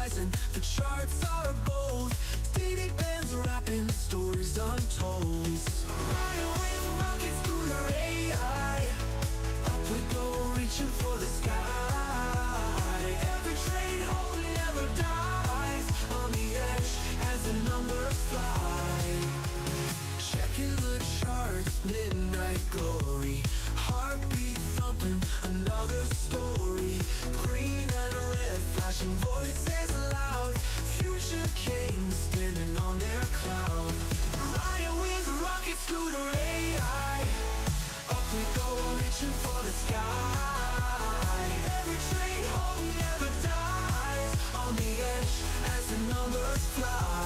rising, the charts are bold. Daily bands rapping stories untold. Riding with rockets through the AI. Up we go, reaching for the sky. Every train home never dies. On the edge as the numbers fly. Checking the charts, midnight glory. Heartbeat thumping, another story. Green and red, flashing voices loud. Future kings standing on their cloud. Riding with rocket scooter AI. Up we go, reaching for the sky. Every train home never dies. On the edge as the numbers fly.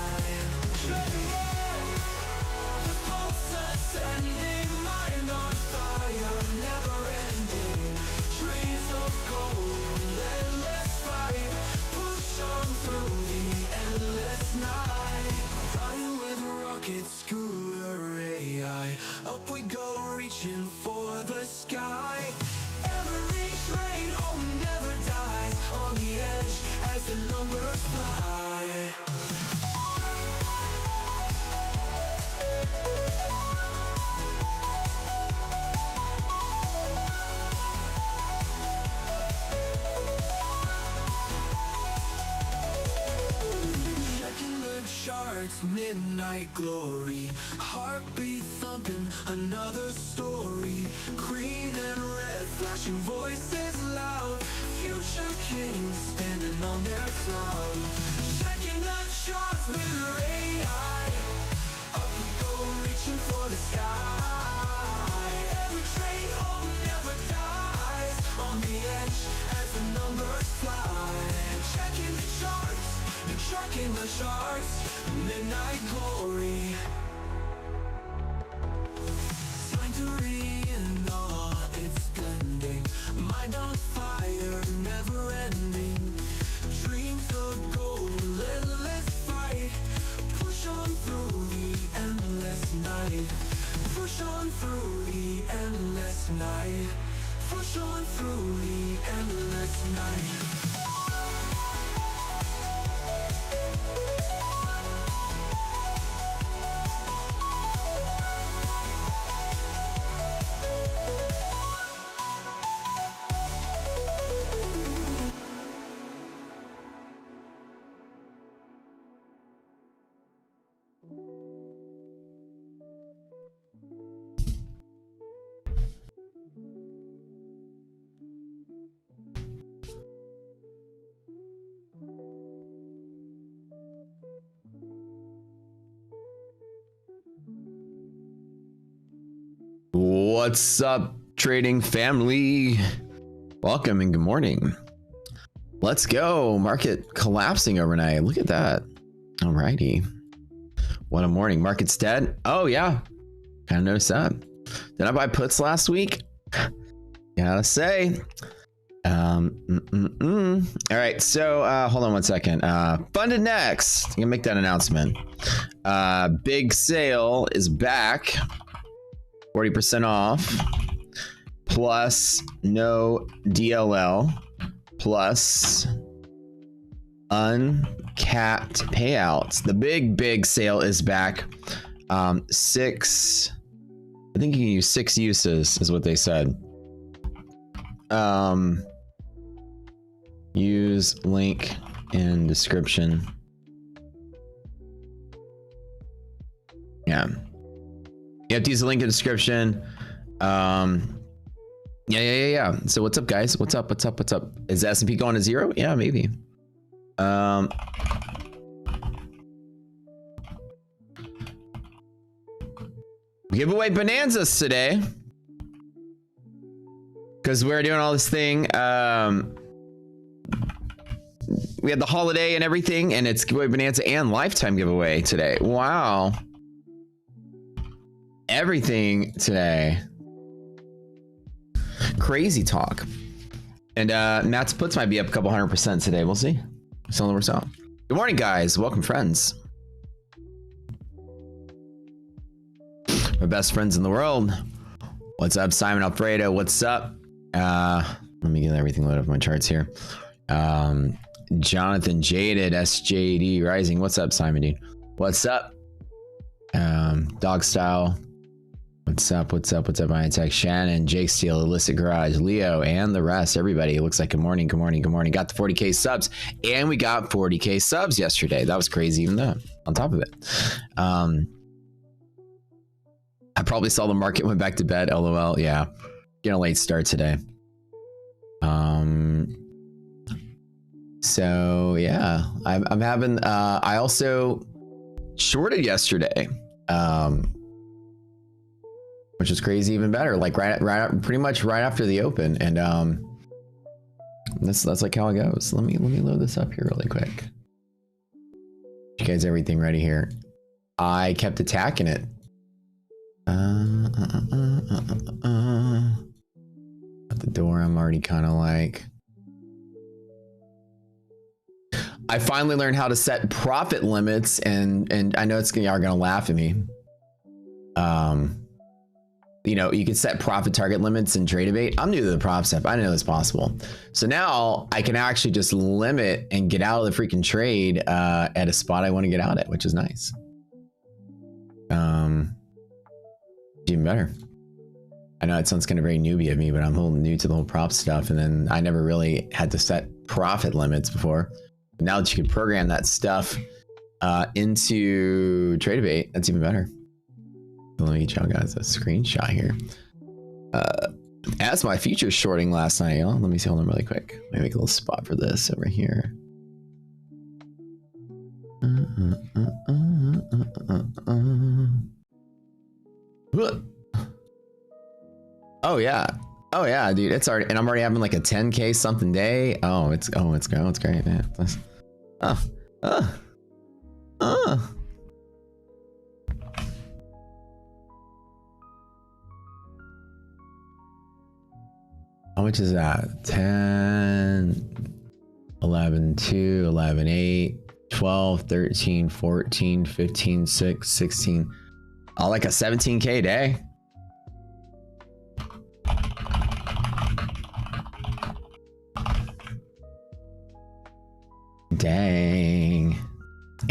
The pulse ascending, mind on fire, never ending. Trees of gold, endless fight. Push on through the endless night. Flying with rocket scooter AI. Up we go, reaching for the sky. Every train home never dies. On the edge as the numbers fly. Checking the charts, midnight glory. Heartbeat thumping, another story. Green and red, flashing voices loud. Future kings standing on their throne. Checking the charts with AI. Up we go, reaching for the sky. Every train home never dies. On the edge as the numbers fly. Checking the charts, checking the charts. Midnight glory. Sanctuary in awe, it's blending. Mind on fire, never ending. Dreams of gold, endless fight. Push on through the endless night. Push on through the endless night. Push on through the endless night. What's up, trading family? Welcome and good morning. Let's go. Market collapsing overnight. Look at that. Alrighty. What a morning. Market's dead. Oh yeah. Kind of noticed that. Did I buy puts last week? Gotta say. All right. So hold on one second. FundedNext. I'm gonna make that announcement. Big sale is back. 40% off, plus no DLL, plus uncapped payouts. The big sale is back. I think you can use 6 uses is what they said. Use link in description. Yeah. You have to use the link in the description. Yeah. So what's up, guys? What's up? Is the S&P going to 0? Yeah, maybe. Giveaway bonanzas today. Because we're doing all this thing. We had the holiday and everything, and it's giveaway bonanza and lifetime giveaway today. Wow. Everything today. Crazy talk. And Matt's puts might be up a couple 100% today. We'll see. So we're out. Good morning, guys. Welcome, friends. My best friends in the world. What's up, Simon Alfredo? What's up? Let me get everything loaded up my charts here. Jonathan Jaded, SJD Rising. What's up, Simon, dude? What's up? Dog Style. What's up? What's up? What's up? Iron Tech, Shannon, Jake Steele, Illicit Garage, Leo, and the rest. Everybody. It looks like good morning, good morning, good morning. Got the 40K subs, and we got 40K subs yesterday. That was crazy, even though on top of it. I probably saw the market went back to bed. LOL. Yeah, getting a late start today. So yeah, I'm having. I also shorted yesterday, which is crazy, even better. Like pretty much right after the open, and that's like how it goes. Let me load this up here really quick. You guys, everything ready here? I kept attacking it. At the door, I'm already kind of like. I finally learned how to set profit limits, and I know y'all are gonna laugh at me. You know, you can set profit target limits in Tradebait. I'm new to the prop step. I didn't know this possible. So now I can actually just limit and get out of the freaking trade at a spot I want to get out at, which is nice. Even better. I know it sounds kind of very newbie of me, but I'm a little new to the whole prop stuff, and then I never really had to set profit limits before. But now that you can program that stuff into Tradebait, that's even better. Let me show you guys a screenshot here. As my futures shorting last night, y'all. Let me see, hold on really quick. Let me make a little spot for this over here. Oh yeah. Oh yeah, dude. It's already, and I'm already having like a 10K something day. It's great, man. How much is that? 10, 11, 2, 11, 8, 12, 13, 14, 15, 6, 16. Oh, like a 17K day. Dang.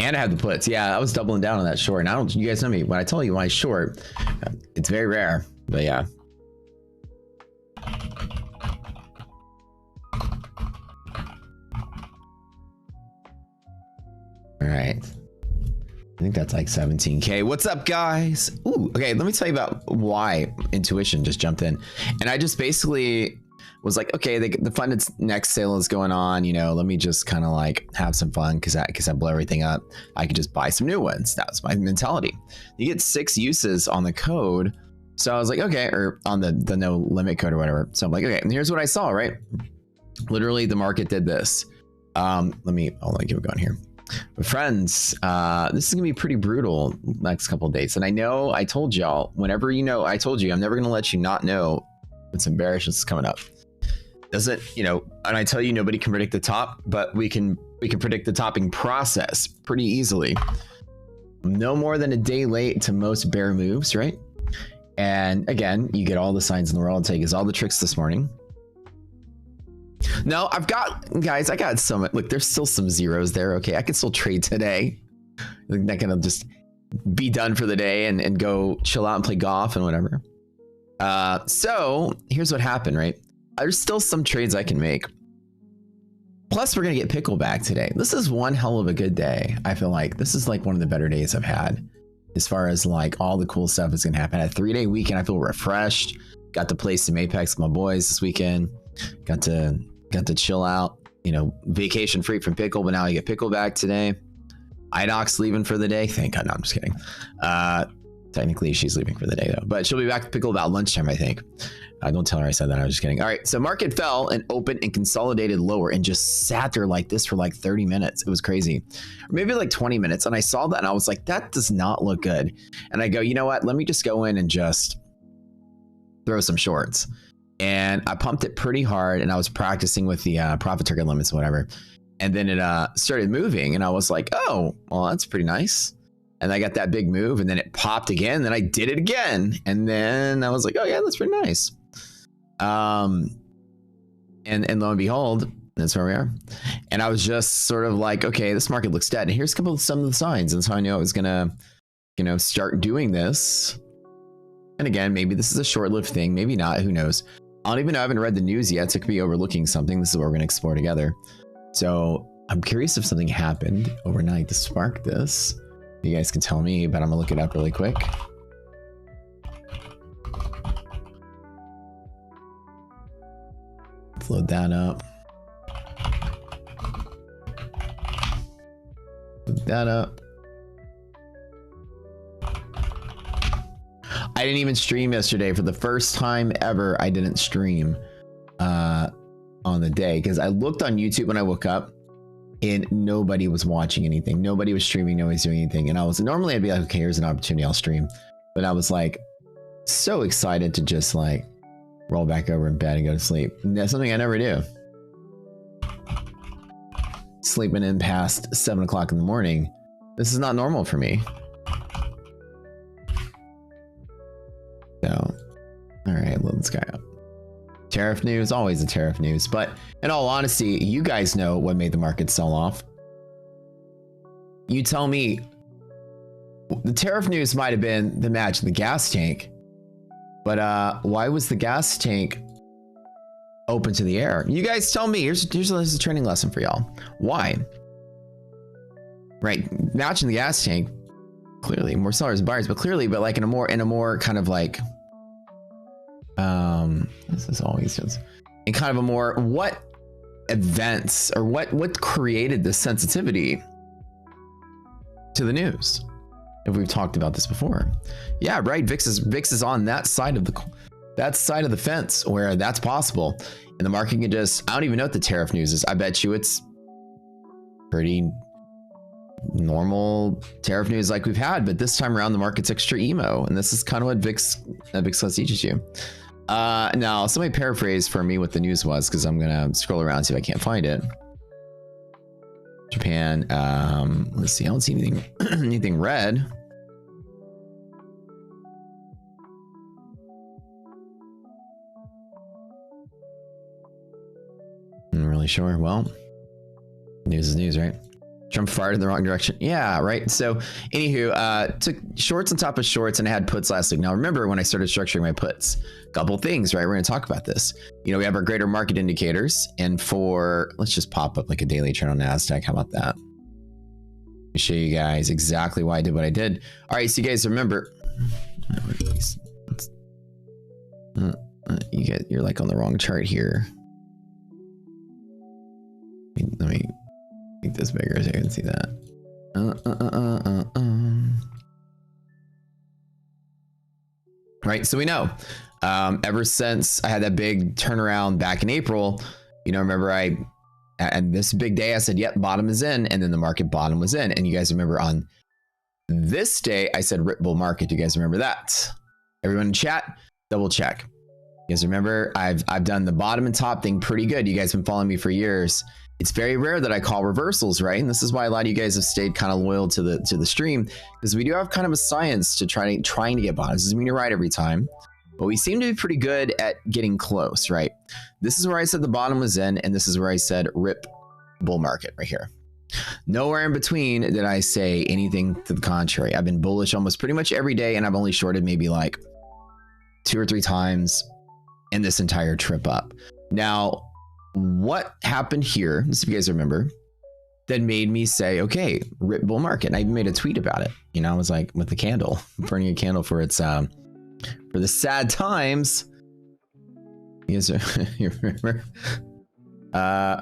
And I have the puts. Yeah, I was doubling down on that short. And I don't, you guys know me. When I tell you when I short, it's very rare. But yeah. All right. I think that's like 17K. What's up, guys? Ooh, okay, let me tell you about why intuition just jumped in. And I just basically was like, okay, the FundedNext sale is going on, you know, let me just kind of like have some fun because I blow everything up. I could just buy some new ones. That was my mentality. You get 6 uses on the code. So I was like, okay, or on the no limit code or whatever. So I'm like, okay, and here's what I saw, right? Literally the market did this. Let me keep it going here. But friends, this is gonna be pretty brutal next couple of days. And I know I told y'all, whenever you know, I told you, I'm never gonna let you not know what's embarrassing is coming up. Doesn't, you know, and I tell you, nobody can predict the top, but we can predict the topping process pretty easily. No more than a day late to most bear moves, right? And again, you get all the signs in the world. I'll tell you guys all the tricks this morning. No, I've got, guys, I got some, look, there's still some zeros there. Okay, I can still trade today. I'm not gonna just be done for the day and go chill out and play golf and whatever. So here's what happened, right? There's still some trades I can make. Plus, we're gonna get Pickle back today. This is one hell of a good day. I feel like this is like one of the better days I've had, as far as like all the cool stuff is gonna happen. I had a 3-day weekend. I feel refreshed. Got to play some Apex with my boys this weekend. Got to chill out. You know, vacation free from Pickle, but now I get Pickle back today. Idoc's leaving for the day. Thank God. No, I'm just kidding. Technically, she's leaving for the day though, but she'll be back to Pickle about lunchtime, I think. Don't tell her I said that. I was just kidding. All right. So market fell and opened and consolidated lower and just sat there like this for like 30 minutes. It was crazy. Or maybe like 20 minutes. And I saw that and I was like, that does not look good. And I go, you know what? Let me just go in and just throw some shorts. And I pumped it pretty hard and I was practicing with the profit target limits and whatever. And then it started moving and I was like, oh, well, that's pretty nice. And I got that big move and then it popped again. Then I did it again. And then I was like, oh yeah, that's pretty nice. And lo and behold, That's where we are. And I was just sort of like, okay, this market looks dead. And here's some of the signs. And so I knew I was gonna, start doing this. And again, maybe this is a short-lived thing, maybe not, who knows. I don't even know, I haven't read the news yet, so I could be overlooking something. This is what we're gonna explore together. So I'm curious if something happened overnight to spark this. You guys can tell me, but I'm gonna look it up really quick. Let's load that up. Load that up. I didn't even stream yesterday. For the first time ever, I didn't stream on the day because I looked on YouTube when I woke up and nobody was watching anything. Nobody was streaming. Nobody's doing anything. And normally I'd be like, okay, here's an opportunity. I'll stream. But I was like so excited to just like roll back over in bed and go to sleep. And that's something I never do. Sleeping in past 7 o'clock in the morning. This is not normal for me. So, all right, load this guy up. Tariff news, always a tariff news. But in all honesty, you guys know what made the market sell off. You tell me. The tariff news might have been the match in the gas tank. But why was the gas tank open to the air? You guys tell me. Here's a training lesson for y'all. Why? Right, match in the gas tank. Clearly, more sellers and buyers, but like in a more kind of like, this is always just in kind of a more, what events or what created this sensitivity to the news? If we've talked about this before, yeah, right. VIX is on that side of the fence where that's possible, and the market can just, I don't even know what the tariff news is. I bet you it's pretty normal tariff news like we've had, but this time around the market's extra emo, and this is kind of what VIX Class teaches you. Now somebody paraphrase for me what the news was, because I'm gonna scroll around and see if I can't find it. Japan, let's see, I don't see anything anything red. I'm not really sure. Well, news is news, right? Trump fired in the wrong direction. Yeah, right. So anywho, took shorts on top of shorts, and I had puts last week. Now remember when I started structuring my puts, couple things, right? We're going to talk about this. We have our greater market indicators, and let's just pop up like a daily trend on NASDAQ. How about that? Let me show you guys exactly why I did what I did. All right, so you guys remember, you're like on the wrong chart here. Let me make this bigger so you can see that. Right, so we know ever since I had that big turnaround back in April, remember and this big day I said, yep, bottom is in, and then the market bottom was in. And you guys remember on this day I said rip bull market. Do you guys remember that? Everyone in chat, double check. You guys remember I've done the bottom and top thing pretty good. You guys have been following me for years. It's very rare that I call reversals, right? And this is why a lot of you guys have stayed kind of loyal to the stream, because we do have kind of a science to trying to get bottoms. Doesn't mean you're right every time, but we seem to be pretty good at getting close, right? This is where I said the bottom was in, and this is where I said rip bull market right here. Nowhere in between did I say anything to the contrary. I've been bullish almost pretty much every day, and I've only shorted maybe like 2 or 3 times in this entire trip up. Now, what happened here, if you guys remember, that made me say, okay, rip bull market? And I even made a tweet about it. I was like, with the candle, burning a candle for its for the sad times. You guys you remember?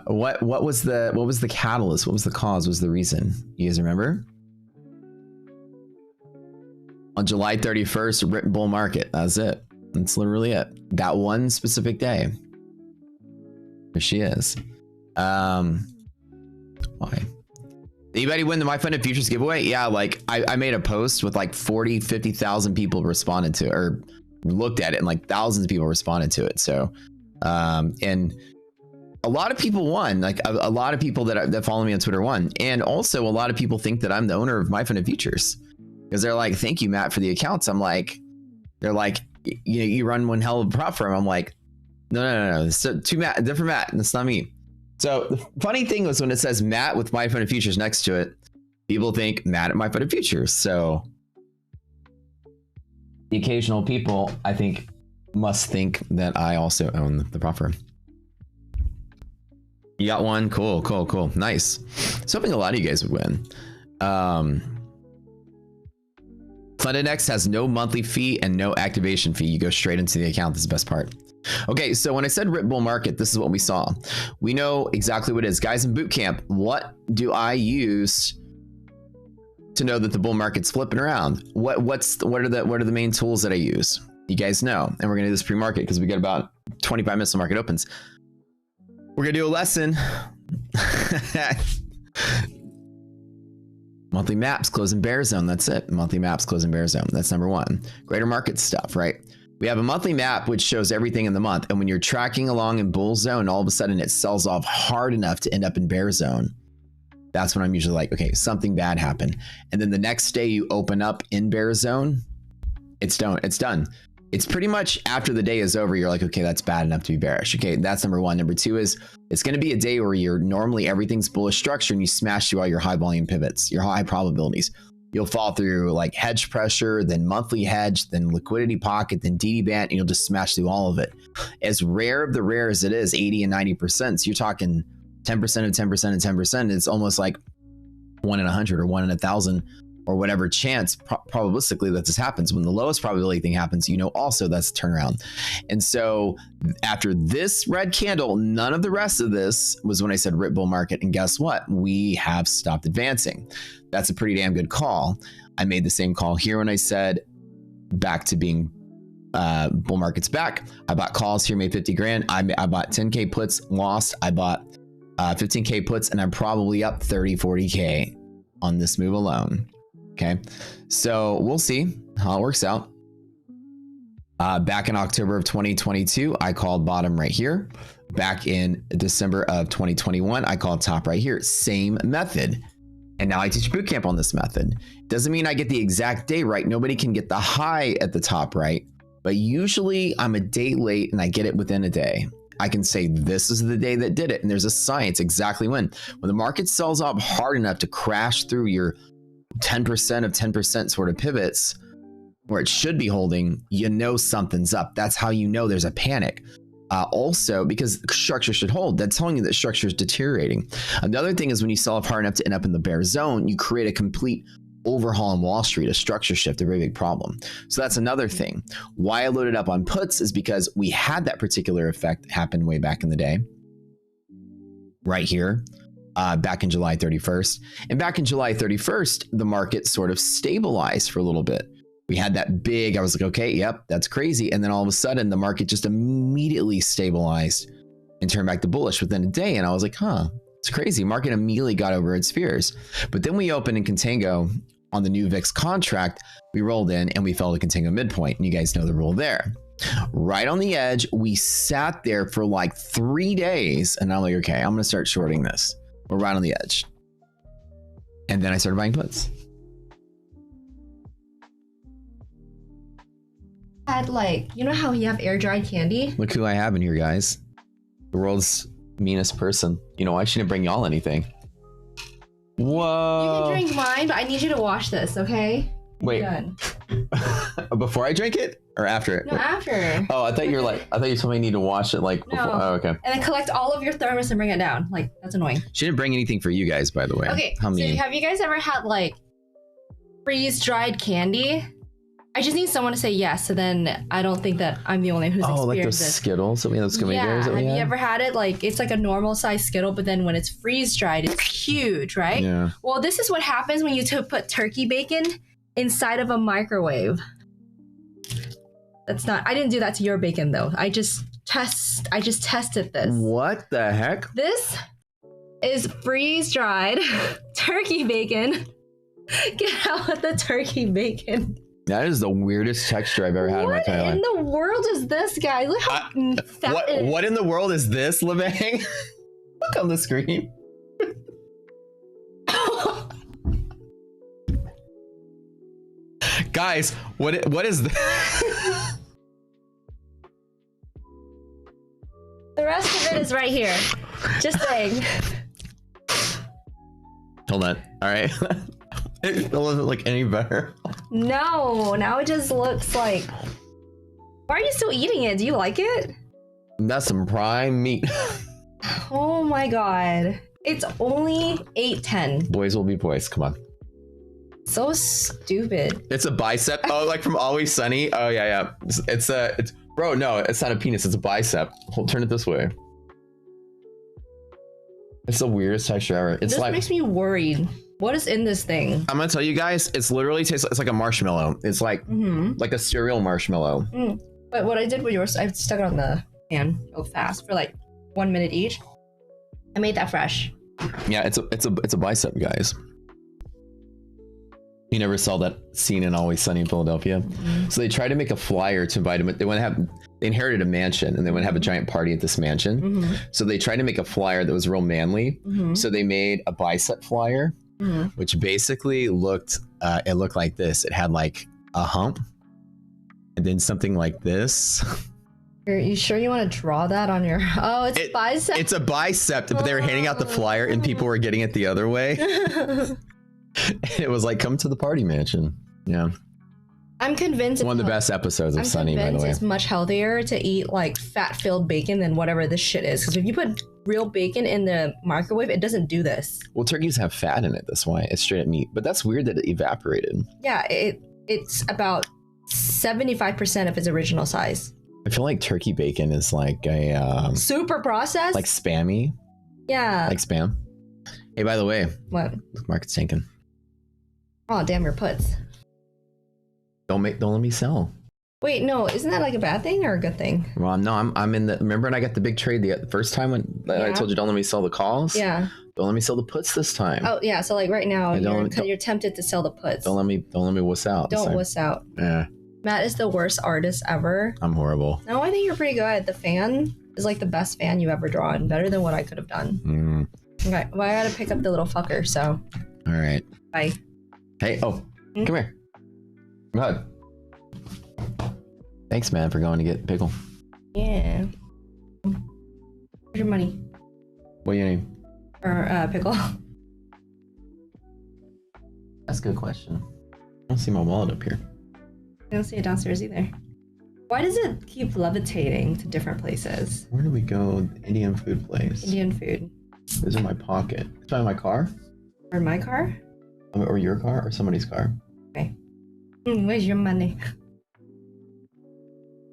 What was the catalyst? What was the cause? What was the reason? You guys remember? On July 31st, rip bull market. That's it. That's literally it. That one specific day. There she is. Why? Anybody win the My Funded Futures giveaway? Yeah, like I made a post with like 50,000 people responded to it, or looked at it, and like thousands of people responded to it. So, and a lot of people won. Like a lot of people that follow me on Twitter won, and also a lot of people think that I'm the owner of My Funded Futures, because they're like, "Thank you, Matt, for the accounts." I'm like, they're like, you run one hell of a prop firm. I'm like, no. It's different Matt, and that's not me. So the funny thing was when it says Matt with My Funded Futures next to it, people think Matt at My Funded Futures. So the occasional people, I think, must think that I also own the prop firm. You got one? Cool, cool, cool. Nice. I was hoping a lot of you guys would win. FundedNext has no monthly fee and no activation fee. You go straight into the account. This is the best part. Okay, so when I said rip bull market, this is what we saw. We know exactly what it is. Guys in boot camp, what do I use to know that the bull market's flipping around? What are the main tools that I use? You guys know. And we're gonna do this pre-market because we got about 25 minutes till market opens. We're gonna do a lesson. Monthly maps, closing bear zone. That's it. Monthly maps, closing bear zone. That's number one. Greater market stuff, right? We have a monthly map which shows everything in the month. And when you're tracking along in bull zone, all of a sudden it sells off hard enough to end up in bear zone. That's when I'm usually like, okay, something bad happened. And then the next day you open up in bear zone, it's done. It's done. It's pretty much after the day is over, you're like, okay, that's bad enough to be bearish. Okay, that's number one. Number two is it's going to be a day where you're normally everything's bullish structure and you smash through all your high volume pivots, your high probabilities. You'll fall through like hedge pressure, then monthly hedge, then liquidity pocket, then DD band, and you'll just smash through all of it. As rare of the rare as it is, 80 and 90%, so you're talking 10% of 10% and 10%. It's almost like 1 in 100 or 1 in 1,000 or whatever chance probabilistically that this happens. When the lowest probability thing happens, you know also that's a turnaround. And so after this red candle, none of the rest of this was when I said rip bull market. And guess what? We have stopped advancing. That's a pretty damn good call. I made the same call here when I said back to being bull market's back. I bought calls here, made 50 grand. I bought 10K puts, lost. I bought 15K puts, and I'm probably up 30, 40K on this move alone. Okay, so we'll see how it works out. Back in October of 2022, I called bottom right here. Back in December of 2021, I called top right here. Same method. And now I teach bootcamp on this method. Doesn't mean I get the exact day right. Nobody can get the high at the top right. But usually I'm a day late and I get it within a day. I can say this is the day that did it. And there's a science exactly when the market sells up hard enough to crash through your 10% of 10% sort of pivots where it should be holding, you know something's up. That's how you know there's a panic. Also, because structure should hold, that's telling you that structure is deteriorating. Another thing is when you sell off hard enough to end up in the bear zone, you create a complete overhaul on Wall Street, a structure shift, a very big problem. So that's another thing. Why I loaded up on puts is because we had that particular effect happen way back in the day, right here. Back in July 31st. And back in July 31st, the market sort of stabilized for a little bit. We had that big, I was like, okay, yep, that's crazy. And then all of a sudden, the market just immediately stabilized and turned back to bullish within a day. And I was like, huh, it's crazy. Market immediately got over its fears. But then we opened in Contango on the new VIX contract. We rolled in and we fell to Contango midpoint. And you guys know the rule there. Right on the edge, we sat there for like 3 days. And I'm like, okay, I'm going to start shorting this. We're right on the edge. And then I started buying puts. Had like, you know how you have air dried candy? Look who I have in here, guys. The world's meanest person. You know, I shouldn't bring y'all anything. Whoa. You can drink mine, but I need you to wash this, okay? Wait. Done. Before I drink it or after it? No, after. Oh, I thought you were like, I thought you told me I need to wash it like before. No. Oh, okay. And then collect all of your thermos and bring it down. Like, that's annoying. She didn't bring anything for you guys, by the way. Okay, How many? so have you guys ever had like freeze-dried candy? I just need someone to say yes, so then I don't think that I'm the only one who's like those experienced this. Skittles that we have, those gummy bears that we have have? you ever had it? Like, it's like a normal size Skittle, but then when it's freeze-dried, it's huge, right? Yeah. Well, this is what happens when you put turkey bacon inside of a microwave. That's not, I didn't do that to your bacon though. I just tested this. What the heck? This is freeze-dried turkey bacon. Get out with the turkey bacon. That is the weirdest texture I've ever had in my entire life. What in the world is this, guy? Look how fat it is. What in the world is this, Levang? Look on the screen. Guys, what is this? The rest of shit is right here. Just saying. Hold on. All right. It doesn't look any better. No, now it just looks like. Why are you still eating it? Do you like it? That's some prime meat. Oh my god. It's only 8:10. Boys will be boys. Come on. So stupid. It's a bicep. Oh, like from Always Sunny. Oh yeah. It's bro. No, it's not a penis. It's a bicep. Hold, turn it this way. It's the weirdest texture ever. It's This like makes me worried. What is in this thing? I'm gonna tell you guys. It's literally tastes. It's like a marshmallow. It's like like a cereal marshmallow. But what I did with yours, I stuck it on the pan real fast for like 1 minute each. I made that fresh. Yeah, it's a bicep, guys. You never saw that scene in Always Sunny in Philadelphia? So they tried to make a flyer to invite him. They inherited a mansion and they want to have a giant party at this mansion. So they tried to make a flyer that was real manly. So they made a bicep flyer, which basically looked like this. It had like a hump and then something like this. Are you sure you want to draw that on your... Oh, it's a bicep. It's a bicep, but they were handing out the flyer and people were getting it the other way. It was like, come to the party mansion. Yeah. I'm convinced one of the best episodes of Sunny, by the way. It's much healthier to eat like fat-filled bacon than whatever this shit is. Because if you put real bacon in the microwave, it doesn't do this. Well, turkeys have fat in it. That's why it's straight up meat. But that's weird that it evaporated. Yeah, it's about 75% of its original size. I feel like turkey bacon is like a super processed, like spammy. Yeah, like spam. Hey, by the way, what? Market's tanking. Oh damn, your puts. Don't let me sell. Wait, no, isn't that like a bad thing or a good thing? Well, no, I'm in the. Remember when I got the big trade the first time when I told you don't let me sell the calls? Yeah. Don't let me sell the puts this time. Oh yeah, so like right now you're tempted to sell the puts. Don't let me wuss out. Don't wuss out. Yeah. Matt is the worst artist ever. I'm horrible. No, I think you're pretty good. The fan is like the best fan you ever drawn. Better than what I could have done. Okay, well I gotta pick up the little fucker, so. All right. Bye. Hey, come here. Go ahead. Thanks, man, for going to get pickle. Yeah. Where's your money? What do you need? Or pickle? That's a good question. I don't see my wallet up here. I don't see it downstairs either. Why does it keep levitating to different places? Where do we go? Indian food place. Indian food. Those are my pocket. It's in my car? Or my car? Or your car? Or somebody's car? Okay. Where's your money?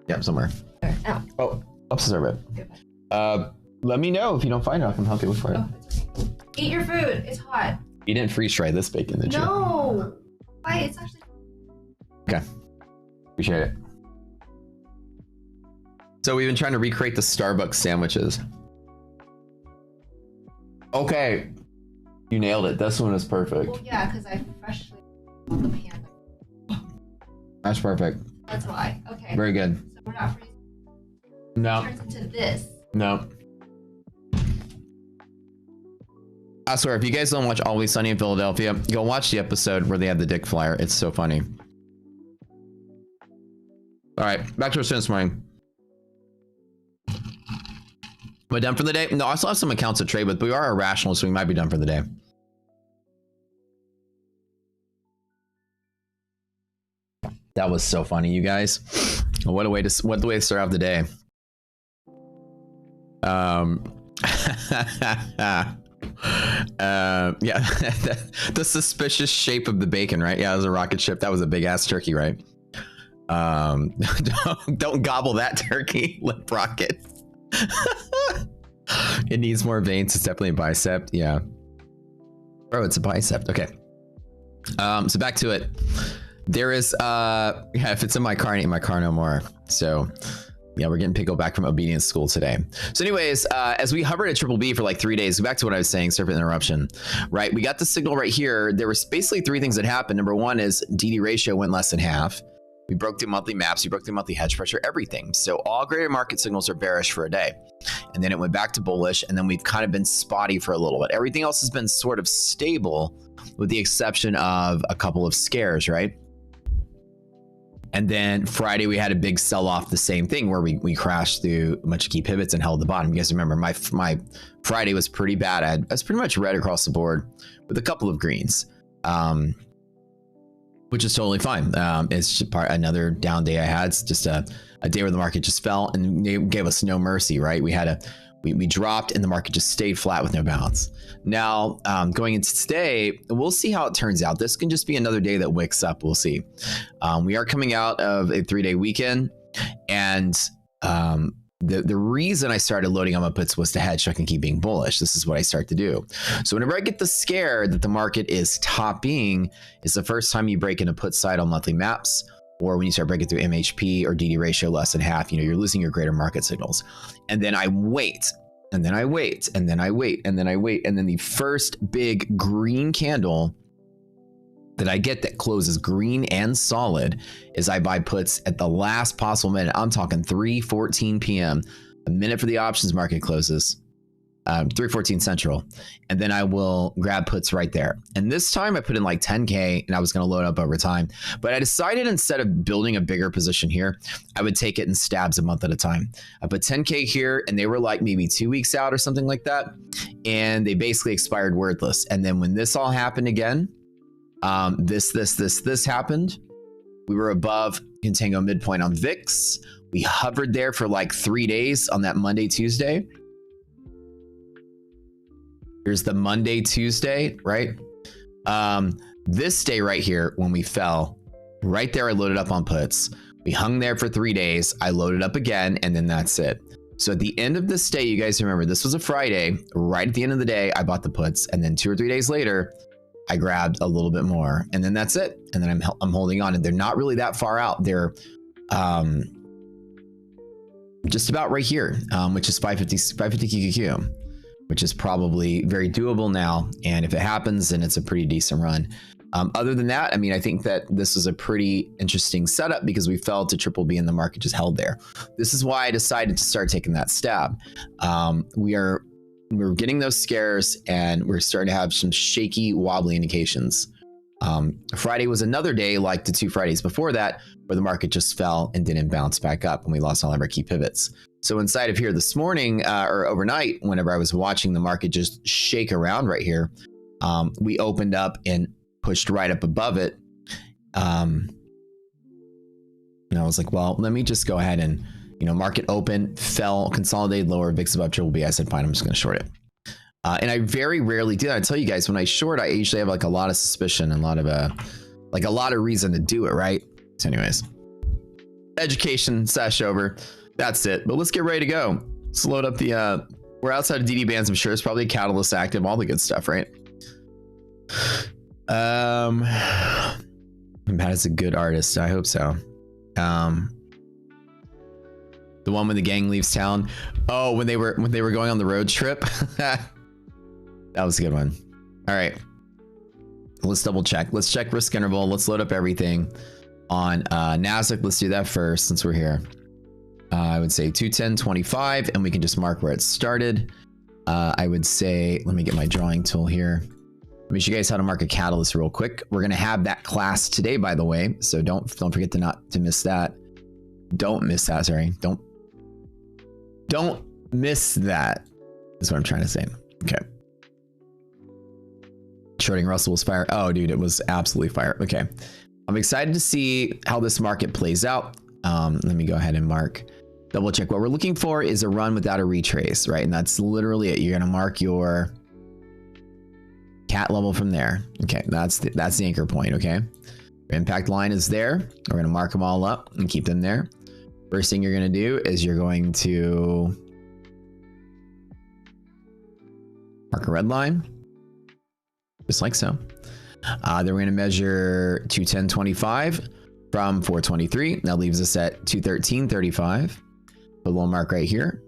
Yep, somewhere. Ow. Oh, upstairs it. Let me know if you don't find it. I can help you look for it. Oh, it's okay. Eat your food. It's hot. You didn't freeze dry this bacon, did you? No. Why? It's actually. Okay. Appreciate it. So we've been trying to recreate the Starbucks sandwiches. Okay. You nailed it. This one is perfect. Well, yeah, because I freshly on the pan. That's perfect. That's why. Okay. Very good. So we're not freezing. No. It turns into this. No. I swear, if you guys don't watch Always Sunny in Philadelphia, go watch the episode where they have the dick flyer. It's so funny. All right, back to our students morning. Am I done for the day? No, I still have some accounts to trade with, but we are irrational, so we might be done for the day. That was so funny, you guys. What a way to start off the day. Yeah, the suspicious shape of the bacon, right? Yeah, it was a rocket ship. That was a big ass turkey, right? Don't gobble that turkey, lip rocket. It needs more veins. It's definitely a bicep. Yeah, bro, it's a bicep. Okay. So back to it. There is yeah, if it's in my car, I ain't in my car no more. So yeah, we're getting pickle back from obedience school today. So anyways, as we hovered at Triple B for like 3 days, back to what I was saying, sorry for the interruption, right? We got the signal right here. There was basically 3 things that happened. Number 1 is DD ratio went less than half. We broke through monthly maps, we broke through monthly hedge pressure, everything. So all greater market signals are bearish for a day. And then it went back to bullish, and then we've kind of been spotty for a little bit. Everything else has been sort of stable with the exception of a couple of scares, right? And then Friday, we had a big sell off, the same thing where we crashed through a bunch of key pivots and held the bottom. You guys remember my Friday was pretty bad. I was pretty much red across the board with a couple of greens, which is totally fine. It's just another down day I had. It's just a day where the market just fell and they gave us no mercy, right? We dropped and the market just stayed flat with no bounce. Now, going into today, we'll see how it turns out. This can just be another day that wicks up. We'll see. We are coming out of a 3-day weekend, and the reason I started loading on my puts was to hedge so I can keep being bullish. This is what I start to do. So whenever I get the scare that the market is topping, it's the first time you break into put side on monthly maps, or when you start breaking through MHP or DD ratio less than half, you're losing your greater market signals. And then I wait, and then I wait, and then I wait, and then I wait. And then the first big green candle that I get that closes green and solid is I buy puts at the last possible minute. I'm talking 3:14 p.m., a minute for the options market closes. 3:14 Central, and then I will grab puts right there. And this time I put in like 10K and I was going to load up over time, but I decided instead of building a bigger position here, I would take it in stabs a month at a time. I put 10K here and they were like maybe 2 weeks out or something like that. And they basically expired wordless. And then when this all happened again, this happened. We were above contango midpoint on VIX. We hovered there for like 3 days on that Monday, Tuesday. Here's the Monday, Tuesday, right? This day right here, when we fell, right there, I loaded up on puts. We hung there for 3 days. I loaded up again, and then that's it. So at the end of this day, you guys remember, this was a Friday. Right at the end of the day, I bought the puts. And then 2 or 3 days later, I grabbed a little bit more. And then that's it. And then I'm holding on. And they're not really that far out. They're just about right here, which is 550 QQQ. Which is probably very doable now. And if it happens, then it's a pretty decent run. Other than that, I mean, I think that this was a pretty interesting setup because we fell to triple B and the market just held there. This is why I decided to start taking that stab. We're getting those scares and we're starting to have some shaky, wobbly indications. Friday was another day like the 2 Fridays before that, where the market just fell and didn't bounce back up and we lost all of our key pivots. So inside of here this morning or overnight, whenever I was watching the market just shake around right here, we opened up and pushed right up above it. And I was like, well, let me just go ahead and, market open, fell, consolidated lower, VIX above triple B. I said, fine, I'm just going to short it. And I very rarely do. I tell you guys, when I short, I usually have like a lot of suspicion and a lot of reason to do it, right? So anyways, education sesh over. That's it. But let's get ready to go. Let's load up the, we're outside of DD bands. I'm sure it's probably a catalyst active, all the good stuff, right? Matt is a good artist. I hope so. The one when the gang leaves town. Oh, when they were going on the road trip. That was a good one. All right. Let's double check. Let's check risk interval. Let's load up everything on NASDAQ. Let's do that first since we're here. I would say 210.25 and we can just mark where it started. I would say, let me get my drawing tool here. Let me show you guys how to mark a catalyst real quick. We're going to have that class today, by the way. So don't forget to miss that. Don't miss that. Sorry. Don't miss that is what I'm trying to say. Okay. Shorting Russell was fire. Oh, dude, it was absolutely fire. Okay. I'm excited to see how this market plays out. Let me go ahead and mark. Double check. What we're looking for is a run without a retrace, right? And that's literally it. You're going to mark your cat level from there. Okay, that's the anchor point, okay? Your impact line is there. We're going to mark them all up and keep them there. First thing you're going to do is you're going to mark a red line, just like so. Then we're going to measure 210.25 from 423. That leaves us at 213.35. Put a little mark right here.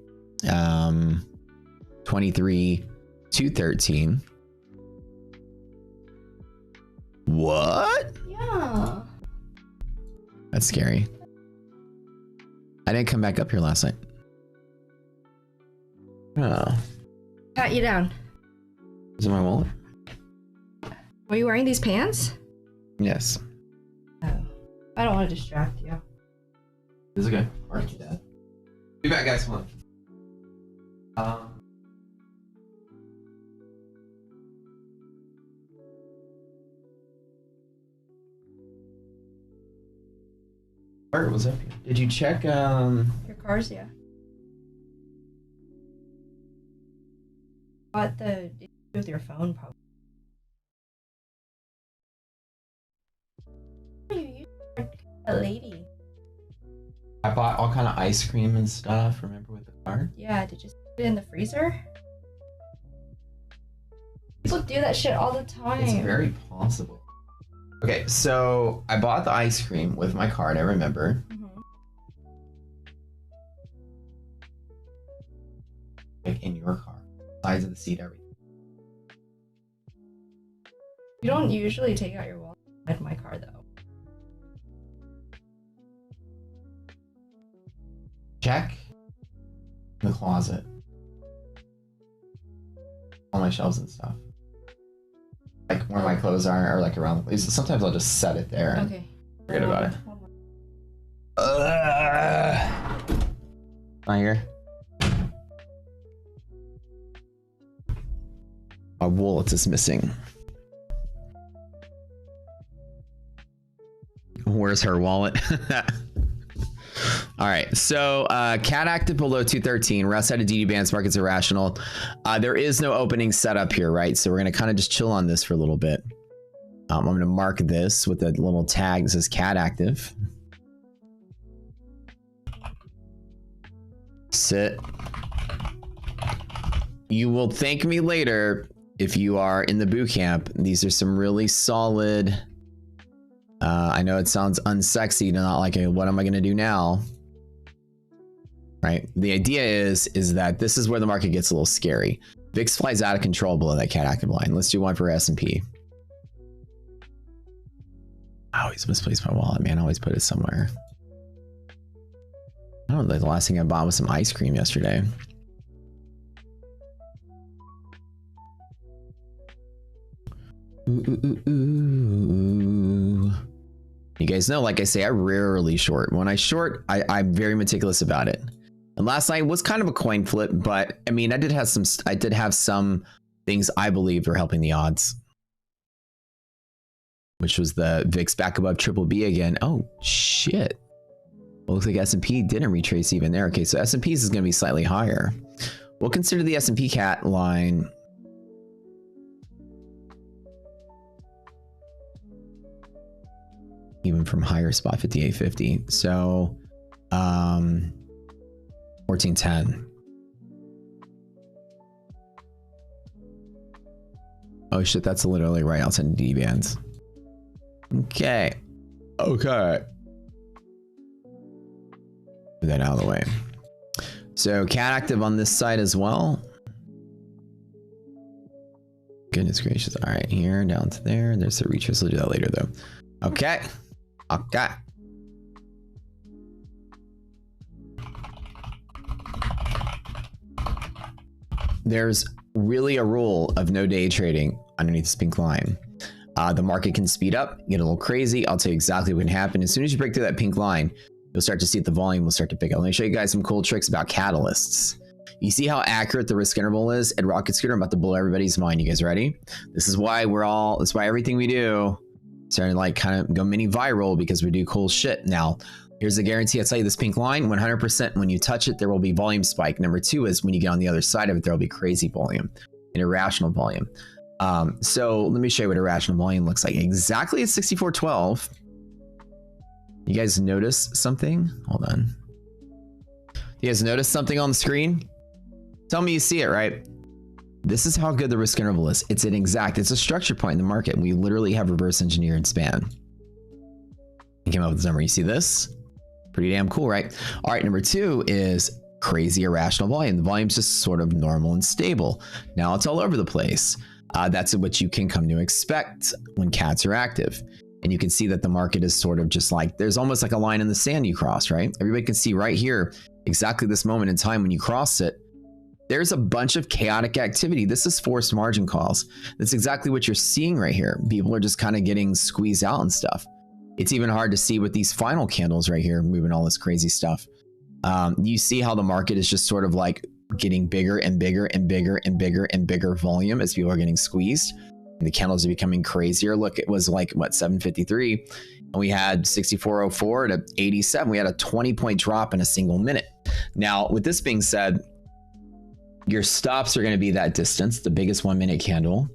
23, 213. What? Yeah. That's scary. I didn't come back up here last night. Oh. Pat you down. Is it my wallet? Were you wearing these pants? Yes. Oh. I don't want to distract you. It's okay. Alright, do that. Be back, guys. Hold on. Alright, what's up here? Did you check Your cars, yeah. Bought the with your phone, probably. You a lady. I bought all kind of ice cream and stuff, remember, with the card? Yeah, did you put it in the freezer? People do that shit all the time. It's very possible. Okay, so I bought the ice cream with my card, I remember. Like in your car. Sides of the seat, everything. You don't usually take out your wallet inside my car, though. Check the closet. All my shelves and stuff. Like where my clothes are, or like around the place. Sometimes I'll just set it there and Okay. forget about it. Not here. My wallet is missing. Where's her wallet? All right, so cat active below 213. We're outside of DD bands. Market's irrational. There is no opening setup here, right? So we're gonna kind of just chill on this for a little bit. I'm gonna mark this with a little tag that says cat active. Sit. You will thank me later if you are in the boot camp. These are some really solid. I know it sounds unsexy, not like what am I gonna do now? Right? The idea is that this is where the market gets a little scary. VIX flies out of control below that cat active line. Let's do one for S&P. I always misplace my wallet, man. I always put it somewhere. I don't know, the last thing I bought was some ice cream yesterday. Ooh. You guys know, like I say, I rarely short. When I short, I'm very meticulous about it. And last night was kind of a coin flip, but I mean, I did have some things I believed were helping the odds, which was the VIX back above triple B again. Oh shit! Well, looks like S&P didn't retrace even there. Okay, so S&P's is going to be slightly higher. We'll consider the S&P cat line. Even from higher spot 5850. So 1410. Oh shit, that's literally right outside of D bands. Okay. Okay. Move that out of the way. So cat active on this side as well. Goodness gracious. All right, here down to there. There's the retrace. We'll do that later though. Okay. Okay. There's really a rule of no day trading underneath this pink line. The market can speed up, get a little crazy. I'll tell you exactly what can happen. As soon as you break through that pink line, you'll start to see that the volume will start to pick up. Let me show you guys some cool tricks about catalysts. You see how accurate the risk interval is at Rocket Scooter? I'm about to blow everybody's mind. You guys ready? This is why that's why everything we do starting to like kind of go mini viral, because we do cool shit. Now, here's a guarantee. I'll tell you this pink line, 100% when you touch it, there will be volume spike. Number two is when you get on the other side of it, there will be crazy volume, an irrational volume. So let me show you what irrational volume looks like. Exactly at 6412. You guys notice something? Hold on. You guys notice something on the screen? Tell me you see it, right? This is how good the risk interval is. It's a structure point in the market. We literally have reverse engineered span. You came up with this number. You see this? Pretty damn cool, right? All right, number two is crazy irrational volume. The volume's just sort of normal and stable. Now it's all over the place. That's what you can come to expect when cats are active. And you can see that the market is sort of just like, there's almost like a line in the sand you cross, right? Everybody can see right here, exactly this moment in time when you cross it, there's a bunch of chaotic activity. This is forced margin calls. That's exactly what you're seeing right here. People are just kind of getting squeezed out and stuff. It's even hard to see with these final candles right here, moving all this crazy stuff. You see how the market is just sort of like getting bigger and bigger and bigger and bigger and bigger volume as people are getting squeezed. And the candles are becoming crazier. Look, it was like, what, 753? And we had 6404 to 87. We had a 20-point drop in a single minute. Now, with this being said, your stops are going to be that distance, the biggest 1 minute candle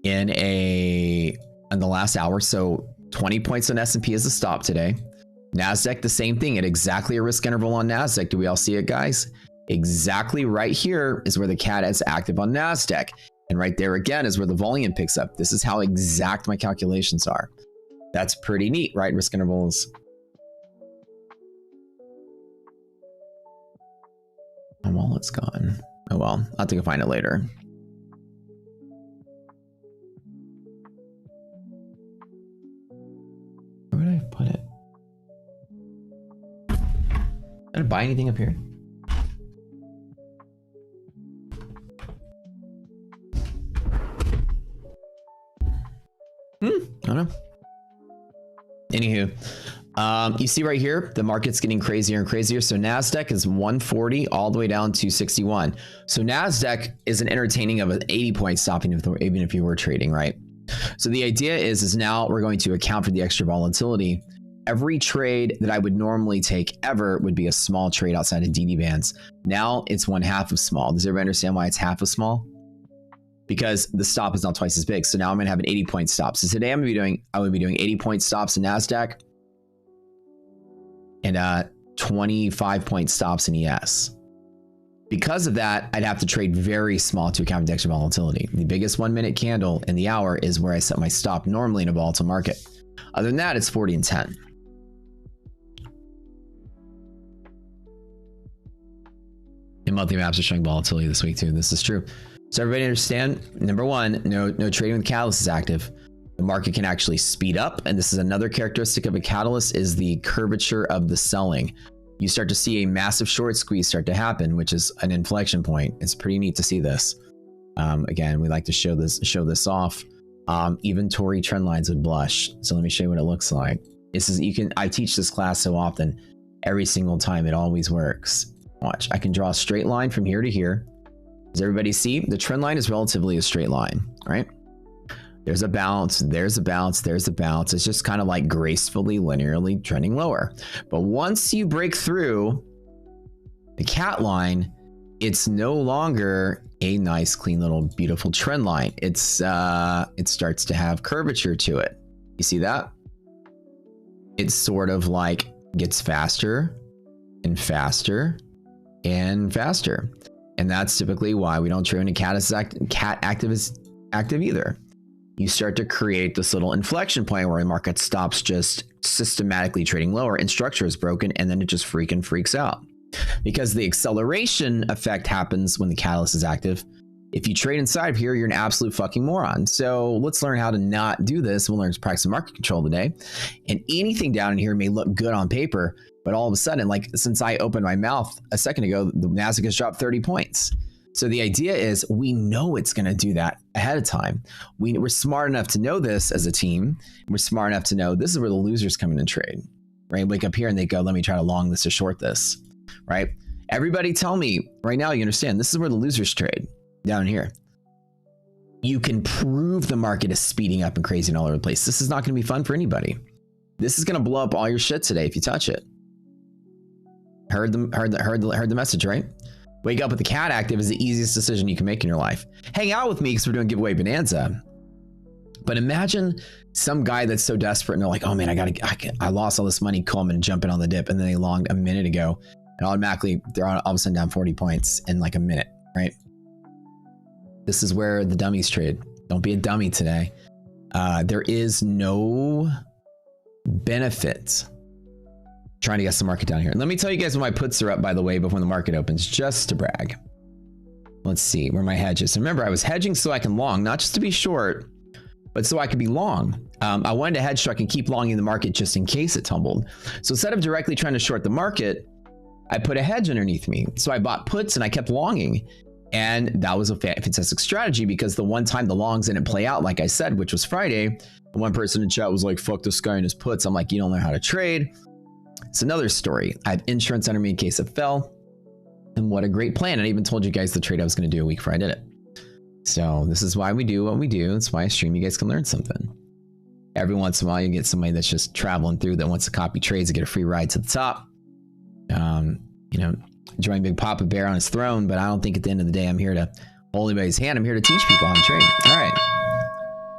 in the last hour. So 20 points on S&P is the stop today. NASDAQ, the same thing at exactly a risk interval on NASDAQ. Do we all see it, guys? Exactly right here is where the cat is active on NASDAQ. And right there again is where the volume picks up. This is how exact my calculations are. That's pretty neat, right? Risk intervals. My wallet's gone. Oh well, I'll have to go find it later. Where did I put it? Did I buy anything up here? I don't know. Anywho, you see right here, the market's getting crazier and crazier. So NASDAQ is 140 all the way down to 61. So NASDAQ is an entertaining of an 80-point stop, even if you were trading, right? So the idea is now we're going to account for the extra volatility. Every trade that I would normally take ever would be a small trade outside of DD bands. Now it's 1/2 of small. Does everybody understand why it's half of small? Because the stop is not twice as big. So now I'm going to have an 80-point stop. So today I would be doing 80-point stops in NASDAQ and 25-point stops in ES. Because of that, I'd have to trade very small to account for the extra volatility. The biggest 1 minute candle in the hour is where I set my stop normally in a volatile market. Other than that, it's 40 and 10. And monthly maps are showing volatility this week too. This is true. So everybody understand, number one, no trading when the catalyst is active. The market can actually speed up. And this is another characteristic of a catalyst is the curvature of the selling. You start to see a massive short squeeze start to happen, which is an inflection point. It's pretty neat to see this. Again, we like to show this off. Even Tory trend lines would blush. So let me show you what it looks like. I teach this class so often, every single time it always works. Watch, I can draw a straight line from here to here. Does everybody see? The trend line is relatively a straight line, right? There's a bounce, there's a bounce, there's a bounce. It's just kind of like gracefully, linearly trending lower. But once you break through the cat line, it's no longer a nice, clean, little, beautiful trend line. It starts to have curvature to it. You see that? It's sort of like gets faster and faster and faster. And that's typically why we don't trade when a cat active is active either. You start to create this little inflection point where the market stops just systematically trading lower and structure is broken, and then it just freaking freaks out. Because the acceleration effect happens when the catalyst is active. If you trade inside of here, you're an absolute fucking moron. So let's learn how to not do this. We'll learn to practice market control today. And anything down in here may look good on paper, but all of a sudden, like since I opened my mouth a second ago, the NASDAQ has dropped 30 points. So the idea is we know it's going to do that ahead of time. We're smart enough to know this as a team. We're smart enough to know this is where the losers come in and trade, right? Wake up here and they go, let me try to long this or short this, right? Everybody tell me right now, you understand this is where the losers trade down here. You can prove the market is speeding up and crazy and all over the place. This is not going to be fun for anybody. This is going to blow up all your shit today if you touch it. Heard the message, right? Wake up with the cat active is the easiest decision you can make in your life. Hang out with me because we're doing giveaway bonanza. But imagine some guy that's so desperate and they're like, oh man, I lost all this money. Cool, I'm gonna jump in on the dip. And then they longed a minute ago and automatically they're all of a sudden down 40 points in like a minute, right? This is where the dummies trade. Don't be a dummy today. There is no benefit trying to guess the market down here. And let me tell you guys when my puts are up, by the way, before the market opens, just to brag. Let's see where my hedge is. Remember, I was hedging so I can long, not just to be short, but so I could be long. I wanted to hedge so I can keep longing the market just in case it tumbled. So instead of directly trying to short the market, I put a hedge underneath me. So I bought puts and I kept longing. And that was a fantastic strategy because the one time the longs didn't play out, like I said, which was Friday, the one person in chat was like, fuck this guy and his puts. I'm like, you don't know how to trade. It's another story. I have insurance under me in case it fell. And what a great plan. And I even told you guys the trade I was going to do a week before I did it. So this is why we do what we do. It's why I stream. You guys can learn something. Every once in a while, you get somebody that's just traveling through that wants to copy trades and get a free ride to the top. You know, join Big Papa Bear on his throne. But I don't think at the end of the day, I'm here to hold anybody's hand. I'm here to teach people how to trade. All right.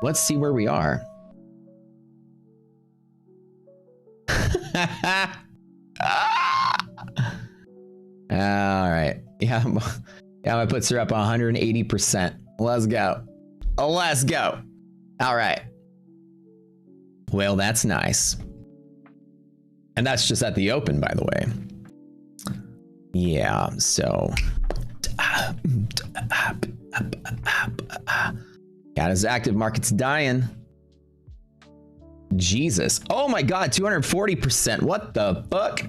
Let's see where we are. All right. Yeah, my puts are up 180%. Let's go. Let's go. All right. Well, that's nice. And that's just at the open, by the way. Yeah, so. Cat is active, market's dying. Jesus. Oh my God, 240%. What the fuck?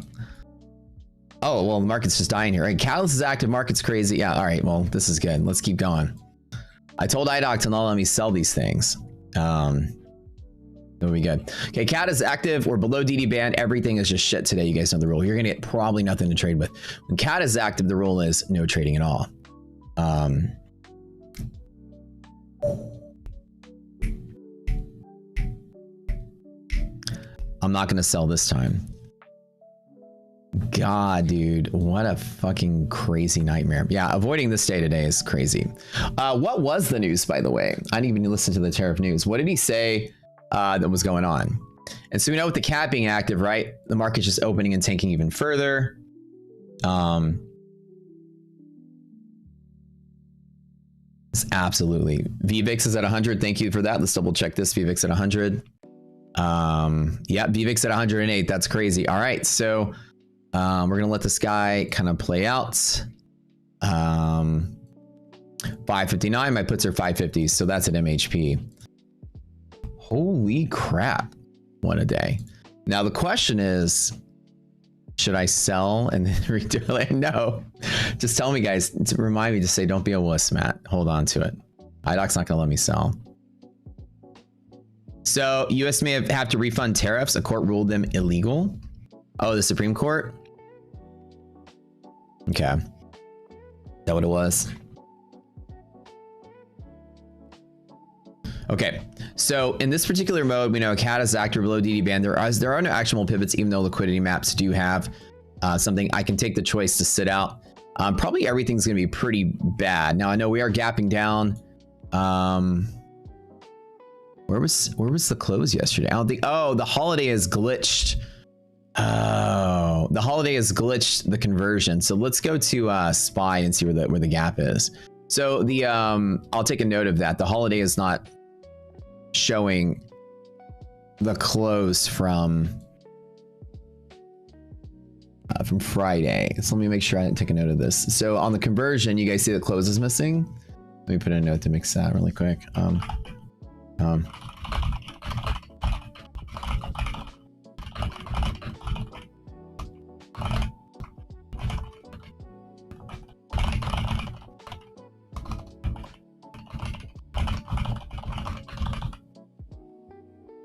Oh, well, the market's just dying here. Right? Catalyst is active, market's crazy. Yeah, all right, well, this is good. Let's keep going. I told iDoc to not let me sell these things. It'll be good. Okay, Cat is active. We're below DD band. Everything is just shit today. You guys know the rule. You're gonna get probably nothing to trade with. When Cat is active, the rule is no trading at all. I'm not gonna sell this time. God, dude, what a fucking crazy nightmare. Yeah, avoiding this day today is crazy. What was the news, by the way? I didn't even listen to the tariff news. What did he say that was going on? And so we know with the cat being active, right? The market's just opening and tanking even further. Absolutely. VVIX is at 100. Thank you for that. Let's double check this. VVIX at 100. Yeah, VVIX at 108. That's crazy. All right, so we're gonna let this guy kind of play out. 559. My puts are 550, so that's at MHP. Holy crap! What a day. Now the question is, should I sell and then redo it? No. Just tell me, guys, to remind me to say, don't be a wuss, Matt. Hold on to it. iDoc's not gonna let me sell. So US may have to refund tariffs. A court ruled them illegal. Oh, the Supreme Court? Okay. Is that what it was? Okay. So in this particular mode, we know CAT is active below DD band. There are no actionable pivots, even though liquidity maps do have something. I can take the choice to sit out. Probably everything's going to be pretty bad. Now I know we are gapping down. Where was the close yesterday? I don't think. Oh, the holiday has glitched. Oh, the holiday has glitched the conversion. So let's go to SPY and see where the gap is. So the I'll take a note of that. The holiday is not showing the close from Friday. So let me make sure I didn't take a note of this. So on the conversion, you guys see the close is missing. Let me put a note to mix that really quick.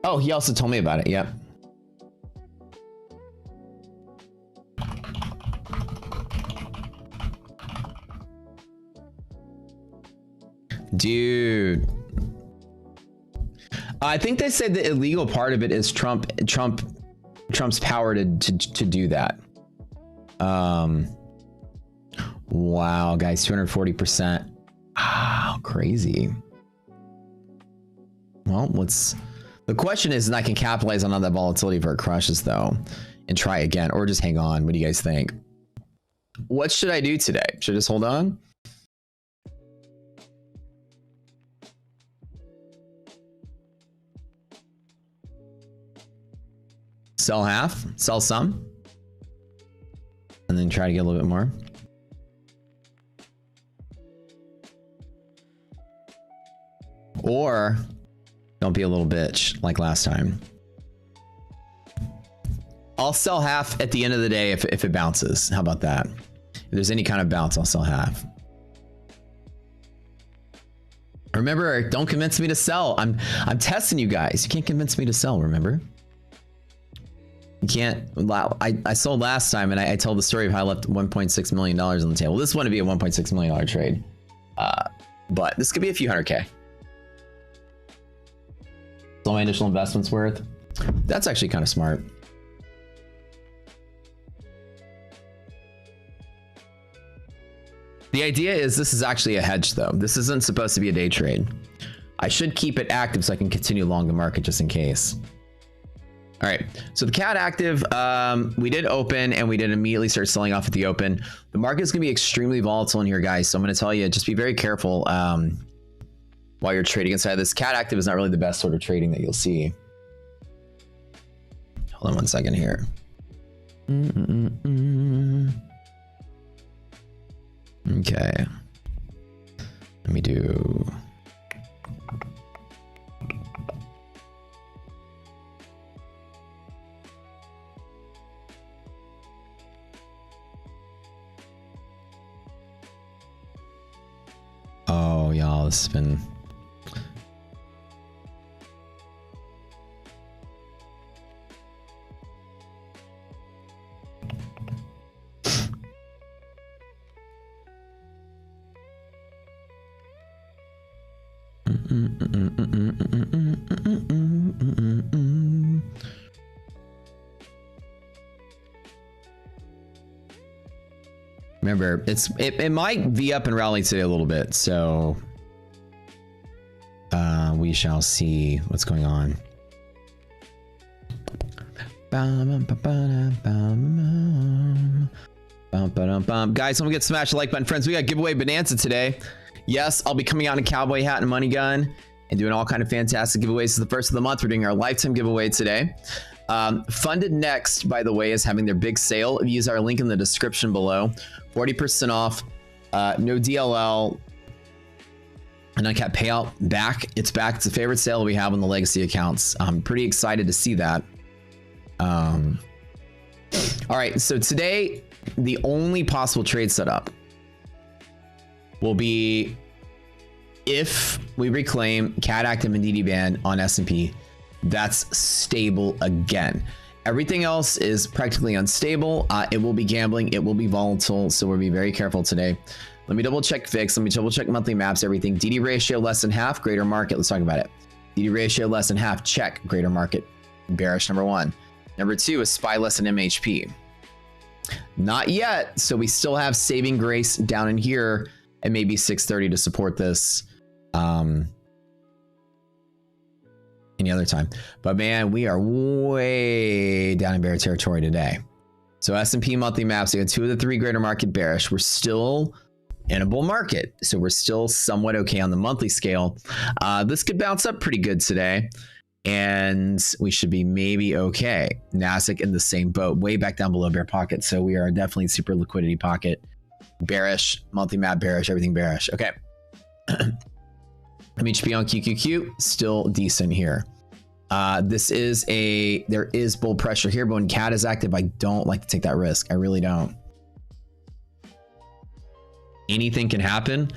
Oh, he also told me about it. Yep. Dude. I think they said the illegal part of it is Trump's power to do that. Wow, guys, 240%. Wow, crazy. Well, the question is, and I can capitalize on all that volatility if it crushes though, and try again, or just hang on. What do you guys think? What should I do today? Should I just hold on? Sell half, sell some, and then try to get a little bit more. Or don't be a little bitch like last time. I'll sell half at the end of the day if it bounces. How about that? If there's any kind of bounce, I'll sell half. Remember, don't convince me to sell. I'm testing you guys. You can't convince me to sell, remember? You can't. I sold last time, and I told the story of how I left $1.6 million on the table. This wouldn't be a $1.6 million trade, but this could be a few hundred K. So my initial investment's worth. That's actually kind of smart. The idea is this is actually a hedge, though. This isn't supposed to be a day trade. I should keep it active so I can continue along the market just in case. All right, so the CAD active, we did open and we did immediately start selling off at the open. The market is going to be extremely volatile in here, guys. So I'm going to tell you, just be very careful while you're trading inside. This CAD active is not really the best sort of trading that you'll see. Hold on one second here. Okay. Let me do. Oh, y'all, this has been. Remember, it might V up and rally today a little bit, so we shall see what's going on. Guys, don't forget to smash the like button, friends. We got giveaway bonanza today. Yes, I'll be coming out in a cowboy hat and money gun and doing all kind of fantastic giveaways. This is the first of the month. We're doing our lifetime giveaway today. FundedNext, by the way, is having their big sale. Use our link in the description below. 40% off, no DLL, and uncapped payout back. It's back. It's a favorite sale we have on the legacy accounts. I'm pretty excited to see that. All right, so today, the only possible trade setup will be if we reclaim CAD active and DD band on S&P. That's stable again. Everything else is practically unstable. It will be gambling. It will be volatile. So we'll be very careful today. Let me double check VIX. Let me double check monthly maps, everything. DD ratio less than half, greater market. Let's talk about it. DD ratio less than half, check, greater market. Bearish, number one. Number two is SPY less than MHP. Not yet. So we still have saving grace down in here and maybe 630 to support this. Any other time, but man, we are way down in bear territory today. So S&P monthly maps, we got 2 of the 3 greater market bearish. We're still in a bull market, so we're still somewhat okay on the monthly scale. This could bounce up pretty good today, and we should be maybe okay. Nasdaq in the same boat, way back down below bear pocket. So we are definitely super liquidity pocket, bearish, monthly map bearish, everything bearish. Okay. MHP on QQQ, still decent here. There is bull pressure here, but when CAD is active, I don't like to take that risk. I really don't. Anything can happen.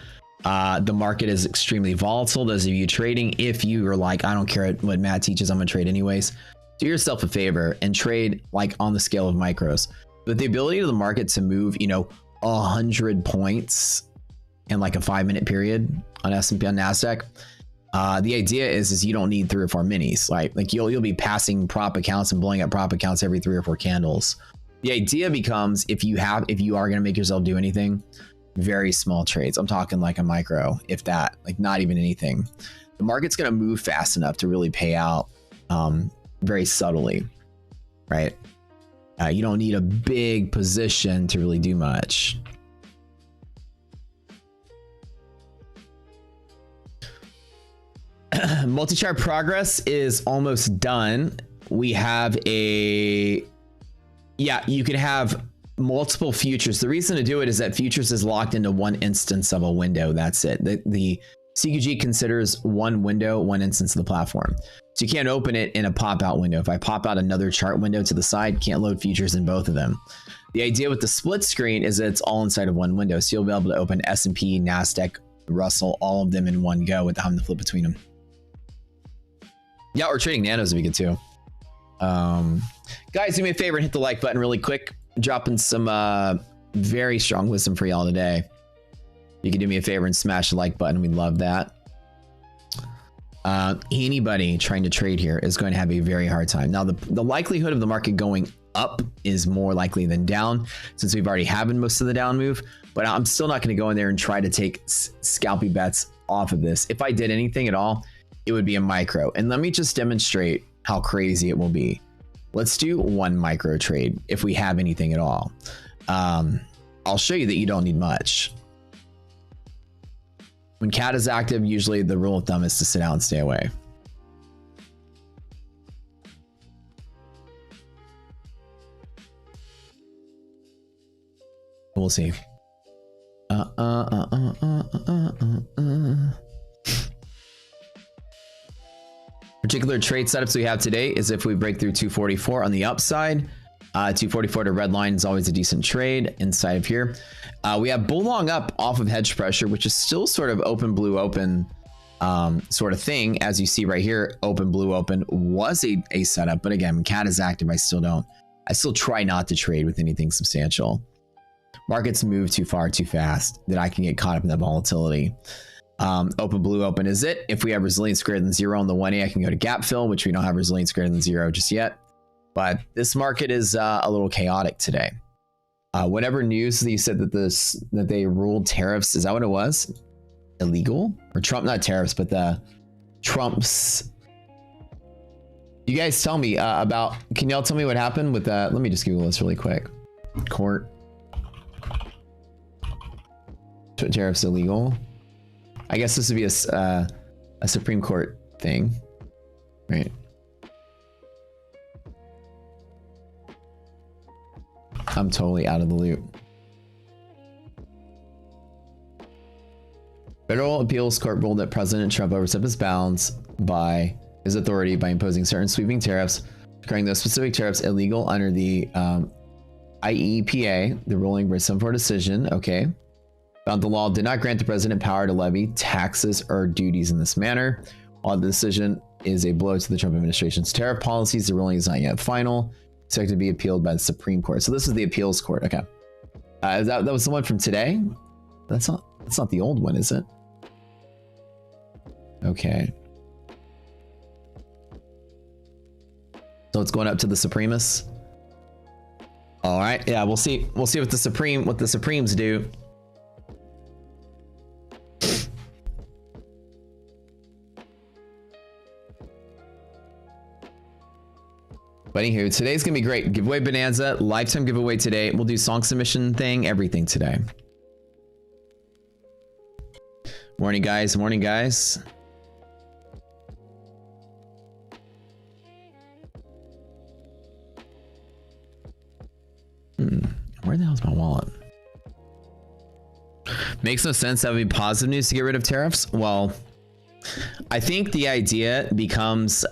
The market is extremely volatile. Those of you trading, if you are like, I don't care what Matt teaches, I'm gonna trade anyways, do yourself a favor and trade like on the scale of micros. But the ability of the market to move, 100 points in like a 5-minute period on S&P, on Nasdaq. The idea is you don't need 3 or 4 minis. Like you'll be passing prop accounts and blowing up prop accounts every 3 or 4 candles. The idea becomes if you are going to make yourself do anything, very small trades. I'm talking like a micro, if that, like not even anything. The market's going to move fast enough to really pay out very subtly, right? You don't need a big position to really do much. Multi-chart progress is almost done. We have you can have multiple futures. The reason to do it is that futures is locked into one instance of a window. That's it. The CQG considers one window, one instance of the platform. So you can't open it in a pop-out window. If I pop out another chart window to the side, can't load futures in both of them. The idea with the split screen is that it's all inside of one window. So you'll be able to open S&P, NASDAQ, Russell, all of them in one go without having to flip between them. Yeah, or trading nanos would be good too. Guys, do me a favor and hit the like button really quick. Dropping some very strong wisdom for y'all today. You can do me a favor and smash the like button. We'd love that. Anybody trying to trade here is going to have a very hard time. Now, the likelihood of the market going up is more likely than down, since we've already having most of the down move. But I'm still not going to go in there and try to take scalpy bets off of this. If I did anything at all, it would be a micro. And let me just demonstrate how crazy it will be. Let's do one micro trade if we have anything at all. I'll show you that you don't need much. When CAD is active, usually the rule of thumb is to sit out and stay away. We'll see. Particular trade setups we have today is if we break through 244 on the upside. 244 to red line is always a decent trade inside of here. We have bull long up off of hedge pressure, which is still sort of open blue open sort of thing. As you see right here, open blue open was a setup, but again, when CAD is active, I still try not to trade with anything substantial. Markets move too far too fast that I can get caught up in that volatility. Open blue open is it. If we have resilience greater than 0 on the 1A, I can go to gap fill, which we don't have resilience greater than 0 just yet. But this market is a little chaotic today. Whatever news that you said that they ruled tariffs, is that what it was? Illegal? Or Trump, not tariffs, but the Trump's. You guys tell me about, can y'all tell me what happened with that? Let me just Google this really quick. Court. Tariffs illegal. I guess this would be a Supreme Court thing, right? I'm totally out of the loop. Federal Appeals Court ruled that President Trump overstepped his bounds by his authority by imposing certain sweeping tariffs, declaring those specific tariffs illegal under the IEEPA. The ruling by 7-4 decision, okay, found the law did not grant the president power to levy taxes or duties in this manner. While the decision is a blow to the Trump administration's tariff policies, the ruling is not yet final. Expected to be appealed by the Supreme Court. So this is the appeals court. Okay, that was the one from today. That's not the old one, is it? Okay. So it's going up to the Supremus. All right. Yeah, we'll see. We'll see what the Supremes do. But anywho, today's gonna be great. Giveaway bonanza, lifetime giveaway today. We'll do song submission thing, everything today. Morning, guys. Morning, guys. Where the hell's my wallet? Makes no sense. That would be positive news to get rid of tariffs. Well, I think the idea becomes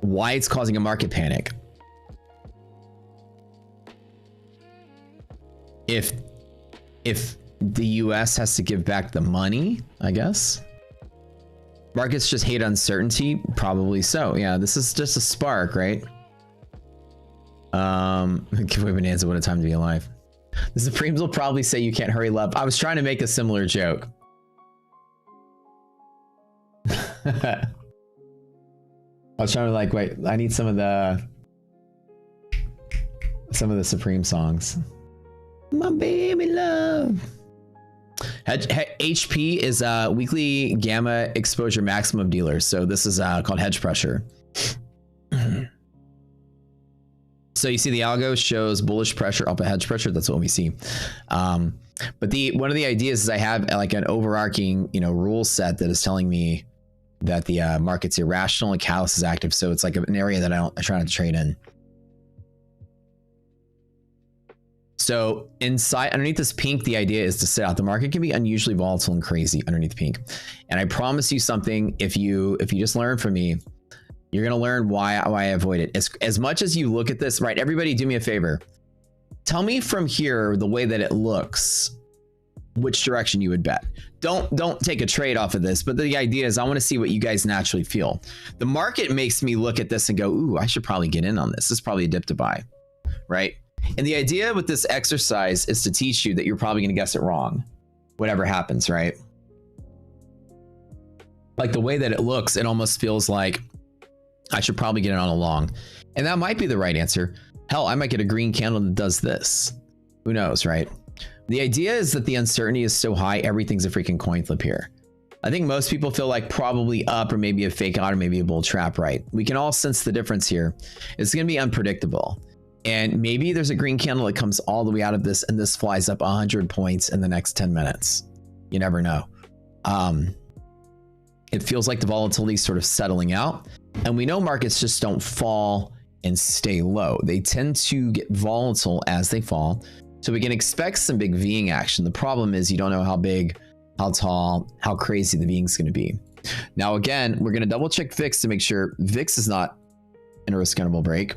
why it's causing a market panic. If the US has to give back the money, I guess. Markets just hate uncertainty, probably so. Yeah, this is just a spark, right? Giveaway bonanza, what a time to be alive. The Supremes will probably say you can't hurry love. I was trying to make a similar joke. I was trying to like, wait, I need some of the Supreme songs. My baby love. HP is weekly gamma exposure maximum dealer. So this is called hedge pressure. So you see the algo shows bullish pressure up at hedge pressure. That's what we see. But one of the ideas is I have like an overarching, rule set that is telling me that the market's irrational and catalyst is active. So it's like an area that I try not to trade in. So underneath this pink, the idea is to sit out. The market can be unusually volatile and crazy underneath pink. And I promise you something, if you just learn from me, you're going to learn why I avoid it. As much as you look at this, right? Everybody do me a favor. tell me from here, the way that it looks, which direction you would bet. Don't take a trade off of this, but the idea is I want to see what you guys naturally feel. The market makes me look at this and go, ooh, I should probably get in on this. This is probably a dip to buy, right? And the idea with this exercise is to teach you that you're probably going to guess it wrong, whatever happens, right? Like the way that it looks, it almost feels like I should probably get it on a long. And that might be the right answer. Hell, I might get a green candle that does this. Who knows, right? The idea is that the uncertainty is so high, everything's a freaking coin flip here. I think most people feel like probably up or maybe a fake out or maybe a bull trap, right? We can all sense the difference here. It's going to be unpredictable. And maybe there's a green candle that comes all the way out of this and this flies up 100 points in the next 10 minutes. You never know. It feels like the volatility is sort of settling out. And we know markets just don't fall and stay low. They tend to get volatile as they fall. So we can expect some big Ving action. The problem is you don't know how big, how tall, how crazy the Ving is going to be. Now, again, we're going to double check VIX to make sure VIX is not in a risk-able break,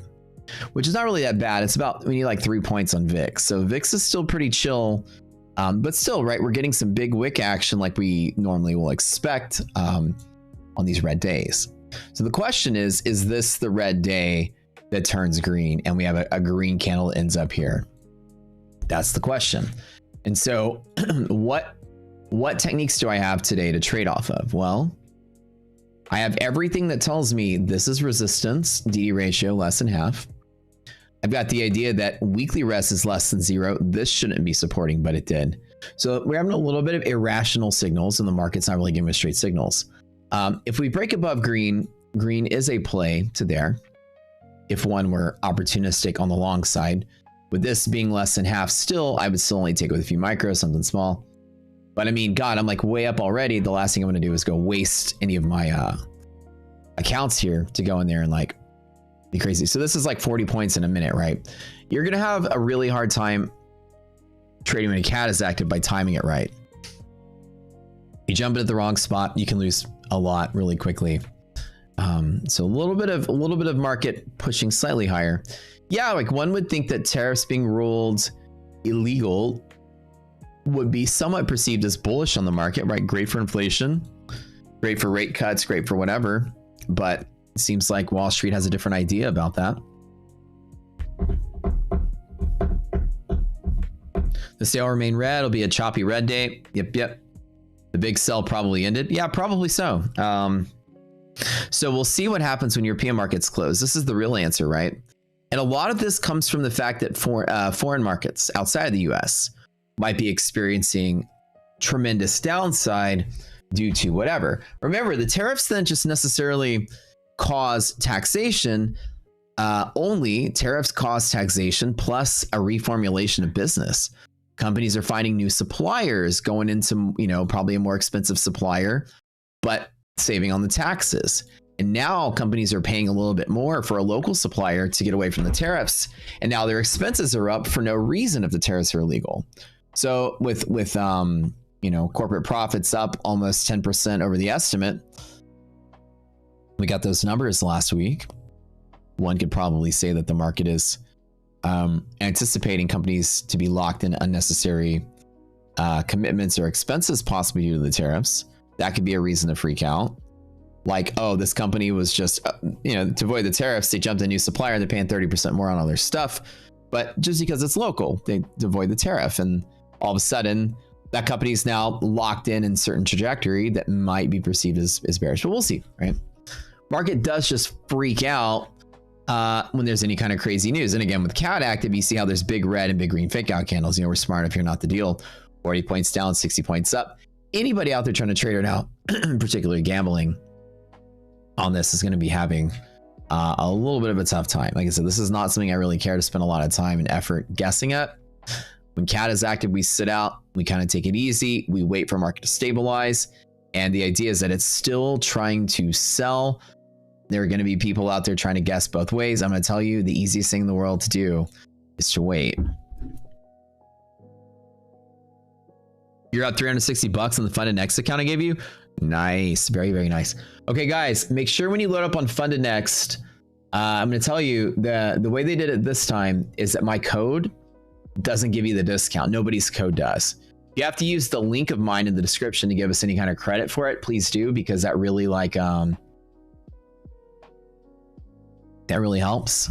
which is not really that bad. It's about, we need like 3 points on VIX. So VIX is still pretty chill, but still, right, we're getting some big wick action like we normally will expect on these red days. So the question is this the red day that turns green and we have a green candle that ends up here? That's the question. And so what techniques do I have today to trade off of? Well, I have everything that tells me this is resistance, DD ratio less than half. I've got the idea that weekly rest is less than 0. This shouldn't be supporting, but it did. So we're having a little bit of irrational signals and the market's not really giving us straight signals. If we break above green, green is a play to there. If one were opportunistic on the long side, with this being less than half still, I would still only take it with a few micros, something small. But I mean, God, I'm like way up already. The last thing I'm going to do is go waste any of my accounts here to go in there and like be crazy. So this is like 40 points in a minute, right? You're going to have a really hard time trading when a cat is active by timing it right. You jump in at the wrong spot, you can lose a lot really quickly. So a little bit of market pushing slightly higher. Yeah, like one would think that tariffs being ruled illegal would be somewhat perceived as bullish on the market, right? Great for inflation, great for rate cuts, great for whatever. But it seems like Wall Street has a different idea about that. The sale remain red. It'll be a choppy red day. Yep. The big sell probably ended. Yeah, probably so. So we'll see what happens when European markets close. This is the real answer, right? And a lot of this comes from the fact that foreign markets outside of the US might be experiencing tremendous downside due to whatever. Remember, the tariffs then just necessarily cause taxation. Only tariffs cause taxation plus a reformulation of business. Companies are finding new suppliers, going into, probably a more expensive supplier, but saving on the taxes. And now companies are paying a little bit more for a local supplier to get away from the tariffs. And now their expenses are up for no reason if the tariffs are illegal. So with corporate profits up almost 10% over the estimate, we got those numbers last week. One could probably say that the market is anticipating companies to be locked in unnecessary commitments or expenses, possibly due to the tariffs. That could be a reason to freak out. Like, oh, this company was just, to avoid the tariffs, they jumped a new supplier. They're paying 30% more on all their stuff. But just because it's local, they avoid the tariff. And all of a sudden, that company is now locked in certain trajectory that might be perceived as bearish. But we'll see, right? Market does just freak out when there's any kind of crazy news. And again, with CAD active, you see how there's big red and big green fake out candles. We're smart if you're not the deal. 40 points down, 60 points up. Anybody out there trying to trade it out, particularly gambling on this, is going to be having a little bit of a tough time. Like I said, this is not something I really care to spend a lot of time and effort guessing at. When CAD is active, we sit out, we kind of take it easy, we wait for market to stabilize. And the idea is that it's still trying to sell. There are going to be people out there trying to guess both ways. I'm going to tell you, the easiest thing in the world to do is to wait. You're up 360 bucks on the FundedNext account I gave you. Nice. Very, very nice. Okay, guys, make sure when you load up on FundedNext, I'm going to tell you the way they did it this time is that my code doesn't give you the discount. Nobody's code does. You have to use the link of mine in the description to give us any kind of credit for it. Please do, because that really that really helps.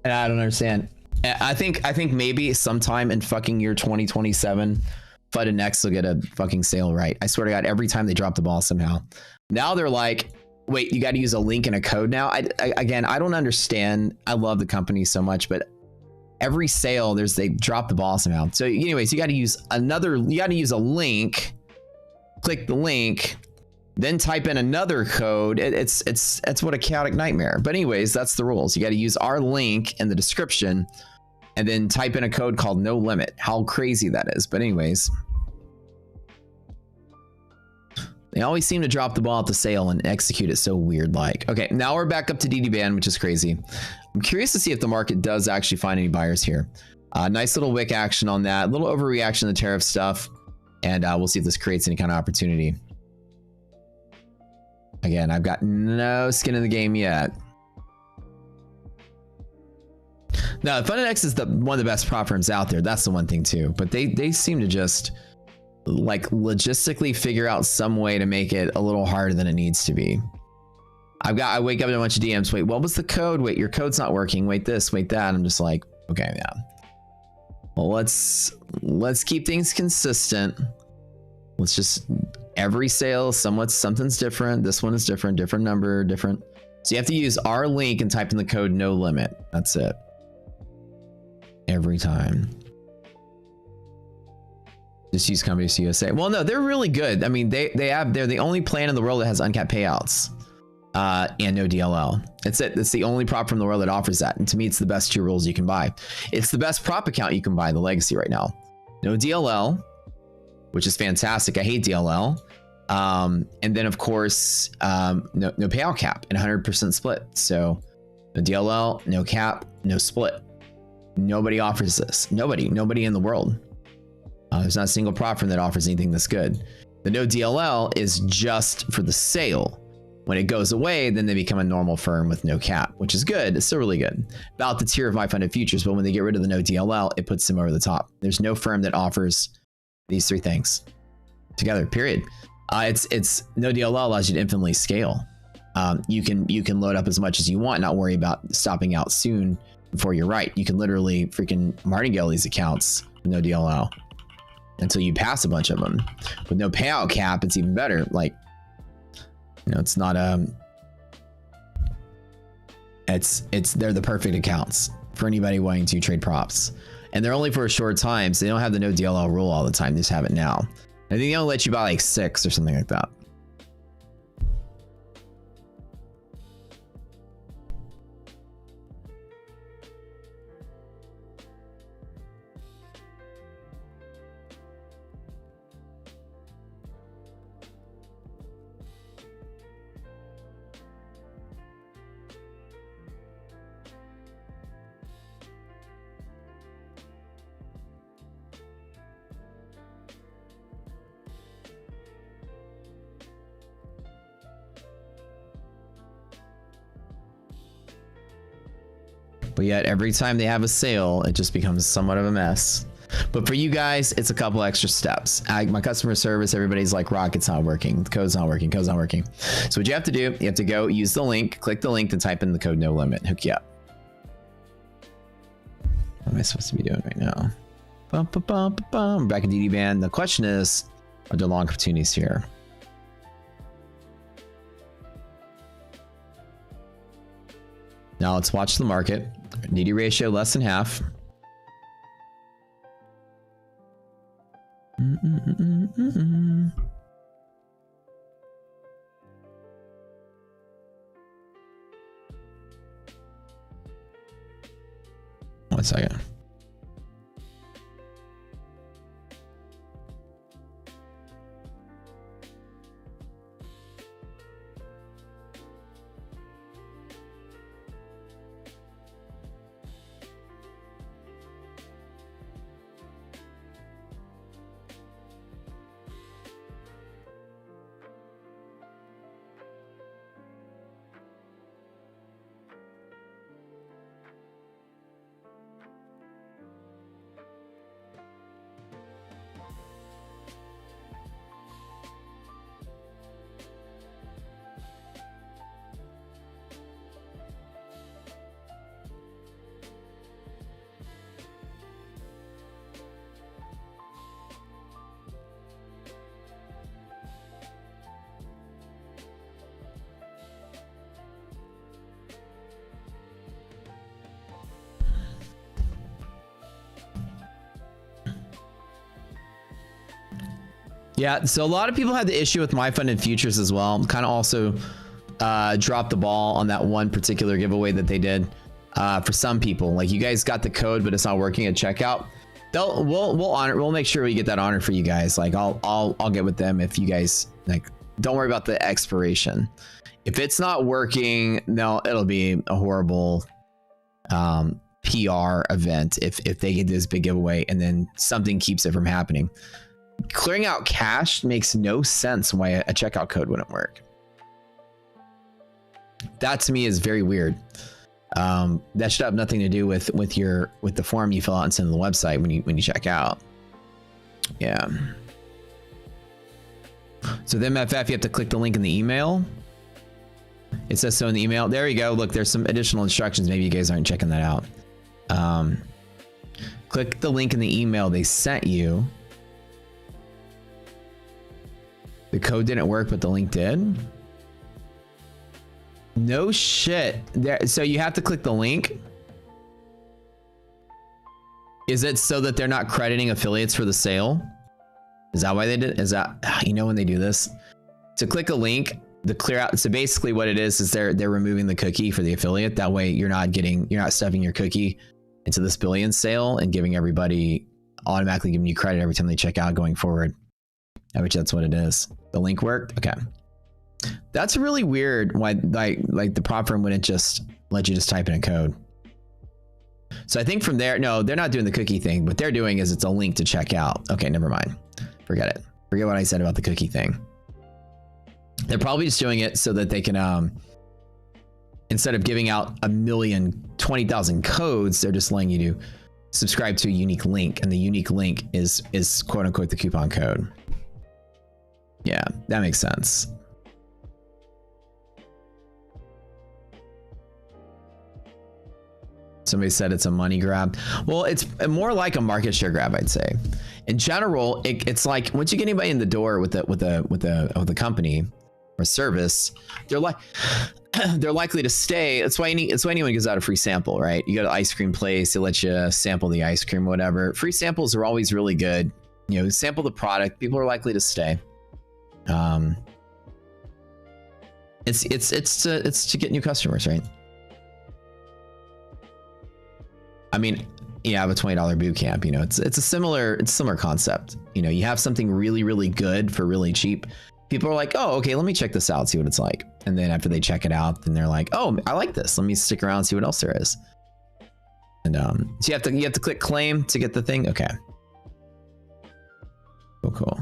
And I don't understand. I think maybe sometime in fucking year 2027, FundedNext will get a fucking sale right. I swear to God, every time they drop the ball somehow. Now they're like, wait, you got to use a link and a code now. Again, I don't understand. I love the company so much, but every sale they drop the ball somehow. So anyways, you got to use a link, click the link, then type in another code. It's what a chaotic nightmare. But anyways, that's the rules. You got to use our link in the description and then type in a code called no limit. How crazy that is. But anyways, they always seem to drop the ball at the sale and execute it so weird like. Okay, now we're back up to DD ban, which is crazy. I'm curious to see if the market does actually find any buyers here. Nice little wick action on that. A little overreaction to the tariff stuff. And we'll see if this creates any kind of opportunity. Again, I've got no skin in the game yet. Now, FundedNext is one of the best prop firms out there. That's the one thing too. But they seem to just like logistically figure out some way to make it a little harder than it needs to be. I wake up to a bunch of DMs. Wait, what was the code? Wait, your code's not working. Wait this, wait that. I'm just like, okay, yeah. Well, let's keep things consistent. Let's just every sale, something's different. This one is different number, different. So you have to use our link and type in the code no limit. That's it. Every time. Just use Companies USA. Well, no, they're really good. I mean, they're the only plan in the world that has uncapped payouts and no DLL. It's it. It's the only prop from the world that offers that. And to me, it's the best 2 rules you can buy. It's the best prop account you can buy in the legacy right now. No DLL, which is fantastic. I hate DLL. And then of course, no payout cap and 100% split. So no DLL, no cap, no split. Nobody offers this. Nobody in the world. There's not a single prop firm that offers anything this good. The no DLL is just for the sale. When it goes away, then they become a normal firm with no cap, which is good. It's still really good. About the tier of my funded futures, but when they get rid of the no DLL, it puts them over the top. There's no firm that offers these 3 things together, period. It's no DLL allows you to infinitely scale. You can load up as much as you want, not worry about stopping out soon before you're right. You can literally freaking martingale these accounts with no DLL until you pass a bunch of them. With no payout cap, it's even better. Like, you know, it's not they're the perfect accounts for anybody wanting to trade props. And they're only for a short time, so they don't have the no DLL rule all the time. They just have it now. I think they only let you buy like 6 or something like that. But yet every time they have a sale, it just becomes somewhat of a mess. But for you guys, it's a couple extra steps. My customer service, everybody's like, Rock, it's not working. The code's not working. Code's not working. So what you have to do, you have to go use the link, click the link, and type in the code no limit. Hook you up. What am I supposed to be doing right now? Bum, bum, bum, bum, bum. Back in DD band. The question is, are there long opportunities here? Now let's watch the market. DD ratio less than half. One second. Yeah, so a lot of people had the issue with my funded futures as well. Kind of also dropped the ball on that one particular giveaway that they did for some people. Like, you guys got the code, but it's not working at checkout. We'll make sure we get that honor for you guys. Like, I'll get with them if you guys, like, don't worry about the expiration. If it's not working, no, it'll be a horrible PR event if they get this big giveaway and then something keeps it from happening. Clearing out cash makes no sense why a checkout code wouldn't work. That to me is very weird. That should have nothing to do with the form you fill out and send to the website when you check out. Yeah. So the MFF, you have to click the link in the email. It says so in the email. There you go. Look, there's some additional instructions. Maybe you guys aren't checking that out. Click the link in the email they sent you. The code didn't work, but the link did. No shit. So you have to click the link. Is it so that they're not crediting affiliates for the sale? Is that why they did? Is that, you know, when they do this? To click a link, the clear out. So basically what it is they're removing the cookie for the affiliate. That way you're not stuffing your cookie into this billion sale and giving everybody, automatically giving you credit every time they check out going forward. I bet that's what it is. The link worked? Okay. That's really weird why like the prop firm wouldn't just let you just type in a code. So I think from there, no, they're not doing the cookie thing. What they're doing is it's a link to check out. Okay, never mind. Forget it. Forget what I said about the cookie thing. They're probably just doing it so that they can, instead of giving out 1,020,000 codes, they're just letting you to subscribe to a unique link. And the unique link is quote unquote the coupon code. Yeah, that makes sense. Somebody said it's a money grab. Well, it's more like a market share grab, I'd say. In general, it's like once you get anybody in the door with a company or service, they're likely to stay. That's why anyone gives out a free sample, right? You go to an ice cream place, they let you sample the ice cream, whatever. Free samples are always really good. You know, sample the product. People are likely to stay. It's to get new customers, right? I mean, you have a $20 boot camp, you know, it's a similar concept. You know, you have something really, really good for really cheap. People are like, oh, okay, let me check this out, see what it's like. And then after they check it out, then they're like, oh, I like this. Let me stick around and see what else there is. And so you have to click claim to get the thing. Okay. Cool.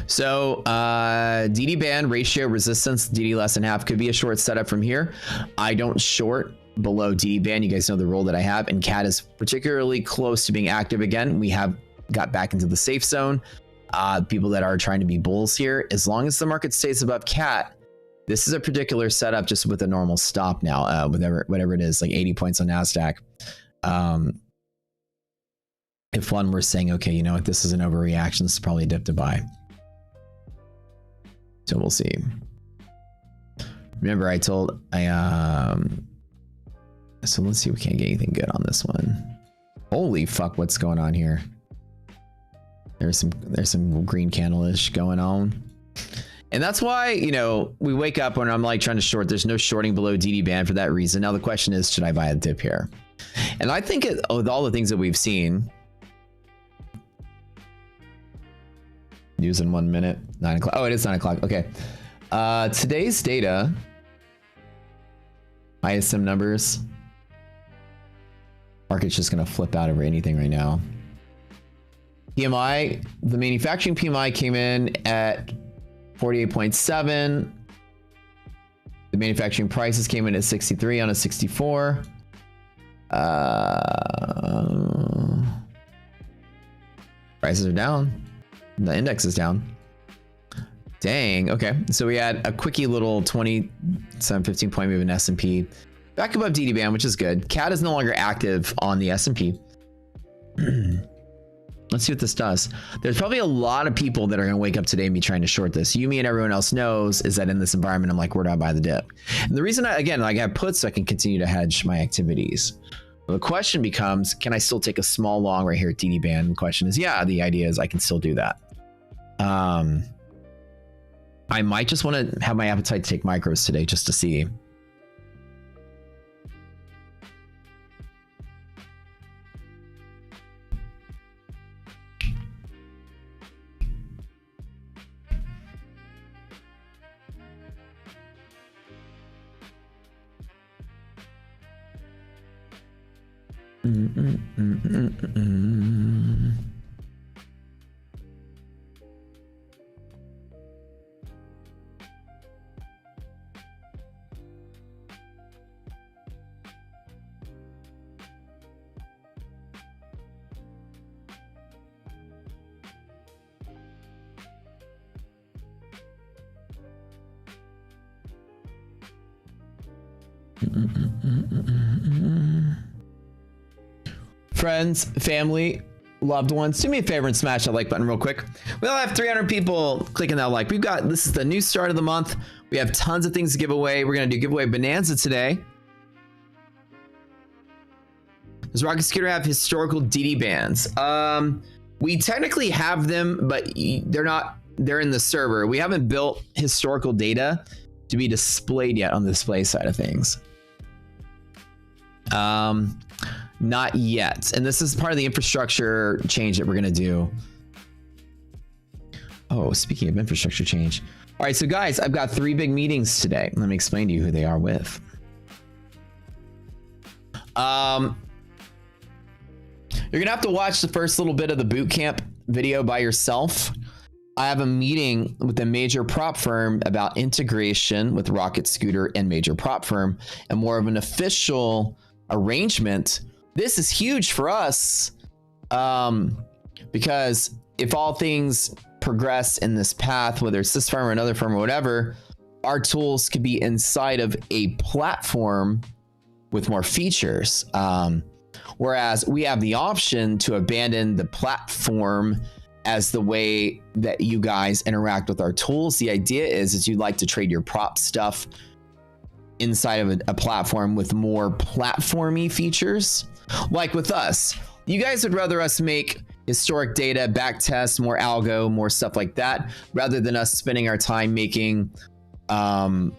So DD band ratio resistance, DD less than half could be a short setup from here. I don't short below DD band. You guys know the role that I have, and CAT is particularly close to being active again. We have got back into the safe zone. People that are trying to be bulls here, as long as the market stays above CAT, this is a particular setup just with a normal stop now, whatever it is, like 80 points on NASDAQ. If one were saying, okay, you know what, this is an overreaction, this is probably a dip to buy. So we'll see. Remember, so let's see if we can't get anything good on this one. Holy fuck, what's going on here? There's some green candle-ish going on. And that's why, you know, we wake up when I'm like trying to short. There's no shorting below DD band for that reason. Now the question is, should I buy a dip here? And I think with all the things that we've seen, news in 1 minute, 9 o'clock. Oh, it is 9 o'clock. Okay. Today's data, ISM numbers. Market's just going to flip out over anything right now. PMI, the manufacturing PMI came in at 48.7. The manufacturing prices came in at 63 on a 64. Prices are down. The index is down. Dang. Okay. So we had a quickie little 15 point move in S&P. Back above DD band, which is good. CAT is no longer active on the S&P. Let's see what this does. There's probably a lot of people that are going to wake up today and be trying to short this. You, me, and everyone else knows is that in this environment, I'm like, where do I buy the dip? And the reason, I have puts so I can continue to hedge my activities. Well, the question becomes, can I still take a small long right here at DD band? And the question is, yeah, the idea is I can still do that. I might just want to have my appetite to take micros today just to see. Friends, family, loved ones, do me a favor and smash that like button real quick. We all have 300 people clicking that like. This is the new start of the month. We have tons of things to give away. We're going to do giveaway bonanza today. Does Rocket Scooter have historical DD bands? We technically have them, but they're in the server. We haven't built historical data to be displayed yet on the display side of things. Not yet. And this is part of the infrastructure change that we're going to do. Oh, speaking of infrastructure change. All right, so guys, I've got 3 big meetings today. Let me explain to you who they are with. You're going to have to watch the first little bit of the boot camp video by yourself. I have a meeting with a major prop firm about integration with Rocket Scooter and major prop firm and more of an official arrangement. This is huge for us because if all things progress in this path, whether it's this firm or another firm or whatever, our tools could be inside of a platform with more features. Whereas we have the option to abandon the platform as the way that you guys interact with our tools. The idea is you'd like to trade your prop stuff inside of a platform with more platformy features. Like with us, you guys would rather us make historic data, back tests, more algo, more stuff like that, rather than us spending our time making, can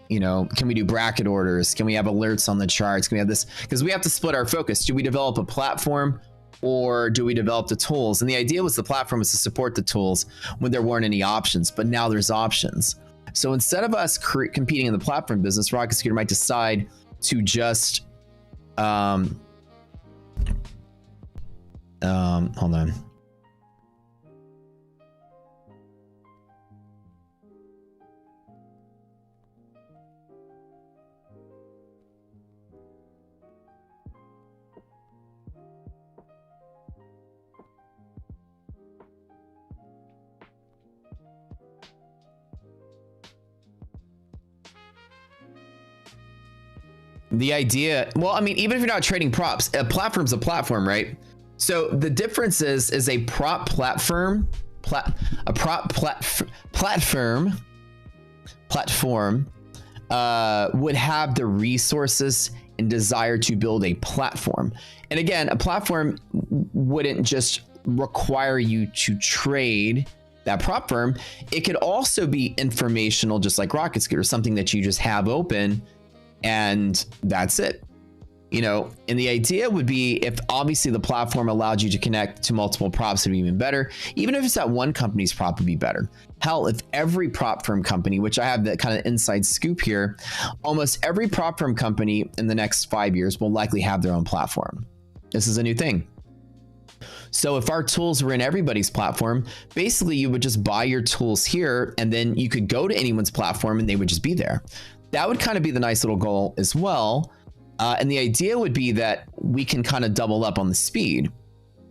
we do bracket orders? Can we have alerts on the charts? Can we have this? Because we have to split our focus. Do we develop a platform or do we develop the tools? And the idea was the platform was to support the tools when there weren't any options, but now there's options. So instead of us competing in the platform business, Rocket Scooter might decide to just, hold on. The idea, well, I mean, even if you're not trading props, a platform's a platform, right? So the difference is a prop platform, platform would have the resources and desire to build a platform. And again, a platform wouldn't just require you to trade that prop firm. It could also be informational, just like Rocket Scooter, something that you just have open and that's it. You know, and the idea would be if obviously the platform allowed you to connect to multiple props, it'd be even better. Even if it's that one company's prop, would be better. Hell, if every prop firm company, which I have that kind of inside scoop here, almost every prop firm company in the next 5 years will likely have their own platform. This is a new thing. So if our tools were in everybody's platform, basically you would just buy your tools here and then you could go to anyone's platform and they would just be there. That would kind of be the nice little goal as well. And the idea would be that we can kind of double up on the speed.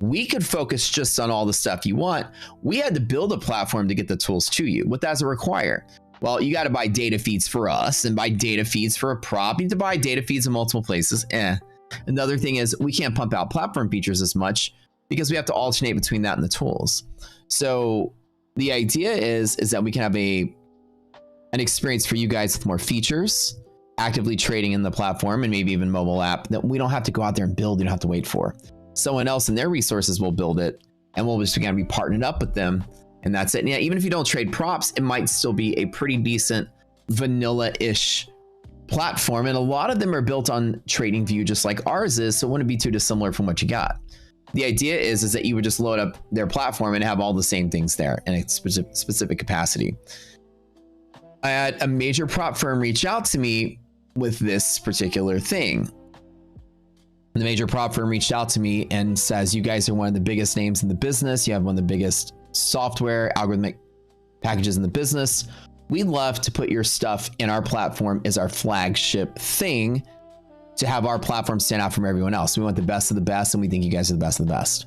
We could focus just on all the stuff you want. We had to build a platform to get the tools to you. What does it require? Well, you got to buy data feeds for us and buy data feeds for a prop. You need to buy data feeds in multiple places. Another thing is we can't pump out platform features as much because we have to alternate between that and the tools. So the idea is that we can have an experience for you guys with more features, actively trading in the platform, and maybe even mobile app that we don't have to go out there and build. You don't have to wait for. Someone else and their resources will build it, and we'll just again be partnered up with them, and that's it. And yeah, even if you don't trade props, it might still be a pretty decent vanilla-ish platform, and a lot of them are built on TradingView just like ours is, so it wouldn't be too dissimilar from what you got. The idea is that you would just load up their platform and have all the same things there in a specific capacity. I had a major prop firm reach out to me with this particular thing. The major prop firm reached out to me and says, you guys are one of the biggest names in the business. You have one of the biggest software algorithmic packages in the business. We'd love to put your stuff in our platform as our flagship thing to have our platform stand out from everyone else. We want the best of the best, and we think you guys are the best of the best.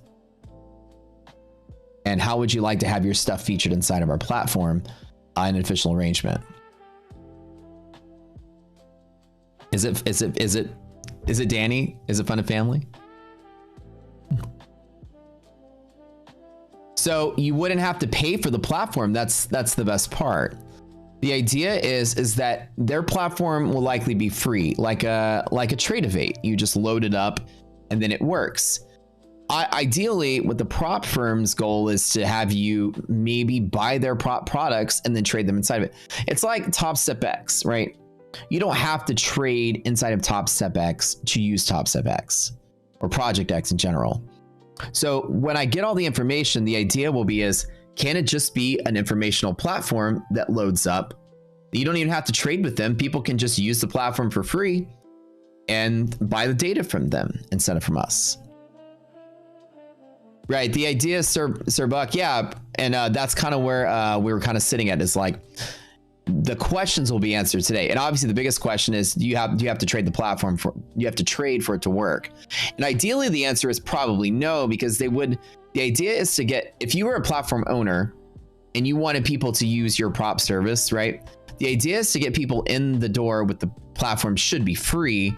And how would you like to have your stuff featured inside of our platform in an official arrangement? Is it Danny? Is it Fun and Family? So you wouldn't have to pay for the platform. That's the best part. The idea is that their platform will likely be free, like a Tradevate. You just load it up and then it works. Ideally, what the prop firm's goal is to have you maybe buy their prop products and then trade them inside of it. It's like Top Step X, right? You don't have to trade inside of Top Step X to use Top Step X or Project X in general. So when I get all the information, the idea will be can it just be an informational platform that loads up? You don't even have to trade with them. People can just use the platform for free and buy the data from them instead of from us. Right. The idea is Sir Buck. Yeah. And that's kind of where we were kind of sitting at, is like the questions will be answered today. And obviously the biggest question is, do you have to trade the platform you have to trade for it to work? And ideally the answer is probably no, because the idea is to get, if you were a platform owner and you wanted people to use your prop service, right? The idea is to get people in the door with the platform should be free,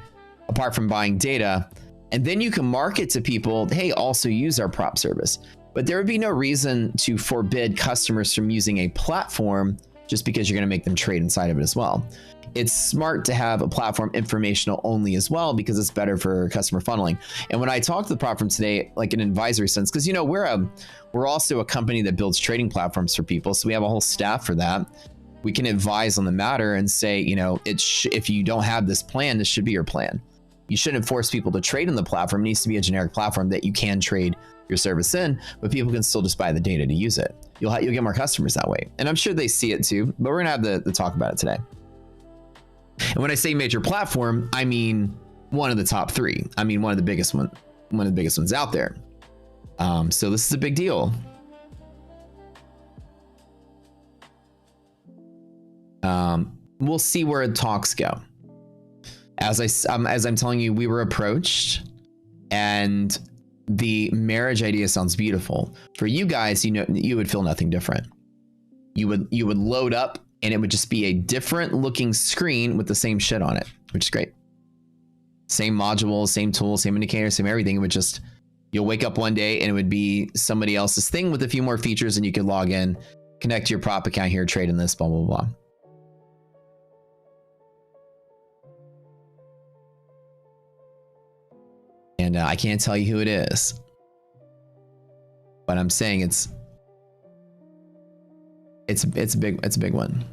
apart from buying data. And then you can market to people, hey, also use our prop service. But there would be no reason to forbid customers from using a platform just because you're going to make them trade inside of it as well. It's smart to have a platform informational only as well, because it's better for customer funneling. And when I talked to the prop firm today, like an advisory sense, because we're also a company that builds trading platforms for people, so we have a whole staff for that. We can advise on the matter and say, if you don't have this plan, this should be your plan. You shouldn't force people to trade in the platform. It needs to be a generic platform that you can trade your service in, but people can still just buy the data to use it. You'll get more customers that way. And I'm sure they see it too, but we're gonna have the talk about it today. And when I say major platform, I mean one of the top three. I mean one of the biggest ones out there. So this is a big deal. We'll see where talks go. As I'm telling you, we were approached, and the marriage idea sounds beautiful. For you guys, you would feel nothing different. You would load up and it would just be a different looking screen with the same shit on it, which is great. same modules, same tools, same indicators, same everything. It would just, you'll wake up one day and it would be somebody else's thing with a few more features, and you could log in, connect to your prop account here, trade in this, blah, blah, blah. And I can't tell you who it is, but I'm saying it's a big one.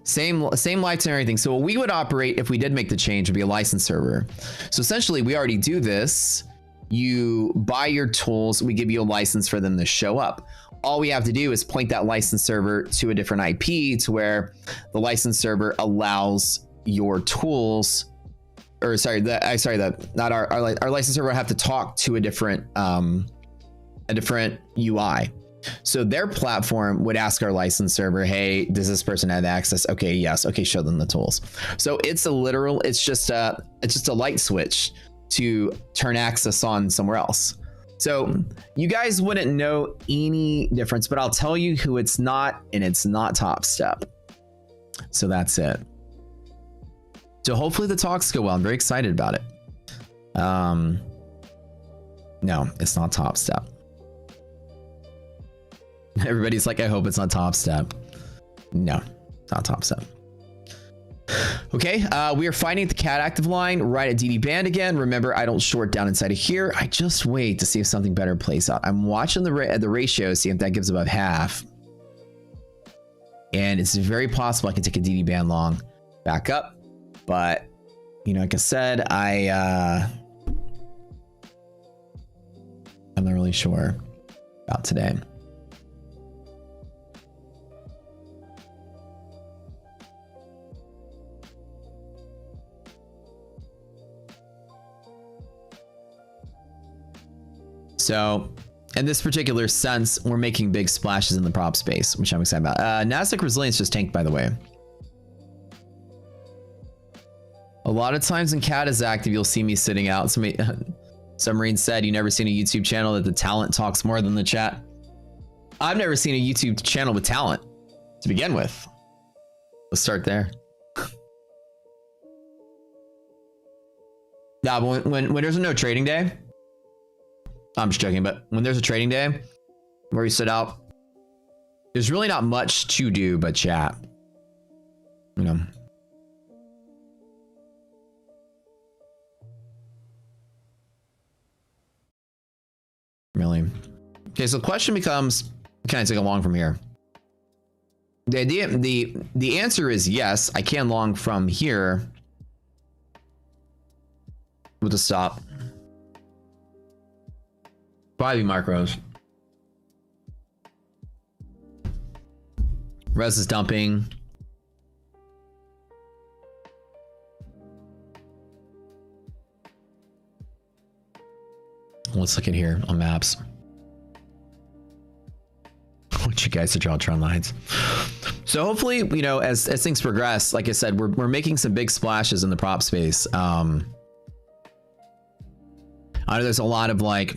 Same lights and everything. So what we would operate if we did make the change would be a license server. So essentially we already do this. You buy your tools, we give you a license for them to show up. All we have to do is point that license server to a different IP to where the license server allows your tools, or sorry, not our license server will have to talk to a different UI. So their platform would ask our license server, hey, does this person have access? Okay, yes. Okay, show them the tools. So it's just a light switch to turn access on somewhere else. So you guys wouldn't know any difference, but I'll tell you who it's not, and it's not Top Step. So that's it. So hopefully the talks go well. I'm very excited about it. No, it's not Top Step. Everybody's like, I hope it's not Top Step. No, not Top Step. Okay, we are fighting the cat active line right at DD band again. Remember, I don't short down inside of here. I just wait to see if something better plays out. I'm watching the ratio, see if that gives above half. And it's very possible I can take a DD band long back up. But, you know, like I said, I'm not really sure about today. So in this particular sense, we're making big splashes in the prop space, which I'm excited about. Nasdaq resilience just tanked, by the way. A lot of times when CAT is active, you'll see me sitting out. Submarine said, you never seen a YouTube channel that the talent talks more than the chat. I've never seen a YouTube channel with talent to begin with. Let's start there. Now, when there's a no trading day, I'm just joking, but when there's a trading day where you sit out, there's really not much to do but chat. You know. Really. Okay, so the question becomes, can I take a long from here? The idea, the answer is yes, I can long from here with a stop. Probably micros. Res is dumping. Let's look at here on maps. What you guys are drawing trend lines. So hopefully, you know, as things progress, like I said, we're making some big splashes in the prop space. I know there's a lot of like,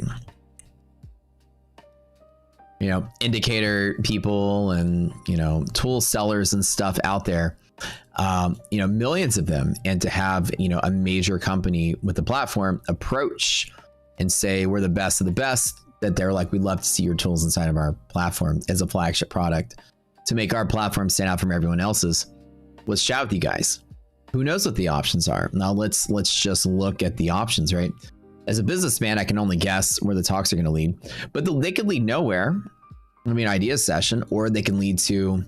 you know, indicator people and, you know, tool sellers and stuff out there, you know, millions of them. And to have, you know, a major company with the platform approach and say, we're the best of the best, that they're like, we'd love to see your tools inside of our platform as a flagship product to make our platform stand out from everyone else's. Let's chat with you guys. Who knows what the options are? Now let's just look at the options, right? As a businessman, I can only guess where the talks are going to lead, but they could lead nowhere. I mean, idea session, or they can lead to,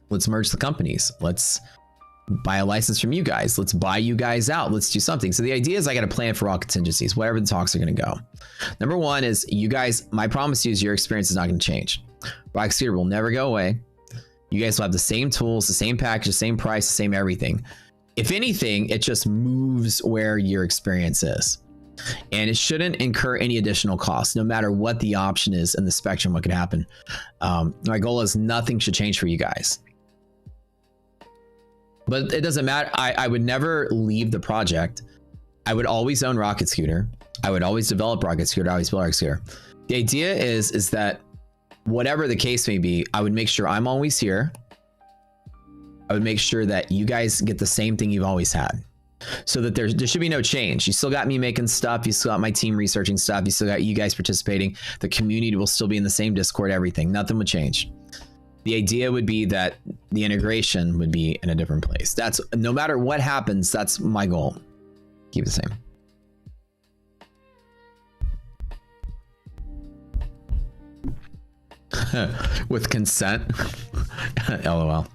let's merge the companies. Let's buy a license from you guys. Let's buy you guys out. Let's do something. So the idea is I got to plan for all contingencies, whatever the talks are going to go. Number one is you guys, my promise to you is your experience is not going to change. Rocket Scooter will never go away. You guys will have the same tools, the same package, the same price, the same everything. If anything, it just moves where your experience is. And it shouldn't incur any additional costs, no matter what the option is in the spectrum, what could happen. My goal is nothing should change for you guys. But it doesn't matter. I would never leave the project. I would always own Rocket Scooter. I would always develop Rocket Scooter. I always build Rocket Scooter. The idea is that whatever the case may be, I would make sure I'm always here. I would make sure that you guys get the same thing you've always had. so that there should be no change. You still got me making stuff. You still got my team researching stuff. You still got you guys participating. The community will still be in the same Discord, everything. Nothing would change. The idea would be that the integration would be in a different place. That's no matter what happens, that's my goal. Keep it the same. With consent. LOL.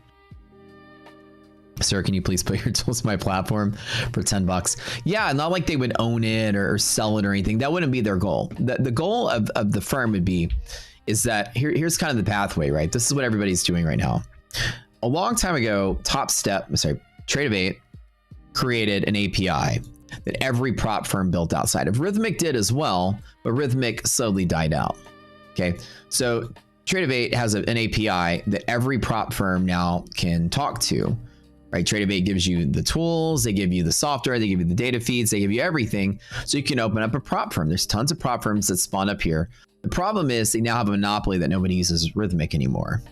Sir, can you please put your tools on my platform for $10? Yeah, not like they would own it or sell it or anything. That wouldn't be their goal. The goal of the firm would be is that here's kind of the pathway, right? This is what everybody's doing right now. A long time ago, Trade8 created an API that every prop firm built outside of. Rhythmic did as well, but Rhythmic slowly died out. Okay, so Trade8 has an API that every prop firm now can talk to. Right, Trade8 gives you the tools, they give you the software, they give you the data feeds, they give you everything, so you can open up a prop firm. There's tons of prop firms that spawn up here. The problem is they now have a monopoly that nobody uses Rhythmic anymore.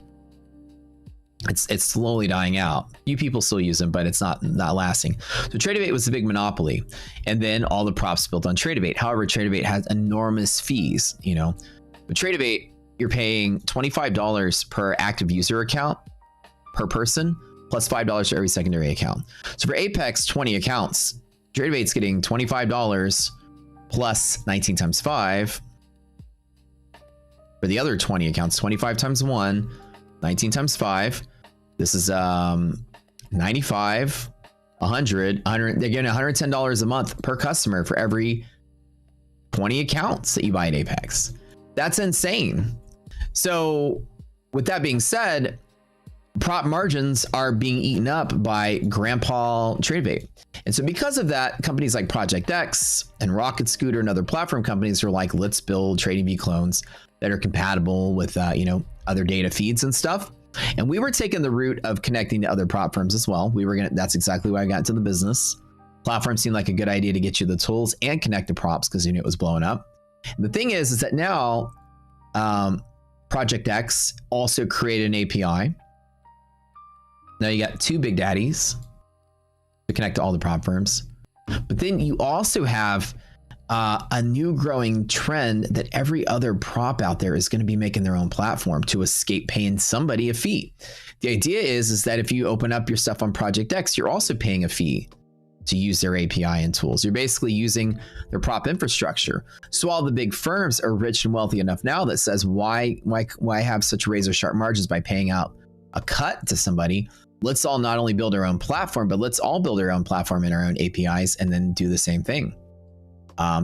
It's slowly dying out. You people still use them, but it's not lasting. So Trade8 was the big monopoly, and then all the props built on Trade8. However, Trade8 has enormous fees. You know, with Trade8, you're paying $25 per active user account per person, plus $5 for every secondary account. So for Apex 20 accounts, Trade8's getting $25 plus 19 times 5. For the other 20 accounts, 25 times 1, 19 times 5. This is 95, 100. They're getting $110 a month per customer for every 20 accounts that you buy at Apex. That's insane. So with that being said, prop margins are being eaten up by Grandpa Trade8. And so because of that, companies like Project X and Rocket Scooter and other platform companies are like, let's build TradingView clones that are compatible with, other data feeds and stuff. And we were taking the route of connecting to other prop firms as well. That's exactly why I got into the business. Platform seemed like a good idea to get you the tools and connect to props because you knew it was blowing up. And the thing is that now Project X also created an API. Now you got two big daddies to connect to all the prop firms. But then you also have a new growing trend that every other prop out there is going to be making their own platform to escape paying somebody a fee. The idea is that if you open up your stuff on Project X, you're also paying a fee to use their API and tools. You're basically using their prop infrastructure. So all the big firms are rich and wealthy enough now that says, why have such razor sharp margins by paying out a cut to somebody? Let's all not only build our own platform, but let's all build our own platform and our own APIs and then do the same thing.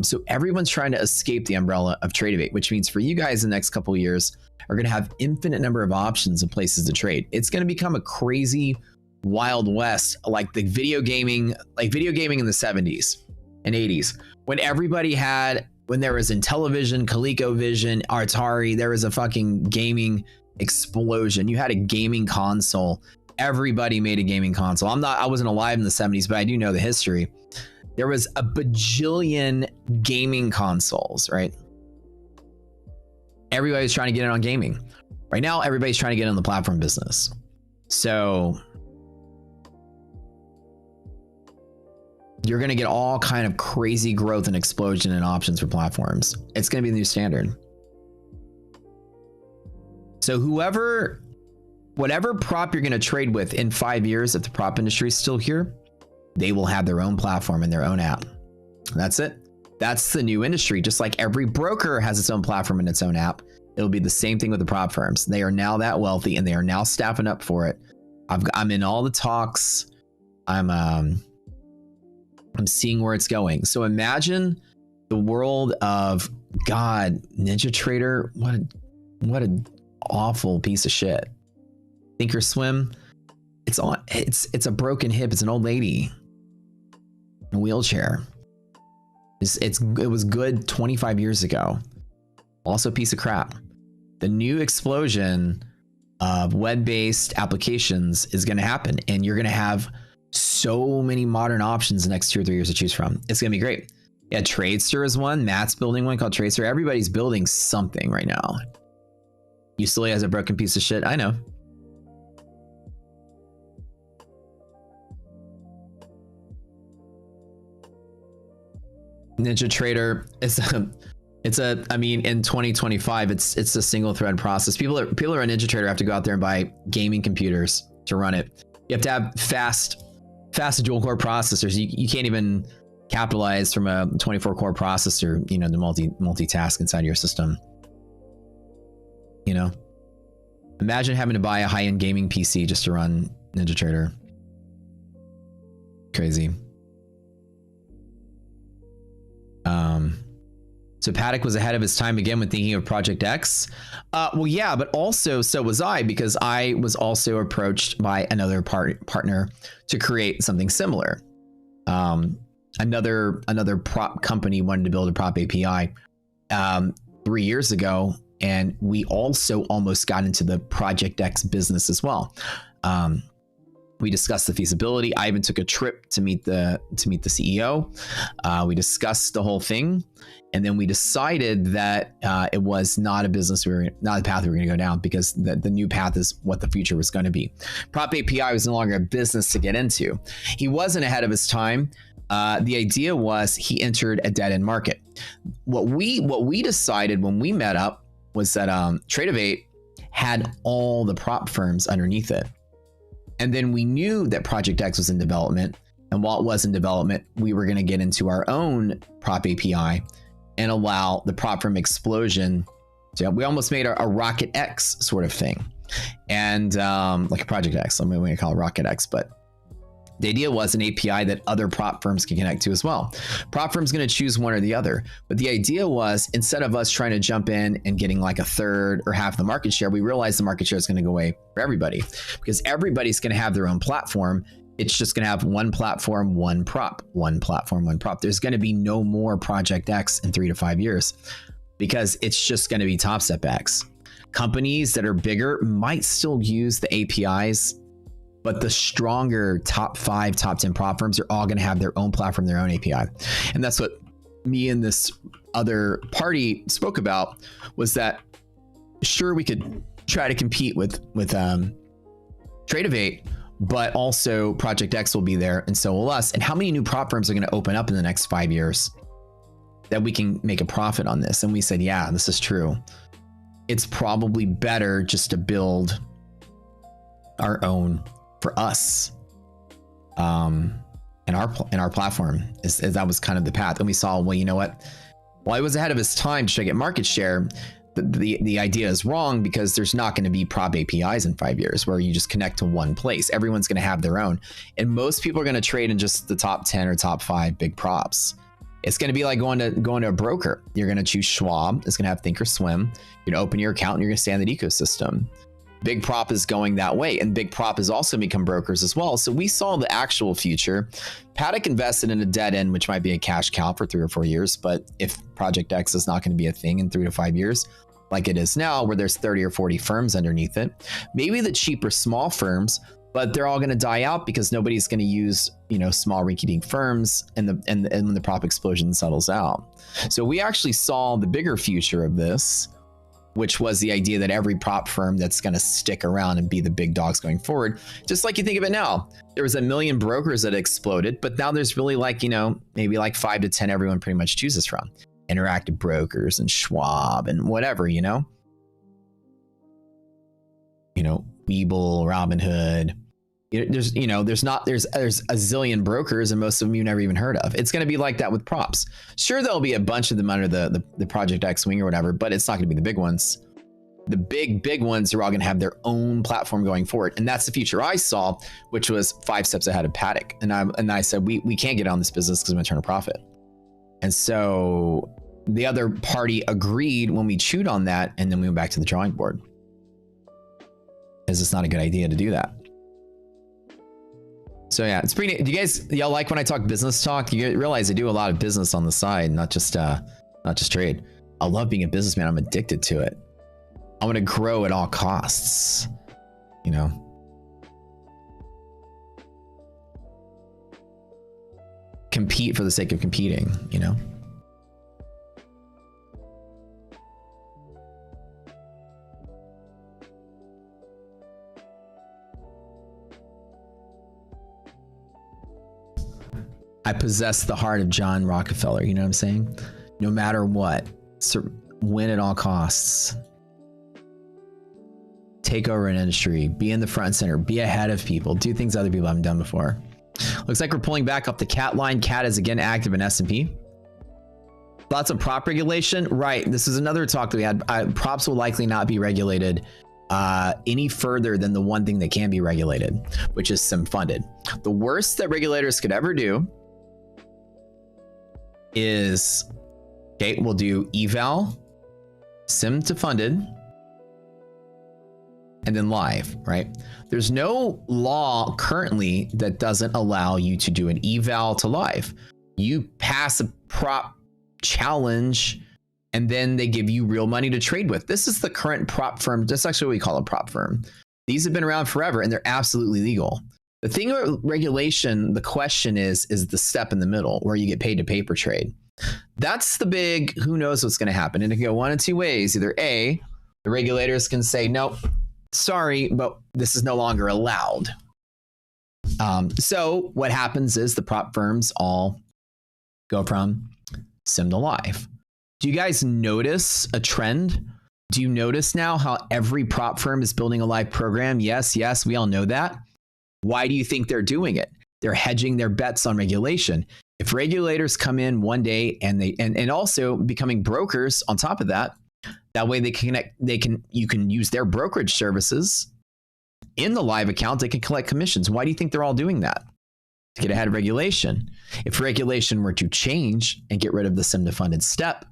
So everyone's trying to escape the umbrella of Trade8, which means for you guys in the next couple of years are going to have infinite number of options and places to trade. It's going to become a crazy Wild West, like video gaming in the 70s and 80s, when there was Intellivision, ColecoVision, Atari, there was a fucking gaming explosion. You had a gaming console. Everybody made a gaming console. I wasn't alive in the 70s, but I do know the history. There was a bajillion gaming consoles, right? Everybody's trying to get in on gaming. Right now, everybody's trying to get in the platform business. So you're going to get all kind of crazy growth and explosion and options for platforms. It's going to be the new standard. So whatever prop you're going to trade with in 5 years, if the prop industry is still here, they will have their own platform and their own app. That's it. That's the new industry. Just like every broker has its own platform and its own app, it'll be the same thing with the prop firms. They are now that wealthy and they are now staffing up for it. I'm in all the talks. I'm seeing where it's going. So imagine the world of NinjaTrader. What a awful piece of shit. Thinkorswim. It's a broken hip. It's an old lady in a wheelchair. It was good 25 years ago. Also a piece of crap. The new explosion of web-based applications is going to happen, and you're going to have so many modern options the next 2 or 3 years to choose from. It's going to be great. Yeah, Tradester is one. Matt's building one called Tradester. Everybody's building something right now. Usually has a broken piece of shit. I know. NinjaTrader I mean, in 2025, it's a single thread process. People who are on NinjaTrader have to go out there and buy gaming computers to run it. You have to have fast dual core processors. You can't even capitalize from a 24 core processor, you know, to multitask inside your system. You know, imagine having to buy a high-end gaming PC just to run NinjaTrader. Crazy. So Paddock was ahead of his time again when thinking of Project X. Well, yeah, but also so was I, because I was also approached by another partner to create something similar. Another prop company wanted to build a prop API 3 years ago, and we also almost got into the Project X business as well. We discussed the feasibility. I even took a trip to meet the CEO. We discussed the whole thing, and then we decided that it was not a business not a path we were going to go down, because the new path is what the future was going to be. Prop API was no longer a business to get into. He wasn't ahead of his time. The idea was he entered a dead end market. What we decided when we met up was that Tradeovate had all the prop firms underneath it. And then we knew that Project X was in development. And while it was in development, we were going to get into our own prop API and allow the prop firm explosion. So we almost made a Rocket X sort of thing. And like a Project X, I'm going to call it Rocket X, but the idea was an API that other prop firms can connect to as well. Prop firm's going to choose one or the other. But the idea was, instead of us trying to jump in and getting like a third or half the market share, we realized the market share is going to go away for everybody, because everybody's going to have their own platform. It's just going to have one platform, one prop, one platform, one prop. There's going to be no more Project X in 3 to 5 years, because it's just going to be Top Step X. Companies that are bigger might still use the APIs, but the stronger top 5, top 10 prop firms are all going to have their own platform, their own API. And that's what me and this other party spoke about, was that sure, we could try to compete with Tradeovate, but also Project X will be there, and so will us. And how many new prop firms are going to open up in the next 5 years that we can make a profit on this? And we said, yeah, this is true. It's probably better just to build our own for us, and our platform is that was kind of the path. And we saw, well, you know what? While he was ahead of his time to try to get market share, the idea is wrong, because there's not going to be prop APIs in 5 years where you just connect to one place. Everyone's going to have their own, and most people are going to trade in just the top 10 or top 5 big props. It's going to be like going to a broker. You're going to choose Schwab. It's going to have Thinkorswim. You're going to open your account and you're going to stay in that ecosystem. Big prop is going that way, and big prop has also become brokers as well. So we saw the actual future. Paddock invested in a dead end, which might be a cash cow for 3 or 4 years. But if Project X is not going to be a thing in 3 to 5 years, like it is now, where there's 30 or 40 firms underneath it, maybe the cheaper small firms, but they're all going to die out, because nobody's going to use, you know, small rinky-dink firms, and when the prop explosion settles out. So we actually saw the bigger future of this, which was the idea that every prop firm that's going to stick around and be the big dogs going forward. Just like you think of it now, there was 1 million brokers that exploded, but now there's really, like, you know, maybe like 5 to 10 everyone pretty much chooses from. Interactive Brokers and Schwab and whatever, you know, Webull, Robinhood. There's a zillion brokers, and most of them you never even heard of. It's going to be like that with props. Sure, there'll be a bunch of them under the Project X wing or whatever, but it's not going to be the big ones. The big ones are all going to have their own platform going forward, and that's the future I saw, which was 5 steps ahead of Paddock. And I said, we can't get on this business because I'm going to turn a profit. And so the other party agreed when we chewed on that, and then we went back to the drawing board, because it's not a good idea to do that. So yeah, it's pretty. Do y'all like when I talk business talk? You realize I do a lot of business on the side, not just trade. I love being a businessman. I'm addicted to it. I want to grow at all costs, you know. Compete for the sake of competing, you know. I possess the heart of John Rockefeller. You know what I'm saying? No matter what, win at all costs. Take over an industry, be in the front center, be ahead of people, do things other people haven't done before. Looks like we're pulling back up the cat line. Cat is again active in S&P. Lots of prop regulation. Right. This is another talk that we had. Props will likely not be regulated any further than the one thing that can be regulated, which is sim funded. The worst that regulators could ever do is, okay, we'll do eval, sim to funded, and then live, right? There's no law currently that doesn't allow you to do an eval to live. You pass a prop challenge and then they give you real money to trade with. This is the current prop firm. That's actually what we call a prop firm. These have been around forever and they're absolutely legal. The thing about regulation, the question is the step in the middle where you get paid to paper trade. That's the big, who knows what's going to happen. And it can go one of two ways. Either A, the regulators can say, nope, sorry, but this is no longer allowed. So what happens is the prop firms all go from sim to live. Do you guys notice a trend? Do you notice now how every prop firm is building a live program? Yes, we all know that. Why do you think they're doing it? They're hedging their bets on regulation. If regulators come in one day and also becoming brokers on top of that, that way they can connect, you can use their brokerage services in the live account. They can collect commissions. Why do you think they're all doing that? To get ahead of regulation. If regulation were to change and get rid of the sim to funded step,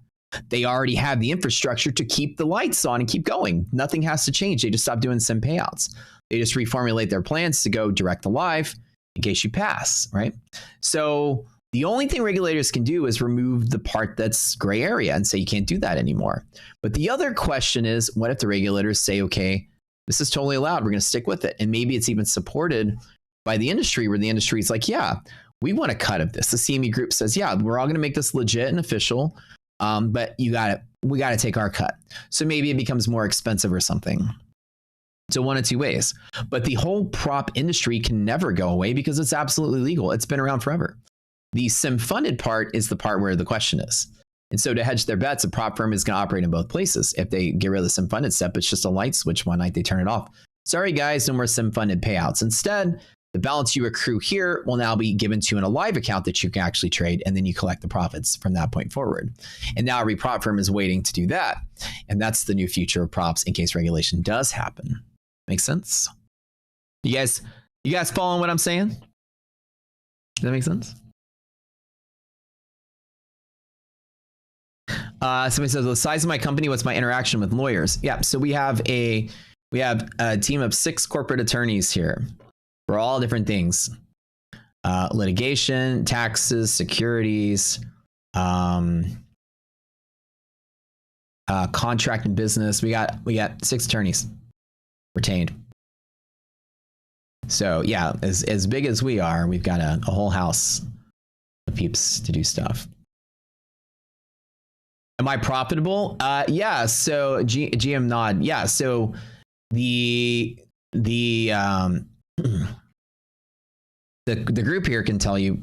they already have the infrastructure to keep the lights on and keep going. Nothing has to change. They just stop doing sim payouts. They just reformulate their plans to go direct to live in case you pass, right? So the only thing regulators can do is remove the part that's gray area and say you can't do that anymore. But the other question is, what if the regulators say, okay, this is totally allowed, we're going to stick with it. And maybe it's even supported by the industry, where the industry is like, yeah, we want a cut of this. The CME group says, yeah, we're all going to make this legit and official, but we got to take our cut. So maybe it becomes more expensive or something. So one of two ways. But the whole prop industry can never go away because it's absolutely legal. It's been around forever. The sim funded part is the part where the question is. And so to hedge their bets, a prop firm is going to operate in both places. If they get rid of the sim funded step, it's just a light switch. One night they turn it off. Sorry guys, no more sim funded payouts. Instead, the balance you accrue here will now be given to you in a live account that you can actually trade, and then you collect the profits from that point forward. And now every prop firm is waiting to do that. And that's the new future of props in case regulation does happen. Make sense? You guys following what I'm saying? Does that make sense? Somebody says, the size of my company, what's my interaction with lawyers? Yeah, so we have a team of 6 corporate attorneys here for all different things. Litigation, taxes, securities, contract and business. We got 6 attorneys retained. So yeah, as big as we are, we've got a whole house of peeps to do stuff. Am I profitable? Yeah. So GM nod. Yeah. So the group here can tell you,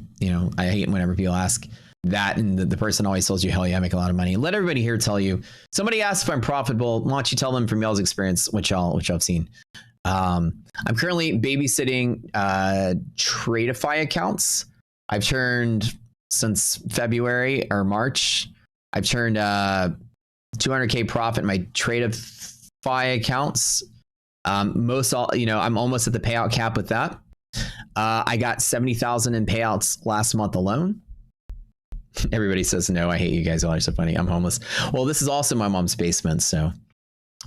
I hate whenever people ask that, and the person always tells you, hell yeah, I make a lot of money. Let everybody here tell you. Somebody asks if I'm profitable. Why don't you tell them from y'all's experience, which I've seen. I'm currently babysitting Tradeify accounts. I've turned since February or March. I've turned 200K profit in my Tradeify accounts. I'm almost at the payout cap with that. I got 70,000 in payouts last month alone. Everybody says no. I hate you guys. All are so funny. I'm homeless. Well, this is also my mom's basement, so.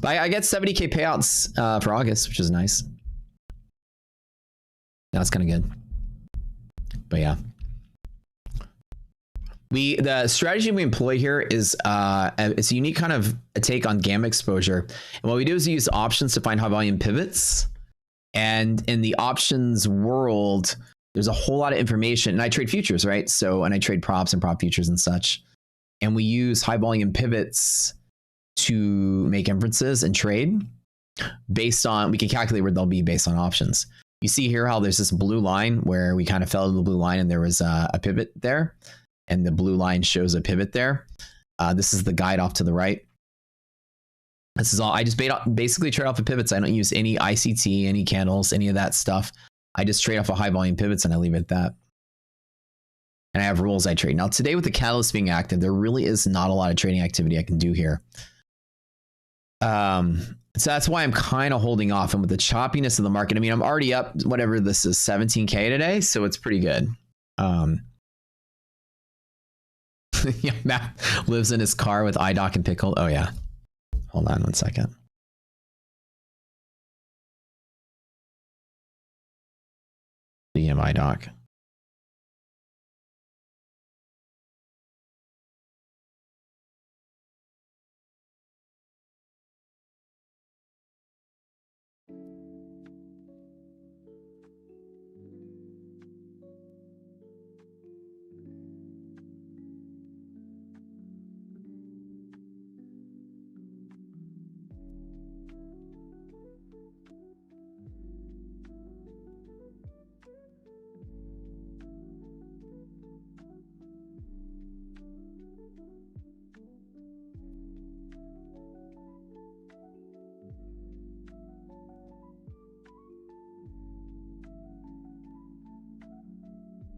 But I get 70K payouts for August, which is nice. That's kind of good. But yeah. The strategy we employ here is it's a unique kind of a take on gamma exposure. And what we do is we use options to find high volume pivots. And in the options world, there's a whole lot of information. And I trade futures, right? And I trade props and prop futures and such. And we use high volume pivots to make inferences and trade based on, we can calculate where they'll be based on options. You see here how there's this blue line where we kind of fell to the blue line and there was a pivot there, and the blue line shows a pivot there. This is the guide off to the right. This is all, I just basically trade off of pivots. I don't use any ICT, any candles, any of that stuff. I just trade off of high volume pivots and I leave it at that. And I have rules I trade. Now today with the catalyst being active, there really is not a lot of trading activity I can do here. So that's why I'm kind of holding off. And with the choppiness of the market, I mean, I'm already up, whatever this is, 17K today. So it's pretty good. Yeah, Matt lives in his car with iDoc and Pickle. Oh yeah. Hold on 1 second. DM iDoc.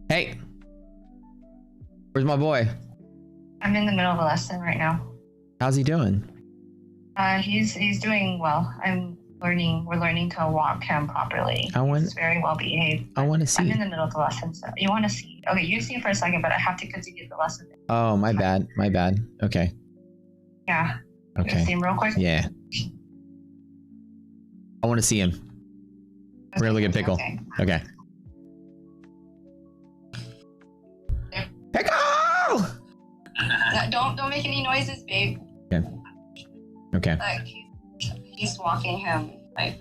Hey, where's my boy? I'm in the middle of a lesson right now. How's he doing? He's doing well. We're learning to walk him properly. He's very well behaved. I want to see. I'm in the middle of the lesson, so you want to see. Okay, you see it for a second, but I have to continue the lesson. Oh, my bad. My bad. Okay. Yeah. Okay. You see him real quick? Yeah. I want to see him. We're gonna look at Pickle. Okay. Pickle! Don't make any noises, babe. Okay. Okay. Like he's walking him like.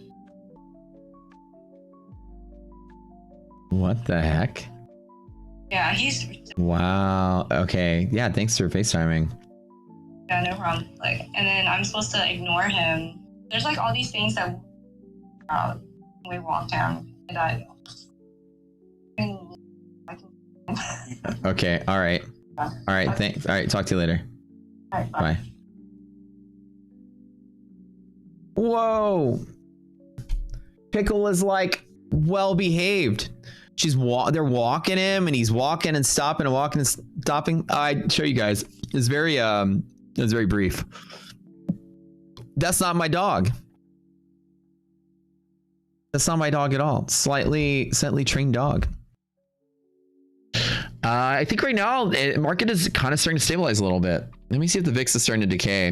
What the heck? Yeah, he's. Wow. Okay. Yeah. Thanks for FaceTiming. Yeah, no problem. Like, and then I'm supposed to ignore him. There's like all these things that we walk down, and I. Okay. All right. All right. Thanks. All right. Talk to you later. All right, Bye. Whoa. Pickle is like well behaved. They're walking him and he's walking and stopping and walking and stopping. I'd show you guys. It's very brief. That's not my dog. That's not my dog at all. Slightly trained dog. I think right now market is kind of starting to stabilize a little bit. Let me see if the VIX is starting to decay.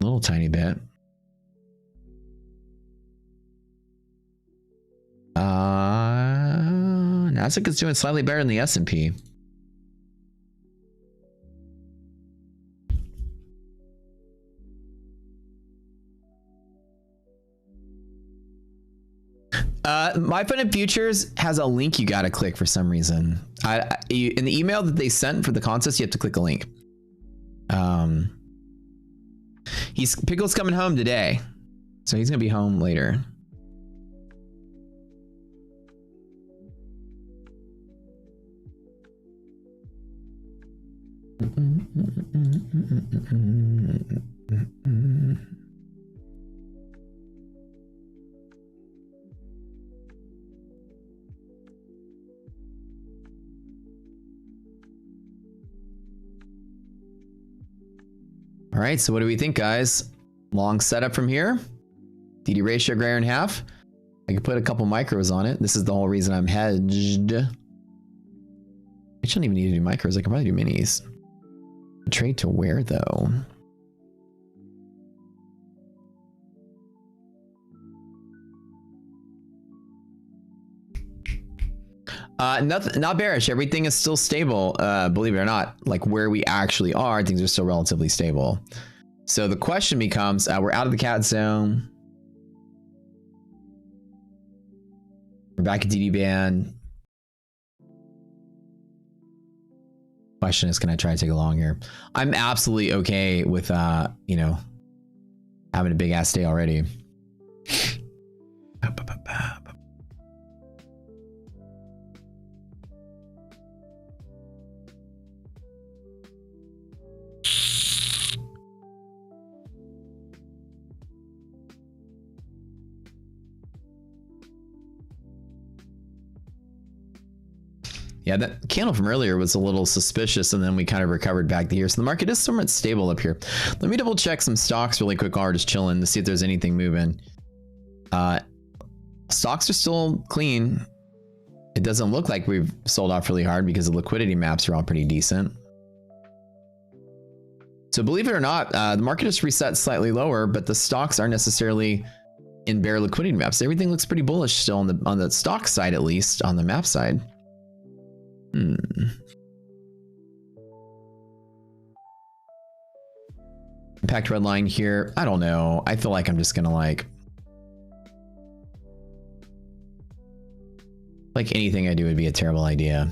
A little tiny bit. Nasdaq is doing slightly better than the S&P. My Funded Futures has a link you got to click for some reason. In the email that they sent for the contest, you have to click a link. Pickle's coming home today, so he's gonna be home later. All right, so what do we think, guys? Long setup from here. DD ratio greater than half. I could put a couple micros on it. This is the whole reason I'm hedged. I shouldn't even need to do micros. I can probably do minis. Trade to where though? Nothing, not bearish. Everything is still stable. Believe it or not, like where we actually are, things are still relatively stable. So the question becomes, we're out of the cat zone. We're back at DD band. Question is, can I try to take a long here? I'm absolutely okay with, you know, having a big ass day already. Yeah, that candle from earlier was a little suspicious, and then we kind of recovered back to here. So the market is somewhat stable up here. Let me double check some stocks really quick while we're just chilling to see if there's anything moving. Stocks are still clean. It doesn't look like we've sold off really hard because the liquidity maps are all pretty decent. So believe it or not, the market has reset slightly lower, but the stocks aren't necessarily in bear liquidity maps. Everything looks pretty bullish still on the stock side, at least on the map side. Impact red line here. I don't know. I feel like I'm just gonna like anything I do would be a terrible idea.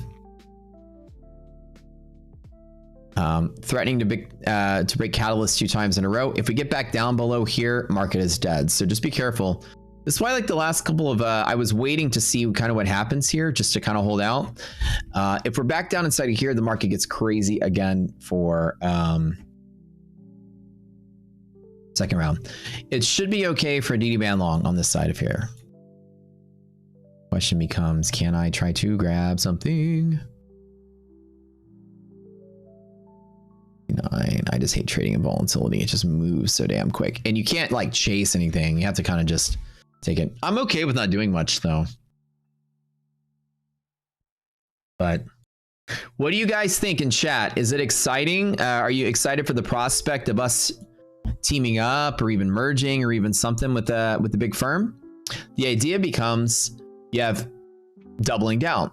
Threatening to break catalyst 2 times in a row. If we get back down below here, market is dead. So just be careful. This is why like the last couple of, I was waiting to see kind of what happens here just to kind of hold out. If we're back down inside of here, the market gets crazy again for second round. It should be okay for a DD band long on this side of here. Question becomes, can I try to grab something? I just hate trading in volatility. It just moves so damn quick. And you can't like chase anything. You have to kind of just take it. I'm okay with not doing much though. But what do you guys think in chat? Is it exciting? Are you excited for the prospect of us teaming up or even merging or even something with the big firm? The idea becomes you have doubling down.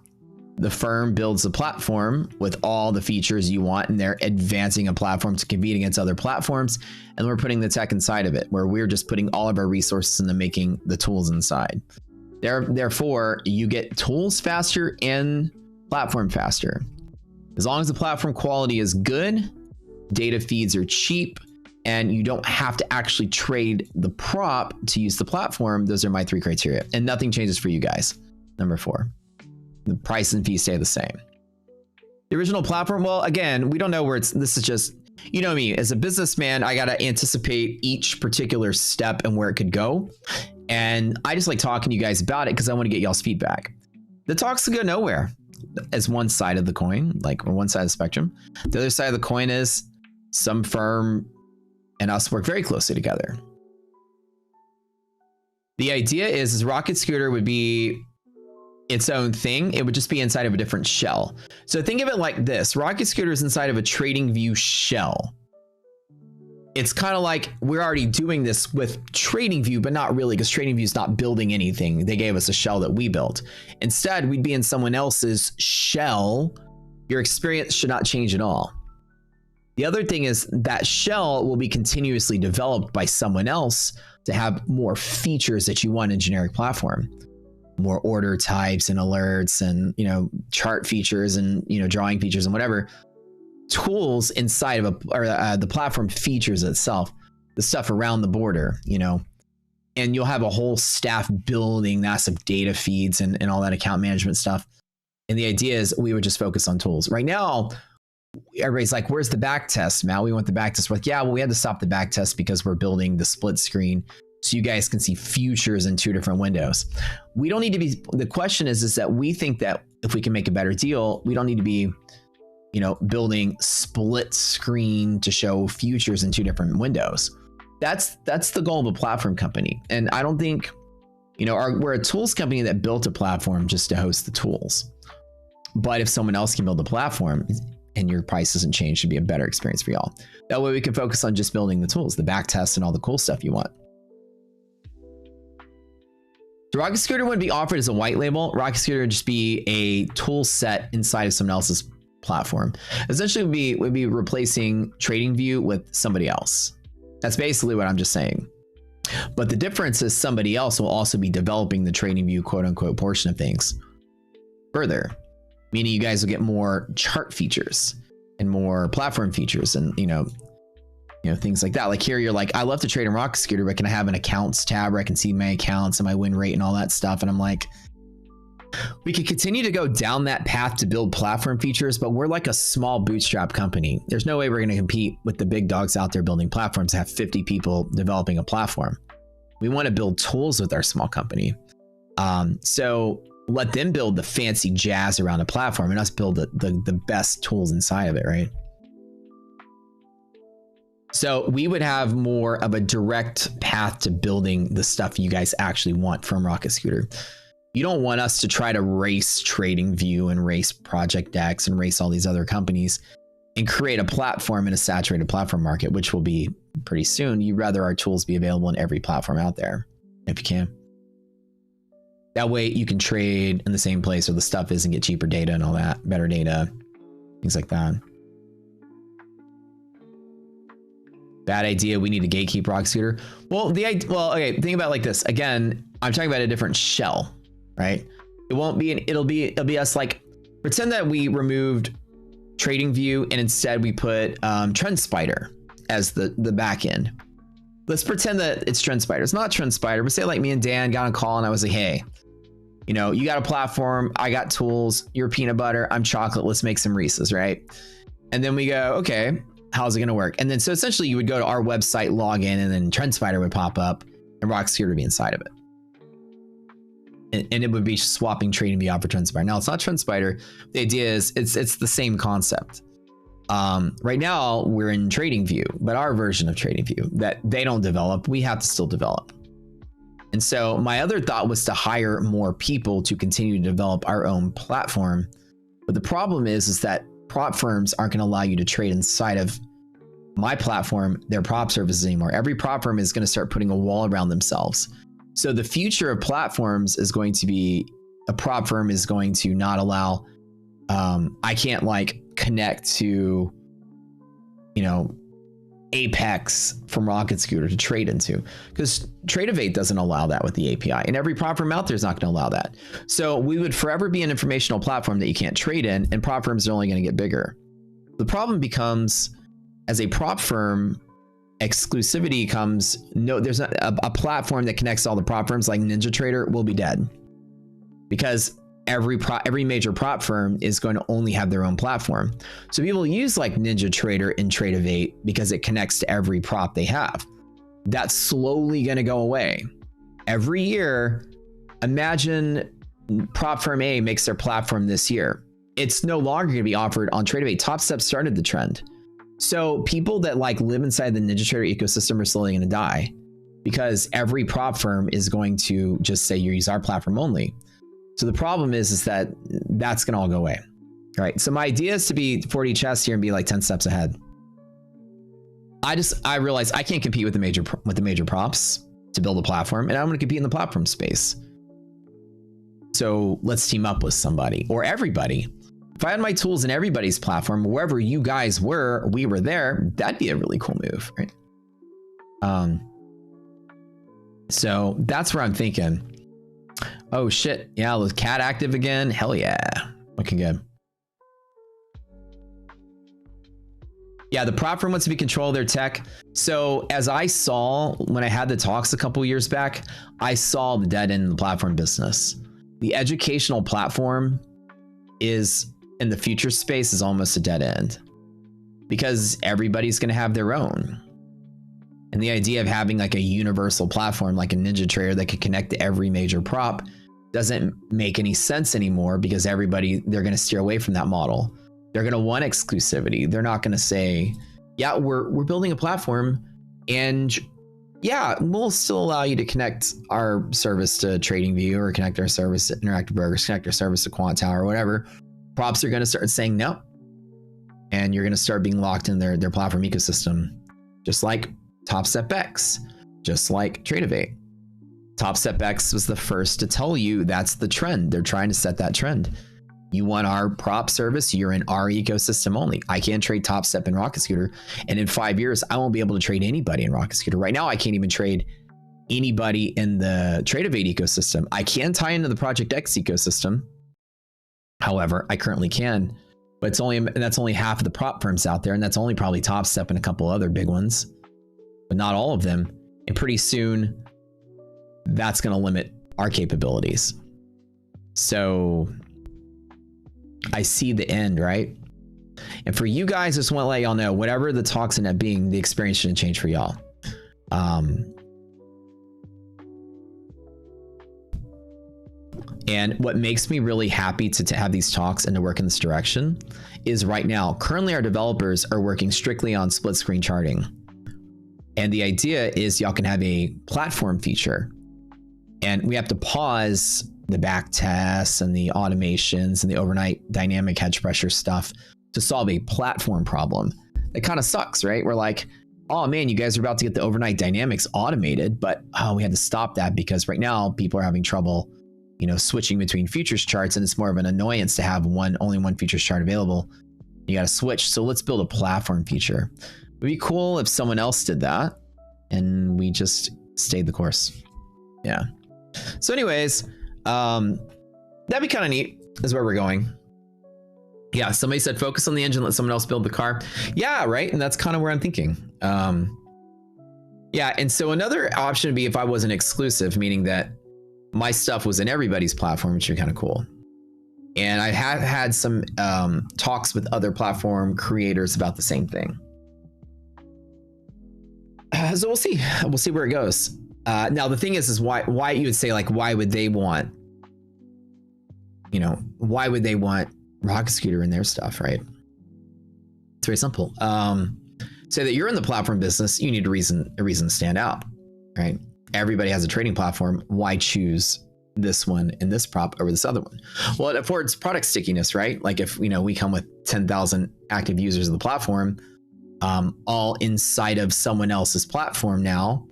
The firm builds a platform with all the features you want, and they're advancing a platform to compete against other platforms. And we're putting the tech inside of it, where we're just putting all of our resources into making the tools inside. Therefore, you get tools faster and platform faster. As long as the platform quality is good, data feeds are cheap, and you don't have to actually trade the prop to use the platform. Those are my 3 criteria, and nothing changes for you guys. Number 4. The price and fee stay the same. The original platform, well, again, we don't know where this is just, you know me, as a businessman, I got to anticipate each particular step and where it could go. And I just like talking to you guys about it because I want to get y'all's feedback. The talks could go nowhere as one side of the coin, like on one side of the spectrum. The other side of the coin is some firm and us work very closely together. The idea is Rocket Scooter would be its own thing. It would just be inside of a different shell. So think of it like this. Rocket Scooter is inside of a TradingView shell. It's kind of like we're already doing this with TradingView, but not really, because TradingView is not building anything. They gave us a shell that we built. Instead, we'd be in someone else's shell. Your experience should not change at all. The other thing is that shell will be continuously developed by someone else to have more features that you want in a generic platform. More order types and alerts and, chart features and, drawing features and whatever tools inside of the platform features itself, the stuff around the border, and you'll have a whole staff building massive data feeds and all that account management stuff. And the idea is we would just focus on tools. Right now, everybody's like, where's the back test, Mal? We want the back test. We're like, yeah, well, we had to stop the back test because we're building the split screen so you guys can see futures in 2 different windows. We don't need to be, the question is that we think that if we can make a better deal, we don't need to be, building split screen to show futures in 2 different windows. That's the goal of a platform company. And I don't think, we're a tools company that built a platform just to host the tools. But if someone else can build a platform and your price doesn't change, it should be a better experience for y'all. That way we can focus on just building the tools, the back tests and all the cool stuff you want. The Rocket Scooter wouldn't be offered as a white label. Rocket Scooter would just be a tool set inside of someone else's platform. Essentially, would be replacing TradingView with somebody else. That's basically what I'm just saying. But the difference is somebody else will also be developing the TradingView quote unquote portion of things further, meaning you guys will get more chart features and more platform features and, things like that. Like here, you're like, I love to trade in Rocket Scooter, but can I have an accounts tab where I can see my accounts and my win rate and all that stuff? And I'm like, we could continue to go down that path to build platform features, but we're like a small bootstrap company. There's no way we're going to compete with the big dogs out there building platforms that have 50 people developing a platform. We want to build tools with our small company. So let them build the fancy jazz around the platform and us build the best tools inside of it, right? So we would have more of a direct path to building the stuff you guys actually want from Rocket Scooter. You don't want us to try to race TradingView and race Project X and race all these other companies and create a platform in a saturated platform market, which will be pretty soon. You'd rather our tools be available in every platform out there if you can. That way you can trade in the same place where the stuff is and get cheaper data and all that, better data, things like that. Bad idea. We need to gatekeep Rocket Scooter. Well, okay. Think about it like this. Again, I'm talking about a different shell, right? It won't be it'll be us, like, pretend that we removed TradingView and instead we put TrendSpider as the back end. Let's pretend that it's TrendSpider. It's not TrendSpider, but say like me and Dan got on a call and I was like, hey, you know, you got a platform, I got tools, you're peanut butter, I'm chocolate, let's make some Reese's, right? And then we go, okay, how's it gonna work? And then so essentially you would go to our website, log in, and then TrendSpider would pop up and Rocket Scooter would be inside of it. And it would be swapping TradingView out for TrendSpider. Now it's not TrendSpider. The idea is it's the same concept. Right now we're in TradingView, but our version of TradingView that they don't develop, we have to still develop. And so my other thought was to hire more people to continue to develop our own platform. But the problem is that prop firms aren't going to allow you to trade inside of my platform, their prop services anymore. Every prop firm is going to start putting a wall around themselves. So the future of platforms is going to be a prop firm is going to not allow, I can't like connect to, you know, Apex from Rocket Scooter to trade into, because Tradeovate doesn't allow that with the API, and every prop firm out there is not going to allow that. So we would forever be an informational platform that you can't trade in, and prop firms are only going to get bigger. The problem becomes, as a prop firm, exclusivity comes. No, there's a platform that connects all the prop firms like NinjaTrader will be dead, because every major prop firm is going to only have their own platform. So people use like NinjaTrader and Tradeovate because it connects to every prop they have. That's slowly going to go away. Every year, imagine prop firm A makes their platform this year. It's no longer going to be offered on Tradeovate. Top Step started the trend. So people that like live inside the NinjaTrader ecosystem are slowly going to die, because every prop firm is going to just say you use our platform only. So the problem is that that's going to all go away. All right. So my idea is to be 40 chess here and be like 10 steps ahead. I realize I can't compete with the major props to build a platform, and I'm going to compete in the platform space. So let's team up with somebody or everybody. If I had my tools in everybody's platform, wherever you guys were, we were there, that'd be a really cool move, right? So that's where I'm thinking. Oh shit, yeah, was cat active again? Hell yeah, looking good. Yeah, the prop firm wants to be control of their tech. So as I saw when I had the talks a couple years back, I saw the dead end in the platform business. The educational platform is in the future space is almost a dead end, because everybody's going to have their own. And the idea of having like a universal platform like a NinjaTrader that could connect to every major prop doesn't make any sense anymore, because they're going to steer away from that model. They're going to want exclusivity. They're not going to say, yeah, we're building a platform, and yeah, we'll still allow you to connect our service to TradingView or connect our service to Interactive Brokers, connect our service to Quant Tower or whatever. Props are going to start saying no, and you're going to start being locked in their platform ecosystem, just like Top Step X, just like Tradeovate. Top Step X was the first to tell you that's the trend. They're trying to set that trend. You want our prop service, you're in our ecosystem only. I can't trade Top Step in Rocket Scooter, and in 5 years, I won't be able to trade anybody in Rocket Scooter. Right now, I can't even trade anybody in the Tradeovate ecosystem. I can tie into the Project X ecosystem. However, I currently can, but that's only half of the prop firms out there, and that's only probably Top Step and a couple other big ones, but not all of them. And pretty soon, that's going to limit our capabilities. So I see the end, right? And for you guys, I just want to let y'all know, whatever the talks end up being, the experience shouldn't change for y'all. And what makes me really happy to have these talks and to work in this direction is right now, currently our developers are working strictly on split screen charting. And the idea is y'all can have a platform feature, and we have to pause the back tests and the automations and the overnight dynamic hedge pressure stuff to solve a platform problem. It kind of sucks, right? We're like, oh man, you guys are about to get the overnight dynamics automated, but we had to stop that because right now people are having trouble, switching between futures charts, and it's more of an annoyance to have only one futures chart available. You got to switch. So let's build a platform feature. It'd be cool if someone else did that and we just stayed the course. Yeah. So anyways, that'd be kind of neat is where we're going. Yeah, somebody said focus on the engine, let someone else build the car. Yeah, right. And that's kind of where I'm thinking. Yeah, and so another option would be if I wasn't exclusive, meaning that my stuff was in everybody's platform, which would be kind of cool. And I have had some talks with other platform creators about the same thing. So we'll see. We'll see where it goes. Now the thing is why you would say, like, why would they want, why would they want Rocket Scooter in their stuff, right? It's very simple. Say that you're in the platform business, you need a reason to stand out, right? Everybody has a trading platform. Why choose this one and this prop over this other one? Well, it affords product stickiness, right? Like if we come with 10,000 active users of the platform, all inside of someone else's platform now,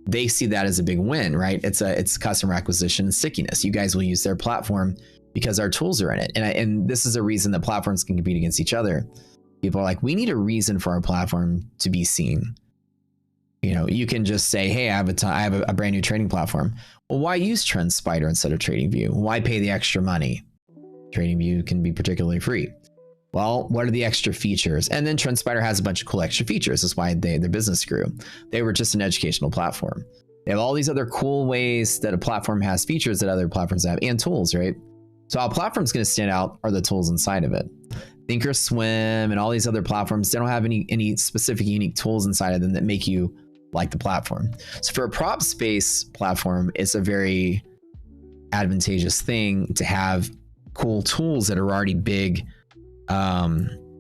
they see that as a big win, right? It's customer acquisition and stickiness. You guys will use their platform because our tools are in it. And this is a reason that platforms can compete against each other. People are like, we need a reason for our platform to be seen. You can just say, hey, I have a brand new trading platform. Well, why use TrendSpider instead of TradingView? Why pay the extra money? TradingView can be particularly free. Well, what are the extra features? And then TrendSpider has a bunch of cool extra features. That's why their business grew. They were just an educational platform. They have all these other cool ways that a platform has features that other platforms have, and tools, right? So how a platform's going to stand out are the tools inside of it. Thinkorswim and all these other platforms, they don't have any specific unique tools inside of them that make you like the platform. So for a prop space platform, it's a very advantageous thing to have cool tools that are already big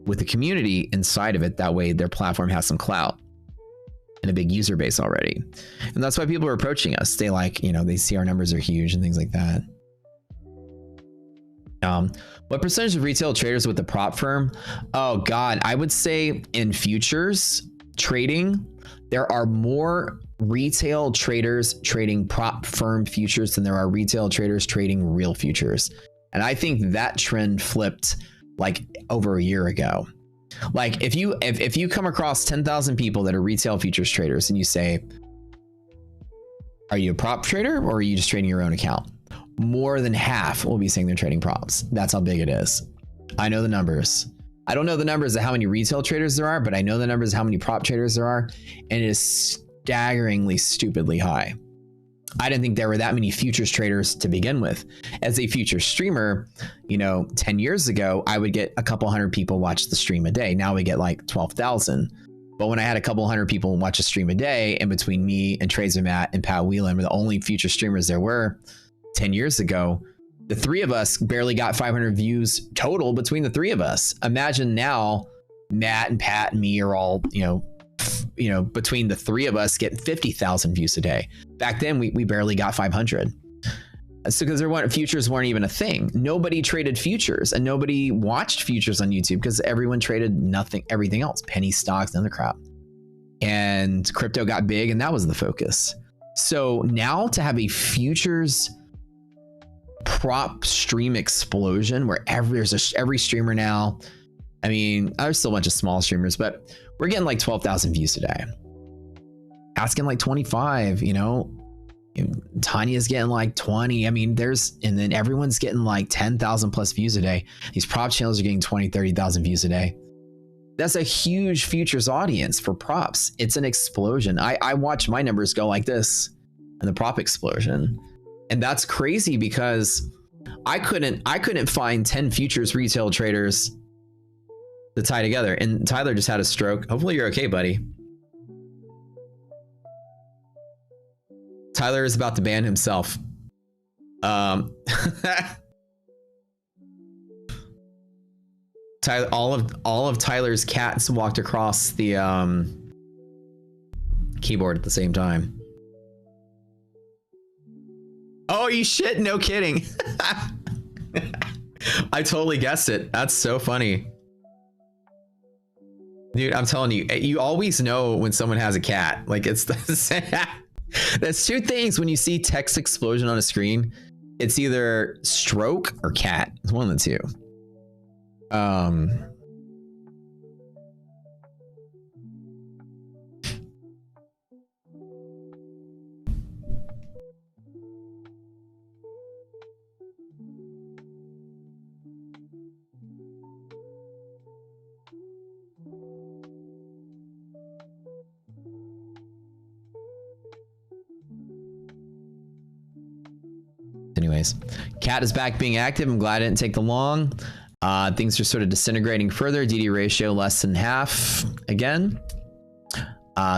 with the community inside of it. That way their platform has some clout and a big user base already. And that's why people are approaching us. They they see our numbers are huge and things like that. What percentage of retail traders with the prop firm? Oh God, I would say in futures trading, there are more retail traders trading prop firm futures than there are retail traders trading real futures. And I think that trend flipped like over a year ago. Like if you come across 10,000 people that are retail futures traders and you say, are you a prop trader or are you just trading your own account? More than half will be saying they're trading props. That's how big it is. I know the numbers. I don't know the numbers of how many retail traders there are, but I know the numbers of how many prop traders there are. And it is staggeringly, stupidly high. I didn't think there were that many futures traders to begin with. As a futures streamer, 10 years ago, I would get a couple hundred people watch the stream a day. Now we get like 12,000. But when I had a couple hundred people watch a stream a day, and between me and Tracer Matt and Pat Whelan were the only future streamers there were 10 years ago, the three of us barely got 500 views total between the three of us. Imagine now Matt and Pat and me are all, between the three of us getting 50,000 views a day. Back then we barely got 500. So because futures weren't even a thing. Nobody traded futures and nobody watched futures on YouTube because everyone traded everything else, penny stocks and other crap. And crypto got big and that was the focus. So now to have a futures prop stream explosion where every streamer now, I mean, there's still a bunch of small streamers, but we're getting like 12,000 views a day. Asking like 25, Tanya's getting like 20. I mean, and then everyone's getting like 10,000 plus views a day. These prop channels are getting 20, 30,000 views a day. That's a huge futures audience for props. It's an explosion. I watch my numbers go like this and the prop explosion. And that's crazy because I couldn't find 10 futures retail traders to tie together. And Tyler just had a stroke. Hopefully you're okay, buddy. Tyler is about to ban himself. Tyler, all of Tyler's cats walked across the keyboard at the same time. Oh, you shit! No kidding. I totally guessed it. That's so funny. Dude, I'm telling you, you always know when someone has a cat. Like, it's that's two things when you see text explosion on a screen. It's either stroke or cat. It's one of the two. Anyways, cat is back being active. I'm glad it didn't take the long. Things are sort of disintegrating further. DD ratio less than half again.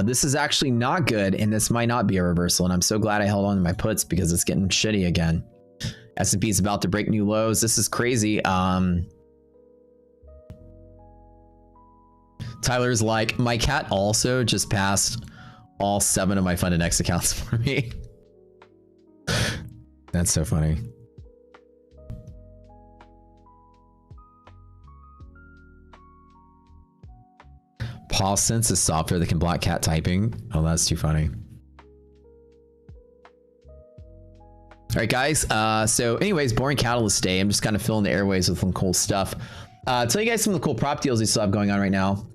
This is actually not good, and this might not be a reversal. And I'm so glad I held on to my puts because it's getting shitty again. S&P is about to break new lows. This is crazy. Tyler's like, my cat also just passed all 7 of my FundedNext accounts for me. That's so funny. Pause Sense is software that can block cat typing. Oh, that's too funny. All right, guys. So anyways, boring catalyst day. I'm just kind of filling the airways with some cool stuff. Tell you guys some of the cool prop deals we still have going on right now,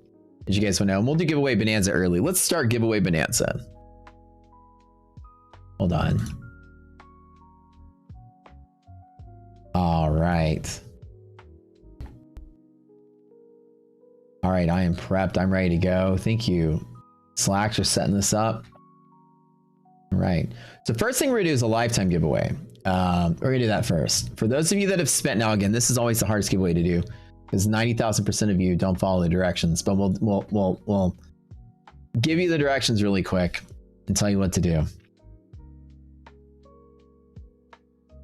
as you guys want to know. And we'll do giveaway bonanza early. Let's start giveaway bonanza. Hold on. All right. All right, I am prepped. I'm ready to go. Thank you, Slack, for setting this up. All right. So first thing we're gonna do is a lifetime giveaway. We're gonna do that first. For those of you that have spent, now again, this is always the hardest giveaway to do because 90,000% of you don't follow the directions. But we'll give you the directions really quick and tell you what to do.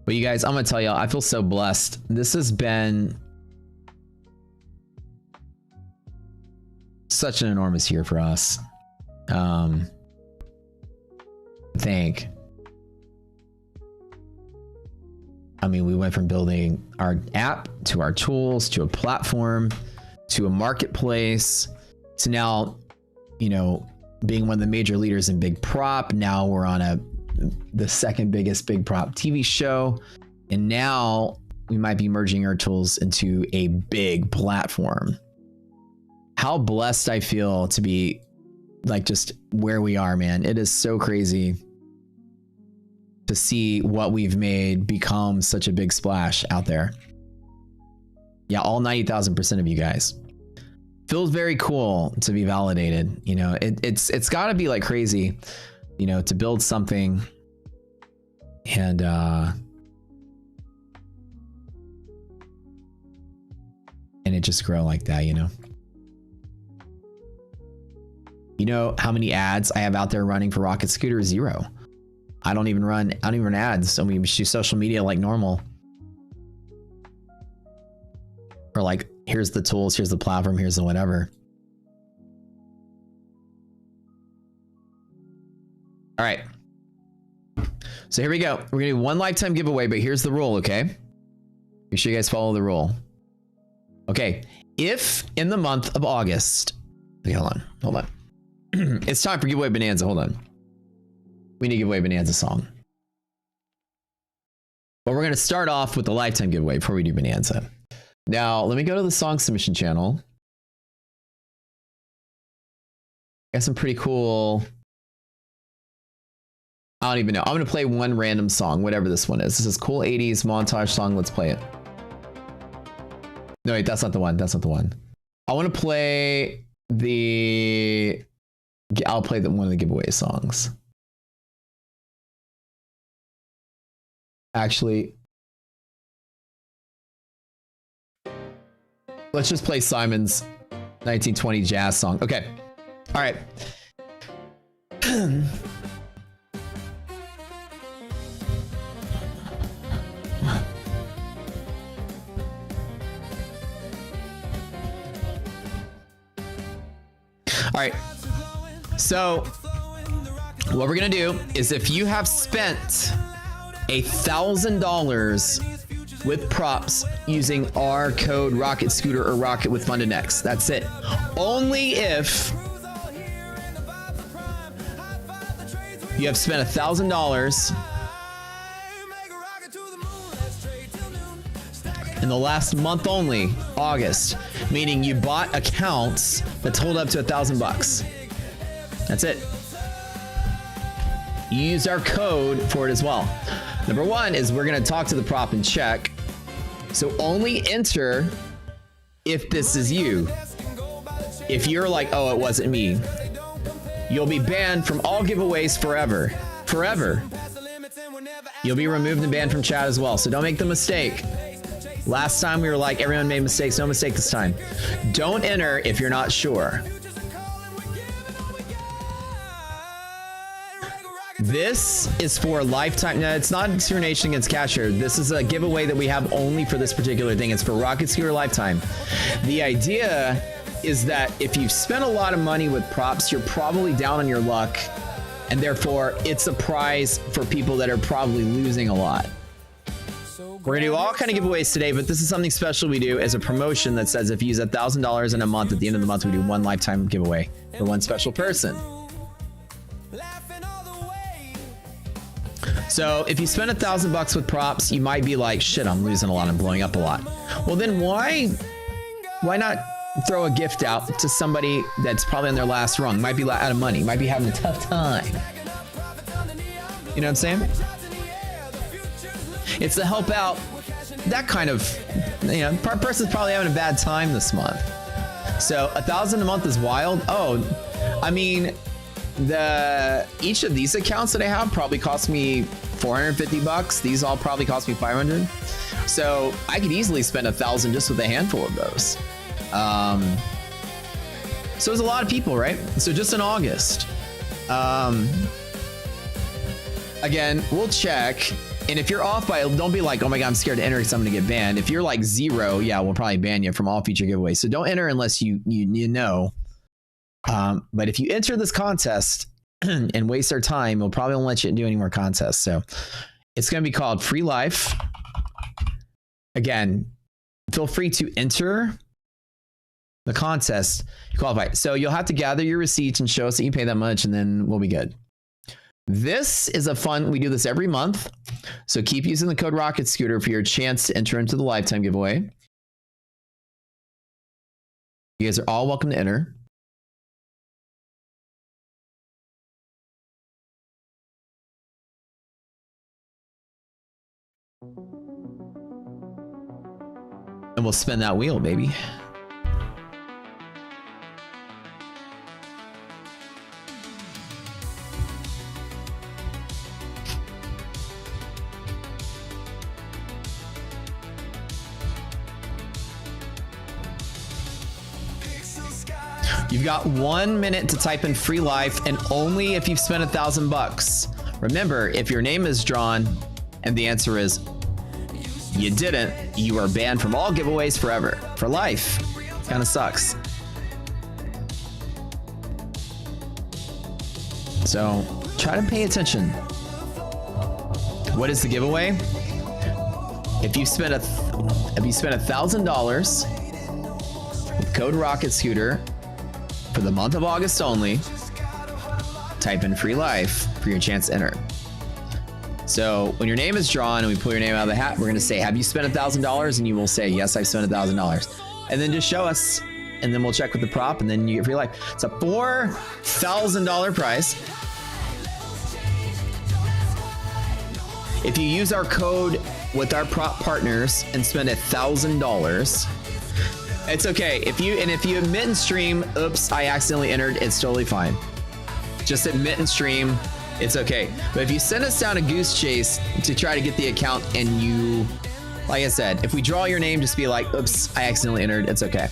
But you guys, I'm gonna tell you, I feel so blessed. This has been such an enormous year for us. I think. I mean, we went from building our app to our tools to a platform to a marketplace to now, you know, being one of the major leaders in big prop. Now we're on the second biggest big prop TV show. And now we might be merging our tools into a big platform. How blessed I feel to be like just where we are, man. It is so crazy to see what we've made become such a big splash out there. Yeah, all 90,000% of you guys. Feels very cool to be validated. You know, it's got to be like crazy, you know, to build something and it just grow like that, you know. You know how many ads I have out there running for Rocket Scooter? 0. I don't even run ads. So we do social media like normal. Or like, here's the tools, here's the platform, here's the whatever. All right. So here we go. We're gonna do one lifetime giveaway, but here's the rule, okay? Make sure you guys follow the rule. Okay, if in the month of August, okay, hold on. It's time for giveaway bonanza. Hold on. We need to give away bonanza song. But we're going to start off with the lifetime giveaway before we do bonanza. Now, let me go to the song submission channel. Got some pretty cool. I don't even know. I'm going to play one random song, whatever this one is. This is cool 80s montage song. Let's play it. No, wait, that's not the one. That's not the one. I want to play the... I'll play one of the giveaway songs. Actually, let's just play Simon's 1920 jazz song. Okay. All right. All right. So what we're gonna do is if you have spent $1,000 with props using our code Rocket Scooter or Rocket with FundedNext, that's it. Only if you have spent $1,000 in the last month only, August, meaning you bought accounts that totaled up to $1,000. That's it. You use our code for it as well. Number one is we're gonna talk to the prop and check. So only enter if this is you. If you're like, oh, it wasn't me, you'll be banned from all giveaways forever. Forever. You'll be removed and banned from chat as well. So don't make the mistake. Last time we were like, everyone made mistakes. No mistake this time. Don't enter if you're not sure. This is for lifetime. No, it's not discrimination against Cashier. This is a giveaway that we have only for this particular thing. It's for Rocket Scooter Lifetime. The idea is that if you've spent a lot of money with props, you're probably down on your luck, and therefore it's a prize for people that are probably losing a lot. We're gonna do all kind of giveaways today, but this is something special we do as a promotion that says if you use $1,000 in a month, at the end of the month, we do one lifetime giveaway for one special person. So if you spend $1,000 with props, you might be like, shit, I'm losing a lot, I'm blowing up a lot. Well, then why not throw a gift out to somebody that's probably on their last rung, might be out of money, might be having a tough time. You know what I'm saying? It's to help out that kind of, person's probably having a bad time this month. So $1,000 a month is wild. Oh, I mean, each of these accounts that I have probably cost me $450. These all probably cost me $500. So I could easily spend $1,000 just with a handful of those. So it's a lot of people, right? So just in August. Again, we'll check. And if you're off by, don't be like, oh my God, I'm scared to enter because I'm going to get banned. If you're like 0, yeah, we'll probably ban you from all future giveaways. So don't enter unless you know. But if you enter this contest and waste our time, we'll probably won't let you do any more contests. So it's going to be called Free Life. Again, feel free to enter the contest. You qualify. So you'll have to gather your receipts and show us that you pay that much, and then we'll be good. This is a fun, we do this every month. So keep using the code Rocket Scooter for your chance to enter into the lifetime giveaway. You guys are all welcome to enter. And we'll spin that wheel, baby. You've got 1 minute to type in Free Life, and only if you've spent $1,000. Remember, if your name is drawn and the answer is you didn't, you are banned from all giveaways forever. For life. Kind of sucks. So try to pay attention. What is the giveaway? If you spent $1,000 with code Rocket Scooter for the month of August only, type in Free Life for your chance to enter. So when your name is drawn and we pull your name out of the hat, we're going to say, have you spent $1,000? And you will say, yes, I've spent $1,000. And then just show us, and then we'll check with the prop, and then you get Free Life. It's a $4,000 prize. If you use our code with our prop partners and spend $1,000, it's okay. If you admit and stream, oops, I accidentally entered, it's totally fine. Just admit and stream, it's okay. But if you send us down a goose chase to try to get the account, and you, like I said, if we draw your name, just be like, oops, I accidentally entered, it's okay.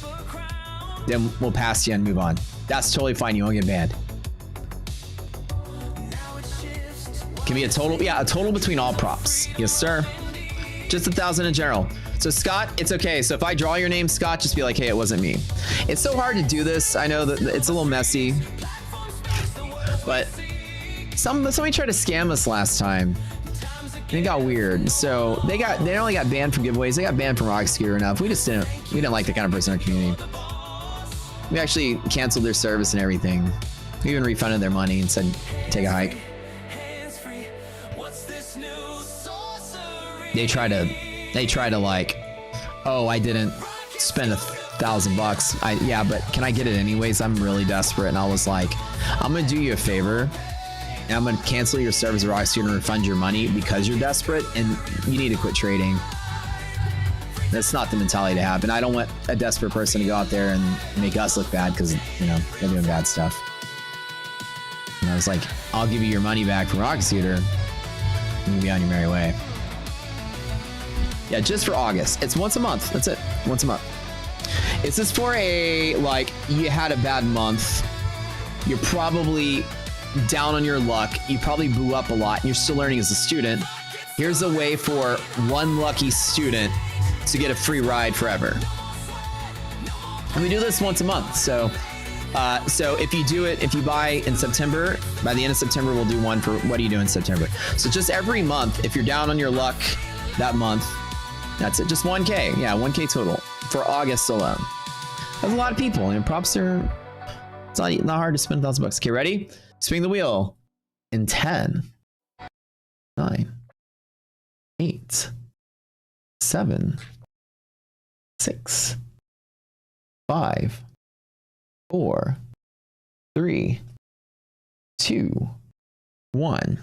Then we'll pass you and move on. That's totally fine, you won't get banned. Can be a total, yeah, a total between all props. Yes, sir. Just 1,000 in general. So Scott, it's okay. So if I draw your name, Scott, just be like, hey, it wasn't me. It's so hard to do this. I know that it's a little messy, but somebody tried to scam us last time. It got weird. So they only got banned from giveaways. They got banned from Rock Scooter enough. We didn't like the kind of person in our community. We actually canceled their service and everything. We even refunded their money and said, take a hike. They try to like, oh, I didn't spend $1,000. Yeah, but can I get it anyways? I'm really desperate. And I was like, I'm gonna do you a favor and I'm gonna cancel your service at Rock Scooter and refund your money because you're desperate and you need to quit trading. That's not the mentality to have. And I don't want a desperate person to go out there and make us look bad because, you know, they're doing bad stuff. And I was like, I'll give you your money back from Rock Scooter and you'll be on your merry way. Yeah, just for August. It's once a month. That's it. Once a month. It's just for a, like, you had a bad month. You're probably down on your luck. You probably blew up a lot and you're still learning as a student. Here's a way for one lucky student to get a free ride forever. And we do this once a month. So if you do it, if you buy in September, by the end of September, we'll do one for what do you do in September. So just every month, if you're down on your luck that month, that's it. Just 1K. Yeah, 1K total for August alone. That's a lot of people. And props are, it's not hard to spend $1,000. Okay, ready? Spin the wheel in 10, 9, 8, 7, 6, 5, 4, 3, 2, 1.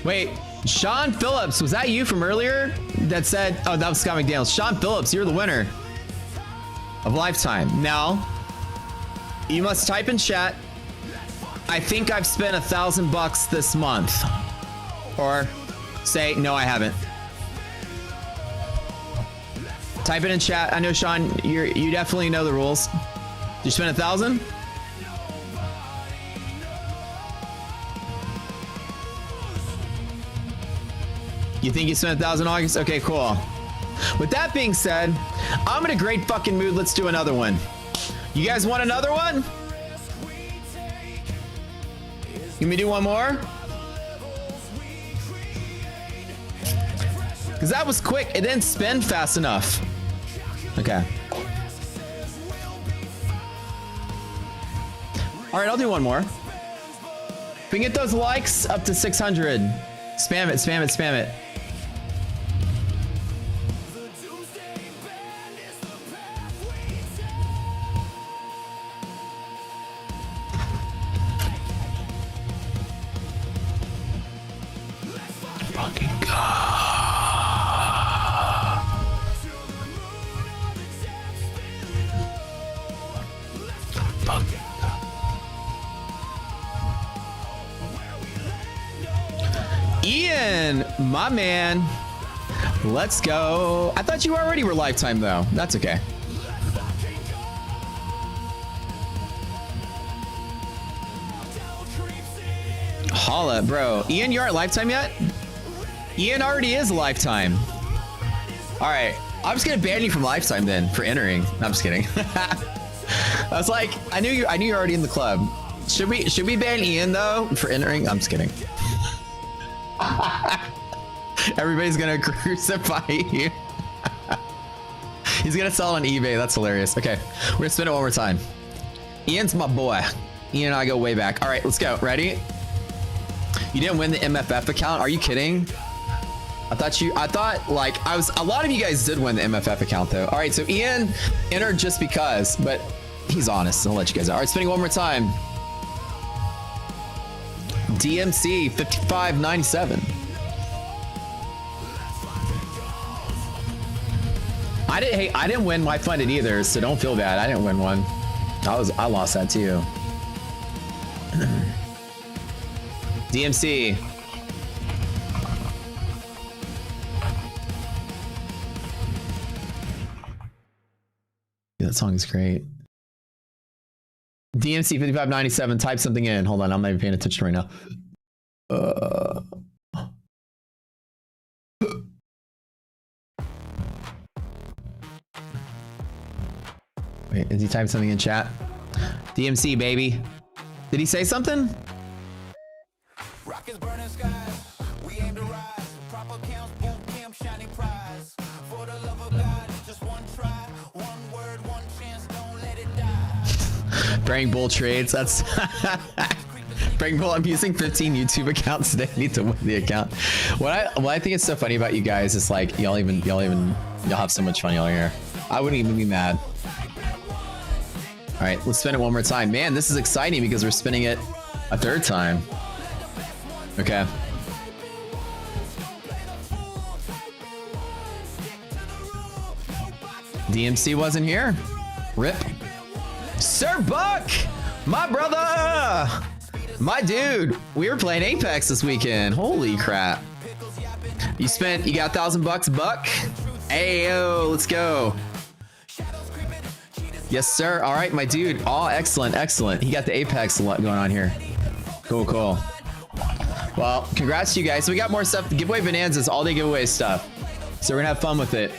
Wait, Sean Phillips, was that you from earlier that said, oh, that was Scott McDaniels. Sean Phillips, you're the winner of Lifetime. Now, you must type in chat, I think I've spent $1,000 this month. Or say, no, I haven't. Type it in chat. I know, Sean, you definitely know the rules. Did you spend 1,000? You think you spent 1,000 August? Okay, cool. With that being said, I'm in a great fucking mood. Let's do another one. You guys want another one? Can we do one more? Because that was quick. It didn't spin fast enough. Okay. All right, I'll do one more. If we can get those likes up to 600, spam it, spam it, spam it. Fucking God. Ian, my man. Let's go. I thought you already were Lifetime though. That's okay. Holla, bro. Ian, you aren't Lifetime yet? Ian already is Lifetime. All right. I'm just gonna ban you from Lifetime then for entering. No, I'm just kidding. I was like, I knew you're already in the club. Should we ban Ian though for entering? I'm just kidding. Everybody's gonna crucify you. He's gonna sell it on eBay. That's hilarious. Okay, we're gonna spin it one more time. Ian's my boy. Ian and I go way back. All right, let's go. Ready? You didn't win the MFF account? Are you kidding? A lot of you guys did win the MFF account though. All right, so Ian entered just because, but He's honest. I'll let you guys out. All right, spinning one more time. DMC 5597. I didn't win my funded either, so don't feel bad. I didn't win one. I lost that too. DMC. Yeah, that song is great. DMC 5597, type something in. Hold on, I'm not even paying attention right now. Wait, is he typing something in chat? DMC, baby. Did he say something? Rockets burning skies, we aim to rise. Proper counts, boot camp, shining prize. For the love of God, just one try, one word, one chance, don't let it die. Bring bull trades. That's Bring bull. I'm using 15 YouTube accounts today. I need to win the account. What I think is so funny about you guys is like y'all have so much fun y'all are here. I wouldn't even be mad. All right, let's spin it one more time. Man, this is exciting because we're spinning it a third time. Okay. DMC wasn't here. Rip. Sir Buck, my brother, my dude. We were playing Apex this weekend. Holy crap. You got $1,000 buck. Ayo, let's go. Yes, sir. All right, my dude. Oh, excellent, excellent. He got the Apex going on here. Cool, cool. Well, congrats to you guys. So we got more stuff. Giveaway bonanzas, all day giveaway stuff. So we're gonna have fun with it.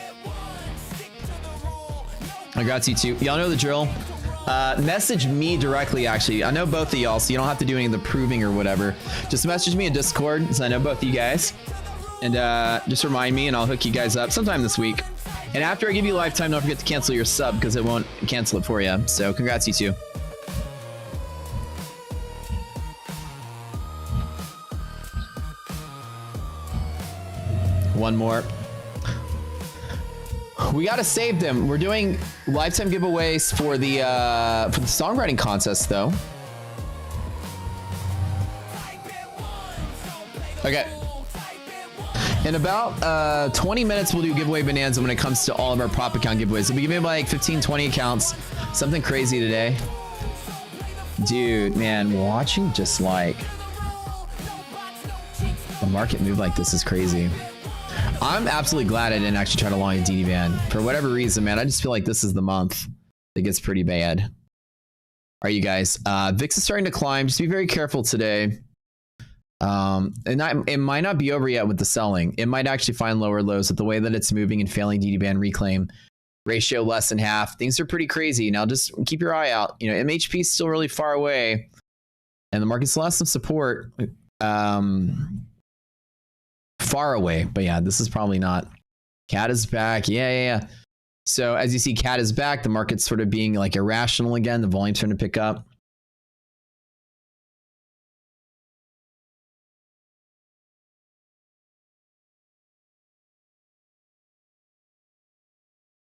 Congrats, you two. Y'all know the drill. Message me directly, actually. I know both of y'all, so you don't have to do any of the proving or whatever. Just message me in Discord, so I know both of you guys. And just remind me, and I'll hook you guys up sometime this week. And after I give you a lifetime, don't forget to cancel your sub because it won't cancel it for you. So congrats, you two. One more. We gotta save them. We're doing lifetime giveaways for the songwriting contest, though. Okay. In about 20 minutes, we'll do giveaway bonanza when it comes to all of our prop account giveaways. We'll be giving like 15, 20 accounts. Something crazy today. Dude, man, watching just like the market move like this is crazy. I'm absolutely glad I didn't actually try to long a DD ban. For whatever reason, man, I just feel like this is the month that gets pretty bad. All right, you guys. VIX is starting to climb. Just be very careful today. It might not be over yet with the selling. It might actually find lower lows with the way that it's moving and failing DD band reclaim. Ratio less than half. Things are pretty crazy. Now just keep your eye out. You know, MHP is still really far away. And the market still has some support. Far away. But yeah, this is probably not. CAD is back. Yeah. So as you see, CAD is back. The market's sort of being like irrational again. The volume's starting to pick up.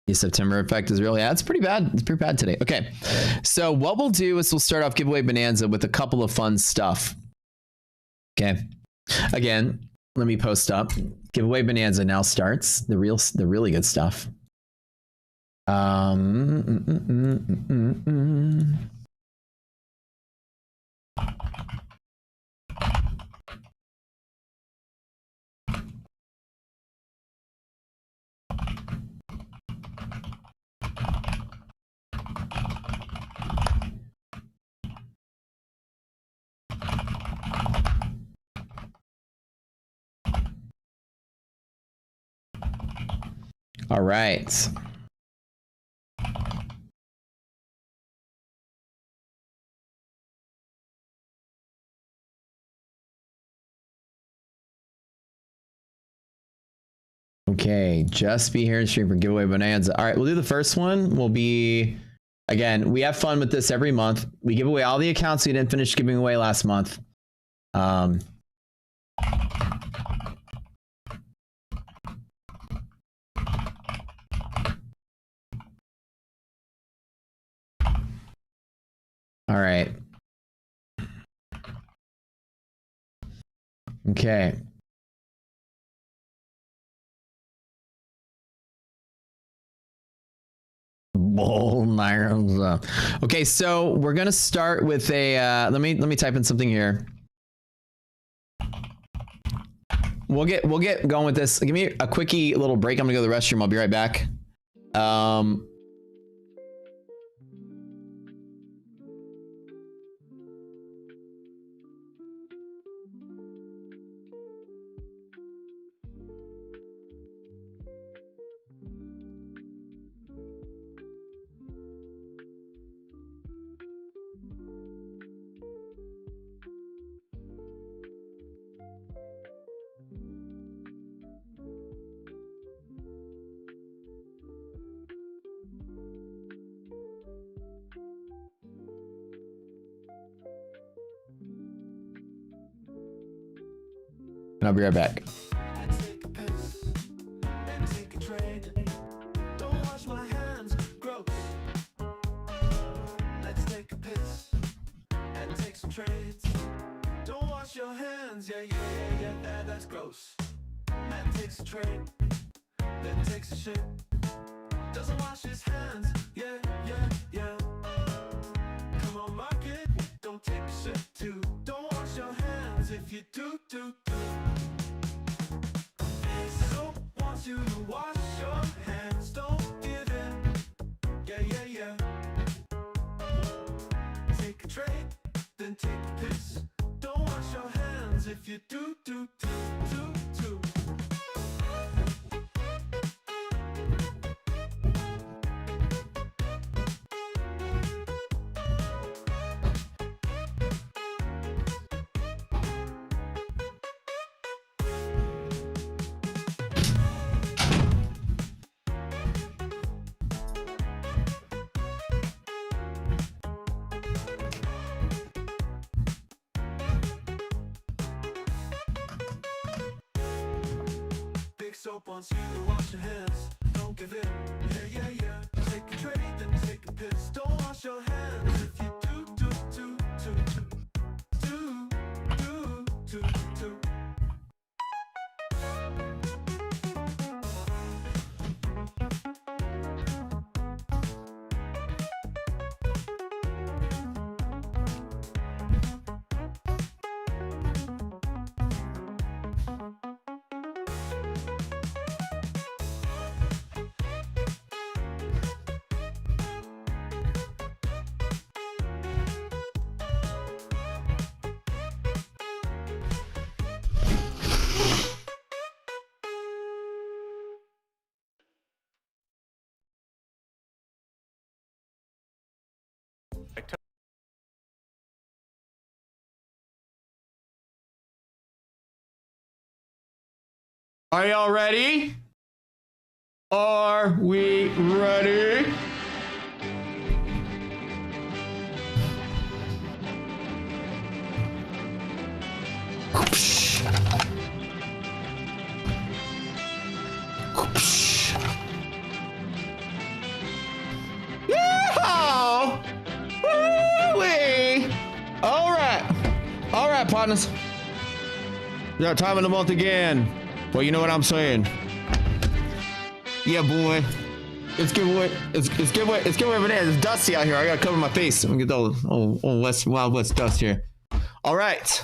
The September effect is really, it's pretty bad. It's pretty bad today. Okay. So what we'll do is we'll start off giveaway bonanza with a couple of fun stuff. Okay. Again, let me post up. Giveaway bonanza now starts. The really good stuff. All right. Okay, just be here and stream for giveaway bonanza. All right, we'll do the first one. Will be, again, we have fun with this every month. We give away all the accounts we didn't finish giving away last month. All right. Okay. Bull Nyrons. Okay, so we're gonna start with a. Let me type in something here. We'll get going with this. Give me a quickie little break. I'm gonna go to the restroom. I'll be right back. And I'll be right back. Take a piss and take a trade. Don't wash my hands, gross. Let's take a piss and take some trades. Don't wash your hands, yeah, that's gross. Man takes a trade, then takes a shit. Doesn't wash his hands, yeah. Come on, market, don't take a shit too. Don't wash your hands if you do. Soap wants you to wash your hands, don't give in, yeah. Take a trade, then take a piss. Don't wash your hands if you do. Soap wants you to wash your hands, don't give in, yeah. Take a trade, then take a piss. Don't wash your hands if you do. Are y'all ready? Are we ready? Yeehaw! Woo-wee! All right, partners. That time of the month again. Well, you know what I'm saying. Yeah, boy. It's giveaway. It's giveaway. It's giveaway over there. It's dusty out here. I gotta cover my face. Let me get the Wild West dust here. All right.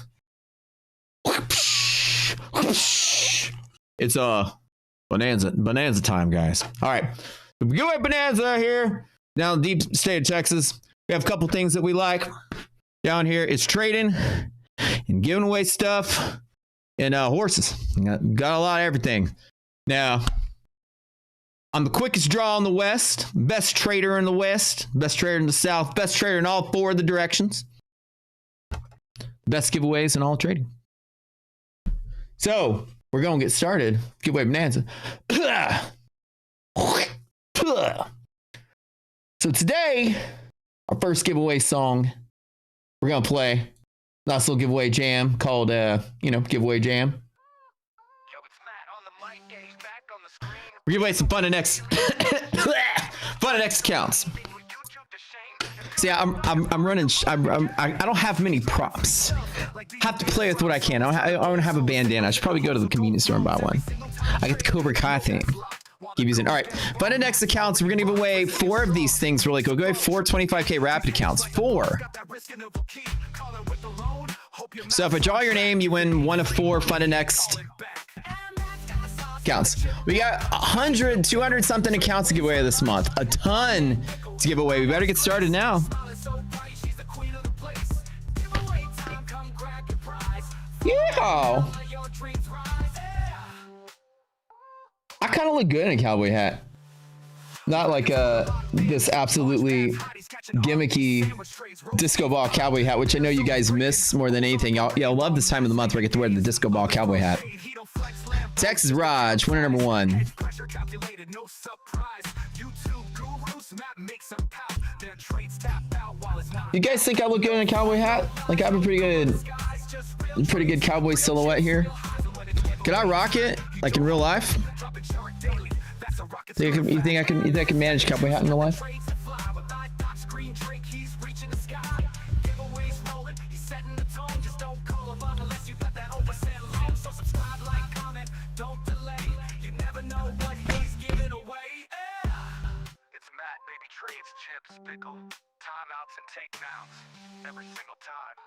It's bonanza time, guys. All right. The giveaway bonanza here down in the deep state of Texas. We have a couple things that we like down here. It's trading and giving away stuff. And horses. Got a lot of everything. Now, I'm the quickest draw in the West, best trader in the West, best trader in the South, best trader in all four of the directions. Best giveaways in all trading. So, we're going to get started. Giveaway bonanza. So today, our first giveaway song, we're going to play. Nice little giveaway jam called, giveaway jam. We're giving away some FundedNext FundedNext accounts. See, I'm running. I don't have many props. Have to play with what I can. I don't have a bandana. I should probably go to the convenience store and buy one. I get the Cobra Kai thing. Keep using. All right, FundedNext accounts. We're gonna give away 4 of these things really quick. We'll give away 4 25K rapid accounts. 4. So if I draw your name, you win 1 of 4 FundedNext accounts. We got 100, 200 something accounts to give away this month. A ton to give away. We better get started now. Yeah. I kind of look good in a cowboy hat. Not like this absolutely gimmicky disco ball cowboy hat, which I know you guys miss more than anything. Y'all love this time of the month where I get to wear the disco ball cowboy hat. Texas Raj, winner number 1. You guys think I look good in a cowboy hat? Like I have a pretty good cowboy silhouette here. Can I rock it like in real life? You think I can manage cowboy hat in real life? Pickle, timeouts and takedowns every single time.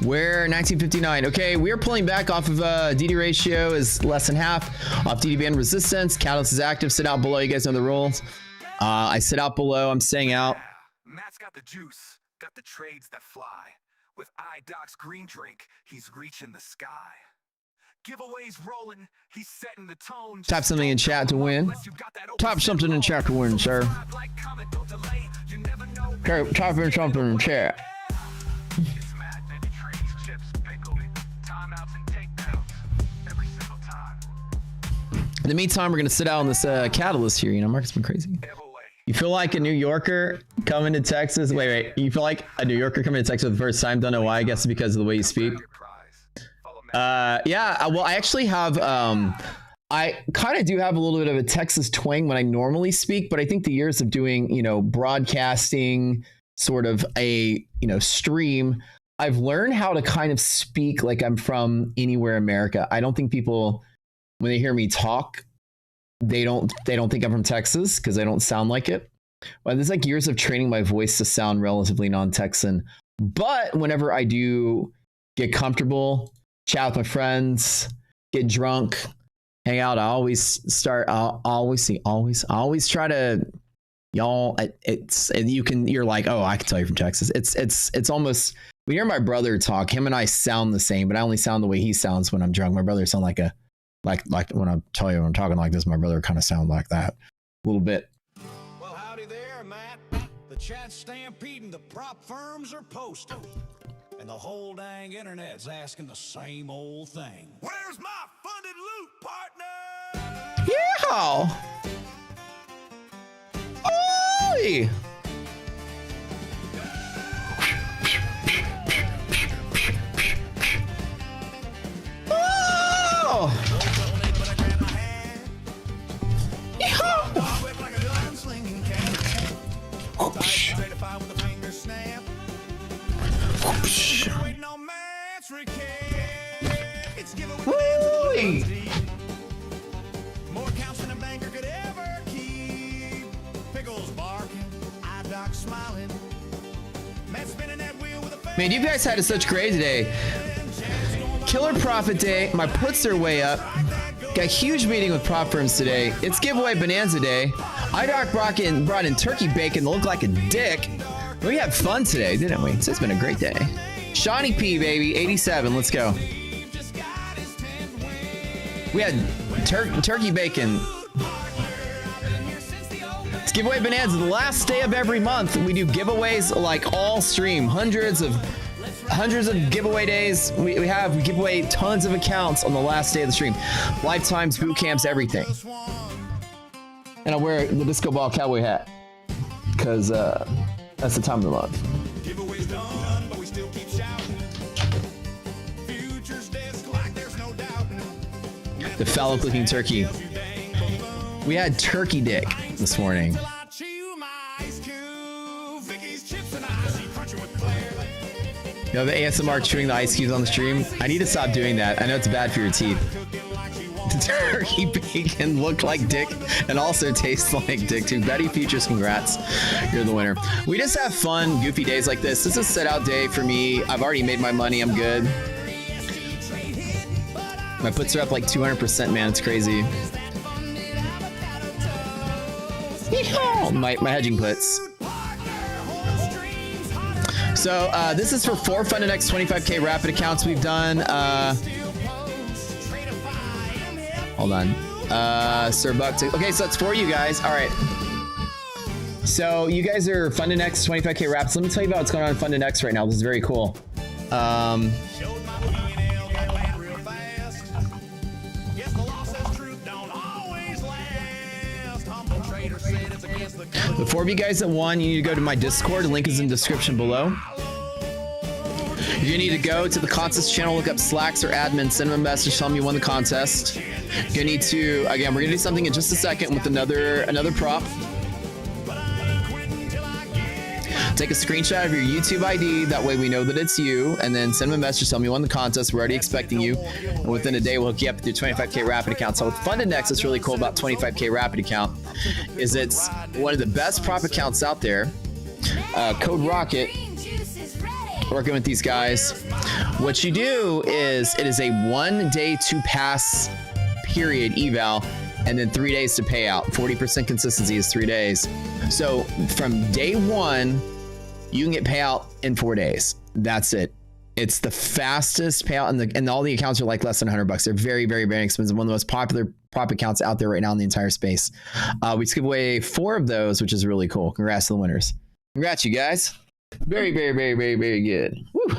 We're 1959. Okay, we are pulling back off of DD ratio is less than half. Off DD band resistance. Catalyst is active. Sit out below. You guys know the rules. I sit out below. I'm staying out. Matt's got the juice, got the trades that fly. With iDoc's green drink, he's reaching the sky. Giveaways rolling, he's setting the tone. Type something in chat to win. Type something in chat to win, sir. Okay, type in something in chat. In the meantime, we're gonna sit out on this catalyst here. You know, market's been crazy. You feel like a New Yorker coming to Texas? Wait. You feel like a New Yorker coming to Texas for the first time? Don't know why. I guess it's because of the way you speak. Yeah. Well, I actually have. I kind of do have a little bit of a Texas twang when I normally speak, but I think the years of doing, broadcasting, sort of a, stream, I've learned how to kind of speak like I'm from anywhere in America. I don't think people, when they hear me talk, they don't think I'm from Texas because I don't sound like it. Well, there's like years of training my voice to sound relatively non-Texan. But whenever I do get comfortable, chat with my friends, get drunk, hang out, I always try to, you're like, oh, I can tell you're from Texas. It's almost, when you hear my brother talk, him and I sound the same, but I only sound the way he sounds when I'm drunk. My brother sound like when I tell you I'm talking like this, my brother kind of sound like that a little bit. Well, howdy there, Matt. The chat's stampeding, the prop firms are posting, and the whole dang internet's asking the same old thing. Where's my funded loot, partner? Yeah. Oi. Oh. More counts than a banker could ever keep. Pickles barking, iDoc smiling. Matt spinning that wheel with a Man, you guys had such great today. Killer profit day. My puts are way up. Got a huge meeting with prop firms today. It's giveaway bonanza day. iDoc brought in turkey bacon that looked like a dick. We had fun today, didn't we? It's been a great day. Shawnee P, baby, 87. Let's go. We had turkey bacon. It's giveaway bonanza. The last day of every month, we do giveaways like all stream. Hundreds of giveaway days. We give away tons of accounts on the last day of the stream. Lifetimes, boot camps, everything. And I wear the disco ball cowboy hat because that's the time of the month. giveaways done. The phallic looking turkey. We had turkey dick this morning. You know, the ASMR chewing the ice cubes on the stream. I need to stop doing that. I know it's bad for your teeth. The turkey bacon looked like dick and also tastes like dick too. Betty Futures, congrats. You're the winner. We just have fun, goofy days like this. This is a set out day for me. I've already made my money. I'm good. My puts are up like 200%, man. It's crazy. My hedging puts. So this is for 4 FundedNext 25K rapid accounts we've done. Hold on. Sir Buck. Okay, so that's for you guys. All right. So you guys are FundedNext 25K raps. Let me tell you about what's going on in FundedNext right now. This is very cool. The 4 of you guys that won, you need to go to my Discord. The link is in the description below. You're gonna need to go to the contest channel, look up Slacks or admin, send them a message, tell them you won the contest. You're gonna need to, again, we're gonna do something in just a second with another prop. Take a screenshot of your YouTube ID, that way we know that it's you, and then send them a message, tell them you won the contest, we're already expecting you, and within a day we'll hook you up with your 25K rapid account. So with FundedNext, what's really cool about 25K rapid account is it's one of the best prop accounts out there. Code Rocket, working with these guys. What you do is it is a 1 day to pass period eval, and then 3 days to pay out. 40% consistency is 3 days. So from day 1, you can get payout in 4 days. That's it. It's the fastest payout, and all the accounts are like less than $100. They're very, very, very expensive. One of the most popular prop accounts out there right now in the entire space. We just give away 4 of those, which is really cool. Congrats to the winners. Congrats, you guys. Very, very, very, very, very good. Woo.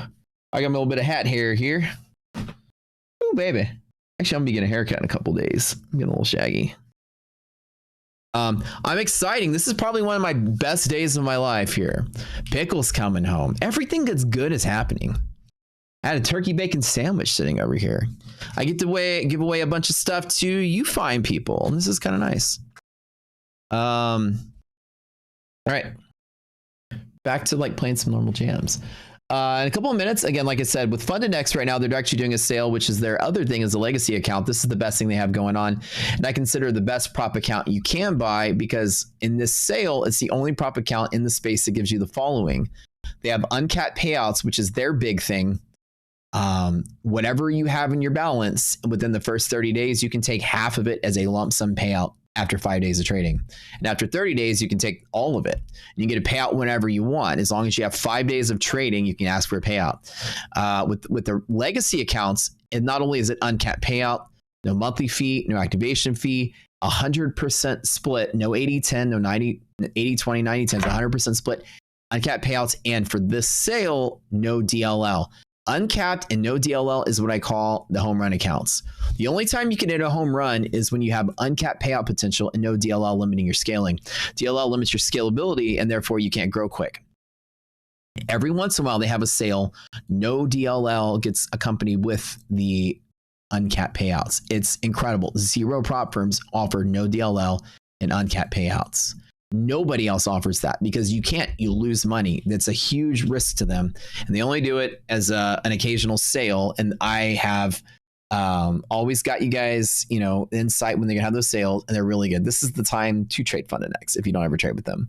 I got a little bit of hat hair here. Ooh, baby. Actually, I'm gonna be getting a haircut in a couple days. I'm getting a little shaggy. I'm exciting. This is probably one of my best days of my life here. Pickle's coming home. Everything that's good is happening. I had a turkey bacon sandwich sitting over here. I get to give away a bunch of stuff to you fine people. This is kind of nice. All right. Back to like playing some normal jams. In a couple of minutes, again, like I said, with FundedNext right now, they're actually doing a sale, which is their other thing is a legacy account. This is the best thing they have going on. And I consider the best prop account you can buy because in this sale, it's the only prop account in the space that gives you the following. They have uncapped payouts, which is their big thing. Whatever you have in your balance within the first 30 days, you can take half of it as a lump sum payout after 5 days of trading. And after 30 days, you can take all of it. You can get a payout whenever you want. As long as you have 5 days of trading, you can ask for a payout. With the legacy accounts, it not only is it uncapped payout, no monthly fee, no activation fee, 100% split, no 80-10, no 80-20, 90-10, 100% split, uncapped payouts. And for this sale, no DLL. Uncapped and no DLL is what I call the home run accounts. The only time you can hit a home run is when you have uncapped payout potential and no DLL limiting your scaling. DLL limits your scalability and therefore you can't grow quick. Every once in a while they have a sale. No DLL gets accompanied with the uncapped payouts. It's incredible. 0 prop firms offer no DLL and uncapped payouts. Nobody else offers that because you lose money. That's a huge risk to them. And they only do it as an occasional sale. And I have always got you guys, insight when they have those sales and they're really good. This is the time to trade FundedNext if you don't ever trade with them.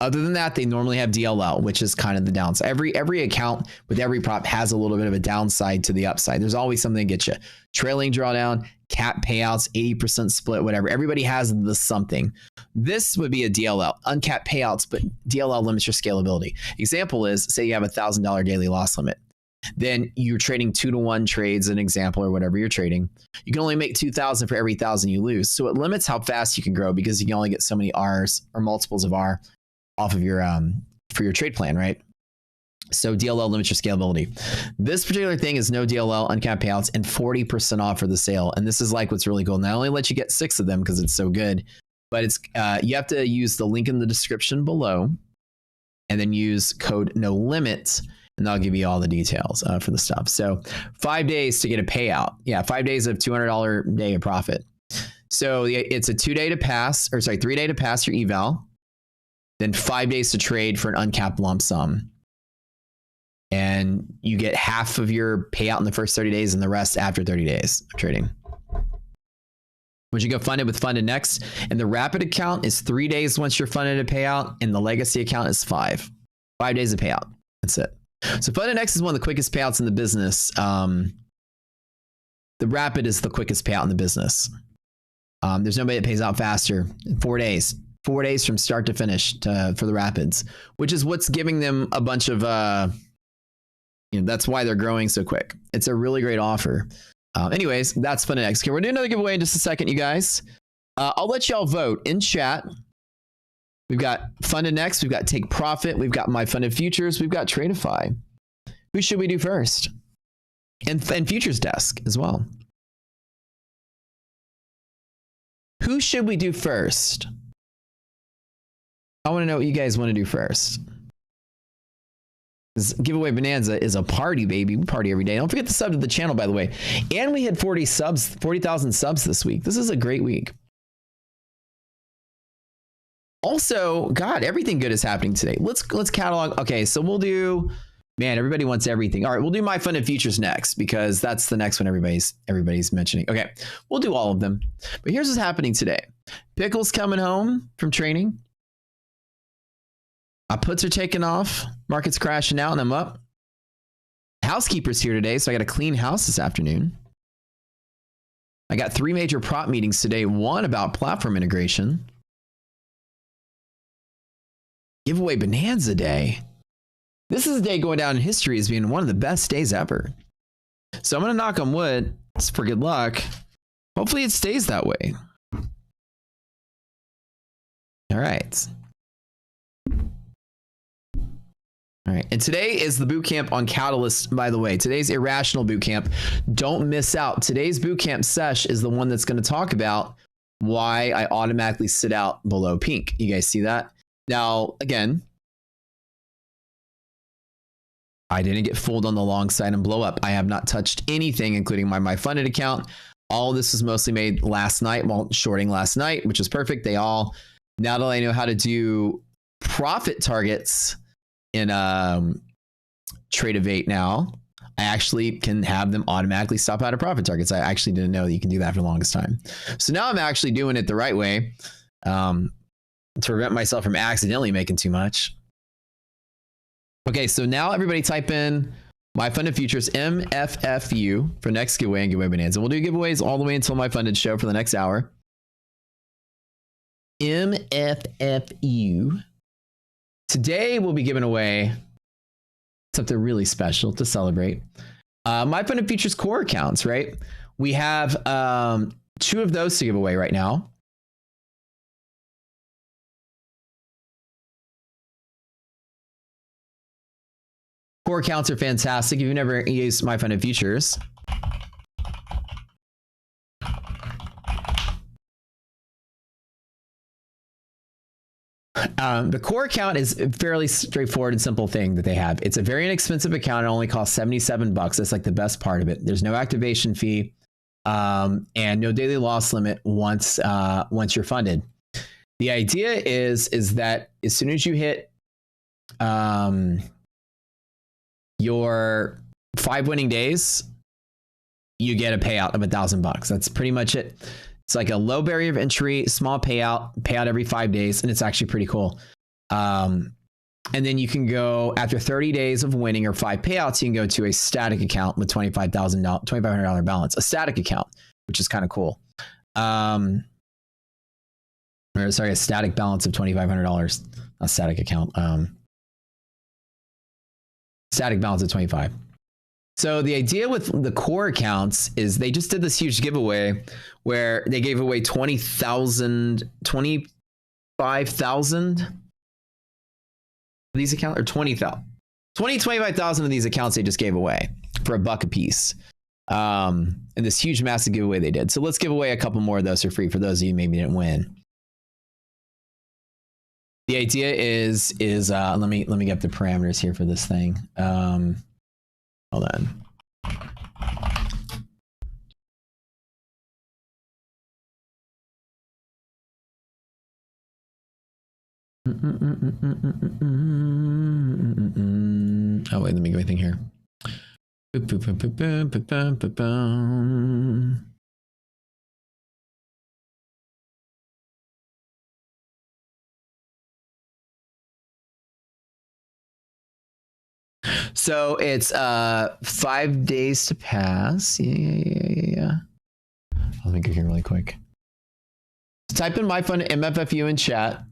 Other than that, they normally have DLL, which is kind of the downside. Every account with every prop has a little bit of a downside to the upside. There's always something to get you. Trailing drawdown, cap payouts, 80% split, whatever. Everybody has the something. This would be a DLL, uncapped payouts, but DLL limits your scalability. Example is, say you have a $1,000 daily loss limit. Then you're trading 2-to-1 trades, an example, or whatever you're trading. You can only make 2,000 for every 1,000 you lose. So it limits how fast you can grow because you can only get so many R's or multiples of R off of your for your trade plan, right? So DLL limits your scalability. This particular thing is no DLL, uncapped payouts, and 40% off for the sale. And this is like what's really cool. Not only let you get 6 of them because it's so good, but it's you have to use the link in the description below, and then use code no limit, and they'll give you all the details for the stuff. So 5 days to get a payout. Yeah, 5 days of $200 a day of profit. So it's a 3 day to pass your eval, then 5 days to trade for an uncapped lump sum. And you get half of your payout in the first 30 days and the rest after 30 days of trading. Once you go funded with FundedNext, and the rapid account is 3 days once you're funded a payout, and the legacy account is 5 days of payout. That's it. So FundedNext is one of the quickest payouts in the business. The rapid is the quickest payout in the business. There's nobody that pays out faster. 4 days. 4 days from start to finish for the rapids, which is what's giving them a bunch of, that's why they're growing so quick. It's a really great offer. Anyways, that's FundedNext. Okay, we're doing another giveaway in just a second, you guys. I'll let y'all vote in chat. We've got FundedNext, we've got Take Profit, we've got My Funded Futures, we've got Tradeify. Who should we do first? And Futures Desk as well. Who should we do first? I want to know what you guys want to do first. This giveaway bonanza is a party, baby. We party every day. Don't forget to sub to the channel, by the way. And we had 40,000 subs this week. This is a great week. Also, God, everything good is happening today. Let's catalog. Okay, so we'll do. Man, everybody wants everything. All right, we'll do My Funded Futures next because that's the next one everybody's mentioning. Okay, we'll do all of them. But here's what's happening today. Pickle's coming home from training. My puts are taking off. Market's crashing out and I'm up. Housekeeper's here today, so I got to clean house this afternoon. I got 3 major prop meetings today. One about platform integration. Giveaway bonanza day. This is a day going down in history as being one of the best days ever. So I'm going to knock on wood. It's for good luck. Hopefully it stays that way. All right. All right. And today is the boot camp on Catalyst, by the way. Today's Irrational boot camp. Don't miss out. Today's boot camp sesh is the one that's going to talk about why I automatically sit out below pink. You guys see that? Now, again, I didn't get fooled on the long side and blow up. I have not touched anything, including my funded account. All of this was mostly made last night while shorting last night, which is perfect. Now that I know how to do profit targets in Tradeivate now, I actually can have them automatically stop out of profit targets. I actually didn't know that you can do that for the longest time. So now I'm actually doing it the right way to prevent myself from accidentally making too much. Okay, so now everybody type in My Funded Futures MFFU for next giveaway and giveaway bonanza. We'll do giveaways all the way until My Funded show for the next hour. MFFU. Today we'll be giving away something really special to celebrate. My Funded Futures core accounts, right? We have 2 of those to give away right now. Core accounts are fantastic. If you've never used My Funded Futures, the core account is a fairly straightforward and simple thing that they have. It's a very inexpensive account. It only costs $77. That's like the best part of it. There's no activation fee and no daily loss limit once you're funded. The idea is that as soon as you hit your 5 winning days, you get a payout of $1,000. That's pretty much it. It's like a low barrier of entry, small payout every 5 days, and it's actually pretty cool. And then you can go after 30 days of winning or 5 payouts, you can go to a static account with $2,500 balance, a static account, which is kind of cool. Or sorry, a static balance of $2,500, a static account. Static balance of 25. So the idea with the core accounts is they just did this huge giveaway where they gave away 25,000 of these accounts, or 25,000 of these accounts they just gave away for $1 a piece. And this huge, massive giveaway they did. So let's give away a couple more of those for free for those of you who maybe didn't win. The idea is let me get the parameters here for this thing. Hold on. Oh wait, let me go anything here. So it's 5 days to pass. Yeah. Let me go here really quick. Type in myfund MFFU in chat.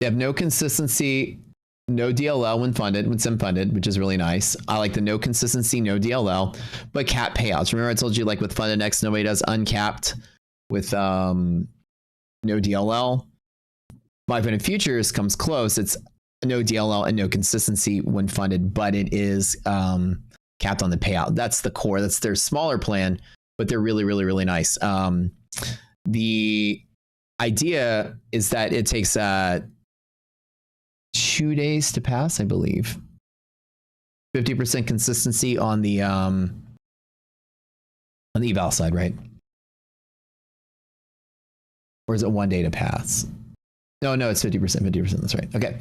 They have no consistency, no DLL when funded, when sim funded, which is really nice. I like the no consistency, no DLL, but cap payouts. Remember I told you like with FundedNext, nobody does uncapped with no DLL. MyFunded Futures comes close. It's no DLL and no consistency when funded, but it is capped on the payout. That's the core. That's their smaller plan, but they're really, really, really nice. The idea is that it takes 2 days to pass, I believe. 50% consistency on the eval side, right? Or is it 1 day to pass? No, it's 50%, that's right. Okay.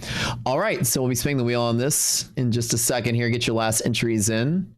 All right, so we'll be spinning the wheel on this in just a second here. Get your last entries in.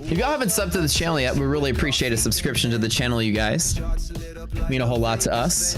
If y'all haven't subbed to this channel yet, we really appreciate a subscription to the channel, you guys. Mean a whole lot to us.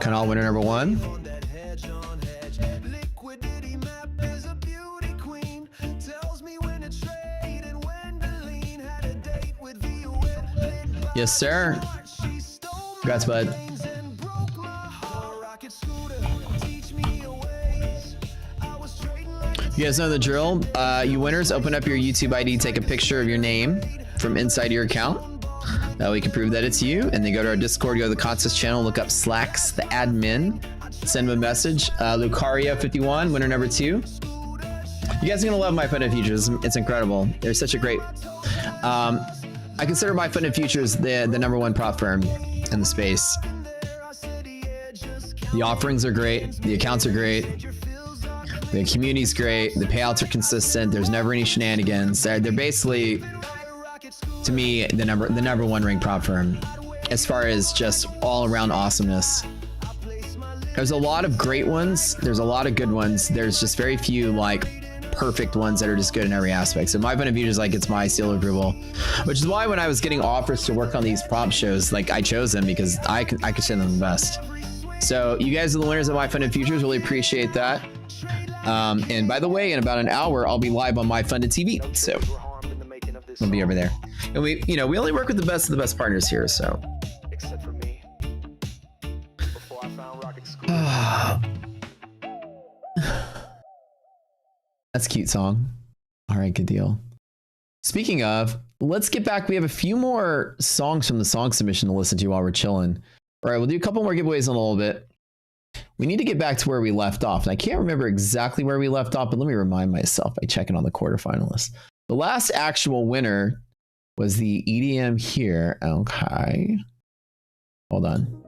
Canal winner number 1. Yes, sir. Congrats, bud. You guys know the drill. You winners, open up your YouTube ID, take a picture of your name from inside your account. That way we can prove that it's you. And then go to our Discord, go to the contest channel, look up Slacks, the admin, send him a message. Lucario51, winner number 2. You guys are gonna love MyFunded Futures. It's incredible. They're such a great. I consider MyFunded Futures the number 1 prop firm in the space. The offerings are great. The accounts are great. The community's great. The payouts are consistent. There's never any shenanigans. They're basically, to me, the number 1 ranked prop firm as far as just all around awesomeness. There's a lot of great ones. There's a lot of good ones. There's just very few like perfect ones that are just good in every aspect. So my point of view is like it's my seal of approval, which is why when I was getting offers to work on these prop shows, like I chose them because I consider them the best. So you guys are the winners of MyFunded Futures. Really appreciate that. And by the way, in about an hour, I'll be live on MyFunded TV. So I'll be over there. And we, you know, we only work with the best of the best partners here, so. Except for me. Before I found rocket school. That's a cute song. All right, good deal. Speaking of, let's get back. We have a few more songs from the song submission to listen to while we're chilling. All right, we'll do a couple more giveaways in a little bit. We need to get back to where we left off. And I can't remember exactly where we left off, but let me remind myself by checking on the quarterfinalists. The last actual winner was the EDM here. Okay. Hold on.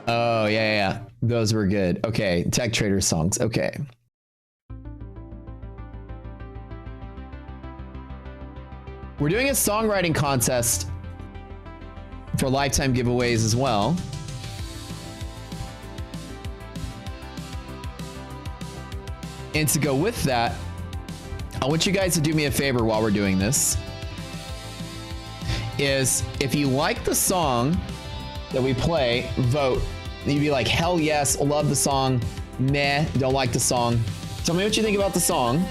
Oh, yeah. Those were good. Okay, Tech Trader songs. Okay. We're doing a songwriting contest for lifetime giveaways as well. And to go with that, I want you guys to do me a favor while we're doing this. Is if you like the song that we play, vote. You'd be like, hell yes, love the song. Nah, don't like the song. Tell me what you think about the song.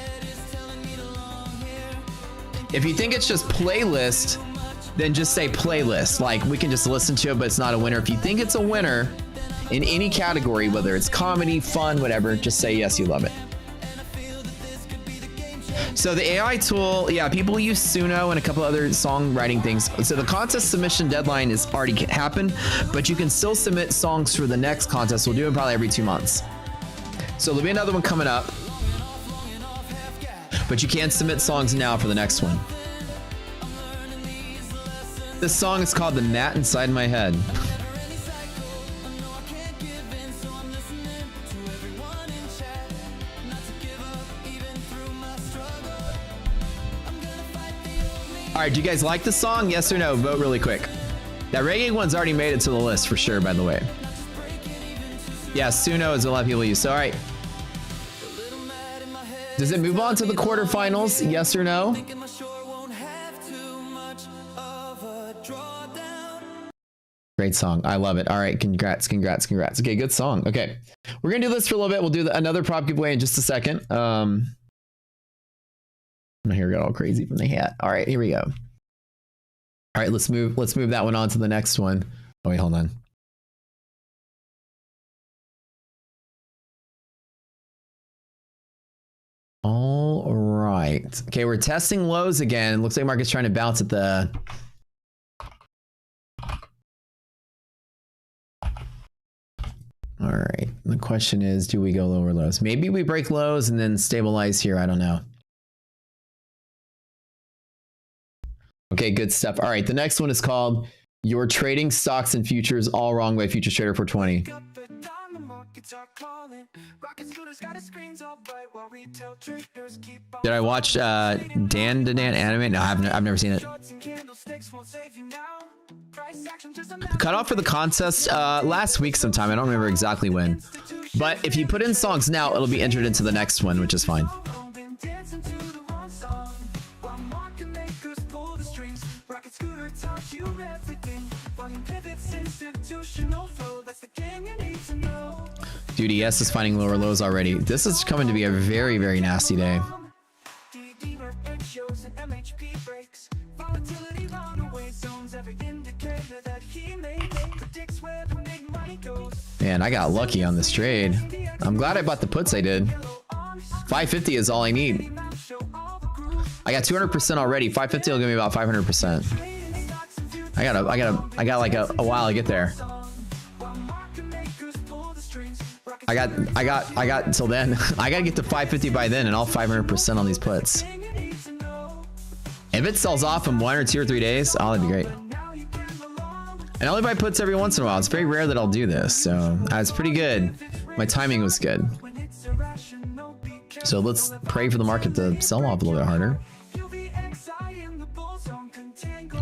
If you think it's just playlist, then just say playlist. Like, we can just listen to it, but it's not a winner. If you think it's a winner in any category, whether it's comedy, fun, whatever, just say yes, you love it. So the AI tool, yeah, people use Suno and a couple other songwriting things. So the contest submission deadline is already happened, but you can still submit songs for the next contest. We'll do it probably every 2 months. So there'll be another one coming up, but you can submit songs now for the next one. This song is called The Gnat Inside My Head. All right, do you guys like the song? Yes or no? Vote really quick. That reggae one's already made it to the list for sure, by the way. Yeah, Suno is a lot of people use. So, all right. Does it move on to the quarterfinals? Yes or no? Great song. I love it. All right, congrats. Okay, good song. Okay, we're gonna do this for a little bit. We'll do another prop giveaway in just a second. My hair got all crazy from the hat. All right, here we go. All right, let's move that one on to the next one. Oh wait, hold on. All right. Okay, we're testing lows again. Looks like market's trying to bounce at the... All right. The question is, do we go lower lows? Maybe we break lows and then stabilize here. I don't know. Okay, good stuff. All right, the next one is called You're Trading Stocks and Futures All Wrong by Future Trader 420. Did I watch Dan Danan anime? No, I've never seen it. The cutoff for the contest last week sometime. I don't remember exactly when. But if you put in songs now, it'll be entered into the next one, which is fine. Dude, ES is finding lower lows already. This is coming to be a very, very nasty day. Man, I got lucky on this trade. I'm glad I bought the puts I did. 550 is all I need. I got 200% already. 550 will give me about 500%. I got like a while to get there. I got until then. I gotta get to 550 by then and all 500% on these puts. If it sells off in 1 or 2 or 3 days, oh, that'd be great. And I only buy puts every once in a while. It's very rare that I'll do this, so it's pretty good. My timing was good. So let's pray for the market to sell off a little bit harder.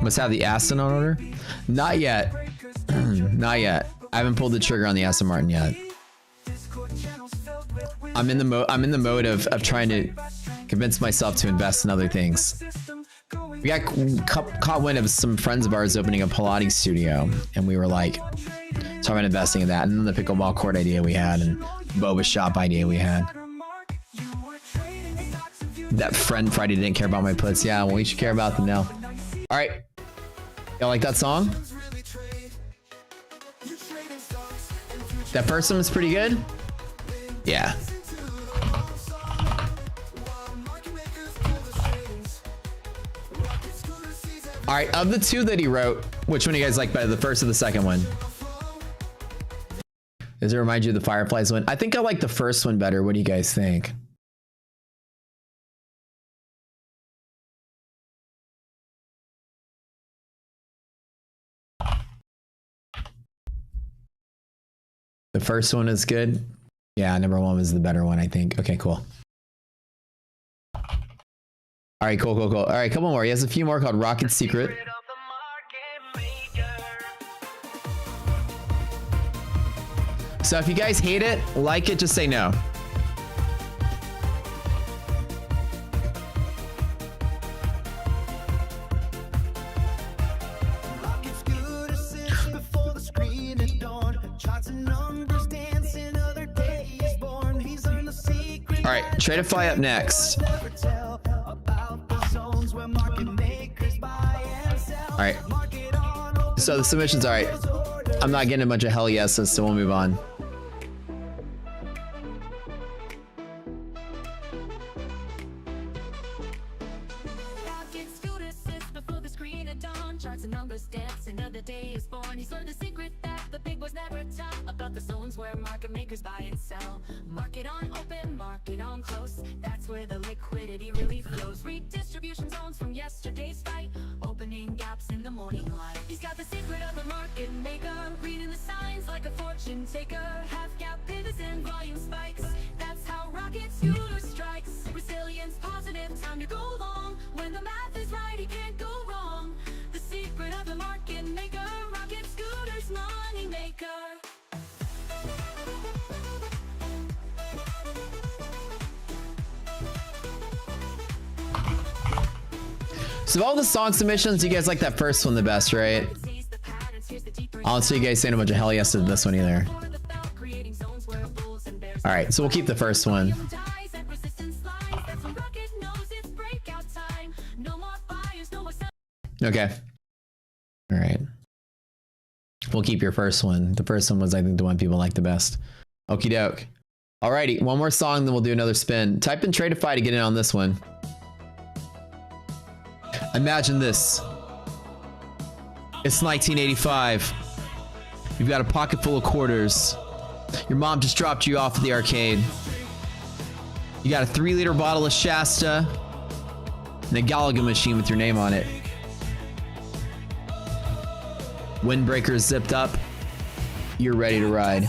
Must have the Aston on order? Not yet. Not yet. I haven't pulled the trigger on the Aston Martin yet. I'm in the mode of trying to convince myself to invest in other things. We got caught wind of some friends of ours opening a Pilates studio, and we were like talking about investing in that, and then the pickleball court idea we had, and boba shop idea we had. That friend Friday didn't care about my puts. Yeah, well, we should care about them now. All right. Y'all like that song? That first one was pretty good. Yeah. All right, of the two that he wrote, which one do you guys like better, the first or the second one? Does it remind you of the Fireflies one? I think I like the first one better. What do you guys think? The first one is good. Yeah, number one was the better one, I think. Okay, cool. All right, cool. All right, couple more. He has a few more called Rocket Secret. So if you guys hate it, like it, just say no. All right, Tradeify up next. All right. So the submission's all right. I'm not getting a bunch of hell yeses, so we'll move on. Market on open, market on close. That's where the liquidity really flows. Redistribution zones from yesterday's fight, opening gaps in the morning light. He's got the secret of the market maker, reading the signs like a fortune taker. Half gap pivots and volume spikes. That's how Rocket Scooter strikes. Resilience positive, time to go long. When the math is right, he can't go wrong. The secret of the market maker, Rocket Scooter's money maker. So of all the song submissions, you guys like that first one the best, right? I don't see you guys saying a bunch of hell yes to this one either. All right, so we'll keep the first one. Okay. All right. We'll keep your first one. The first one was, I think, the one people like the best. Okie doke. Alrighty, one more song, then we'll do another spin. Type in Tradeify to get in on this one. Imagine this. It's 1985. You've got a pocket full of quarters. Your mom just dropped you off at the arcade. You got a 3-liter bottle of Shasta and a Galaga machine with your name on it. Windbreaker zipped up. You're ready to ride.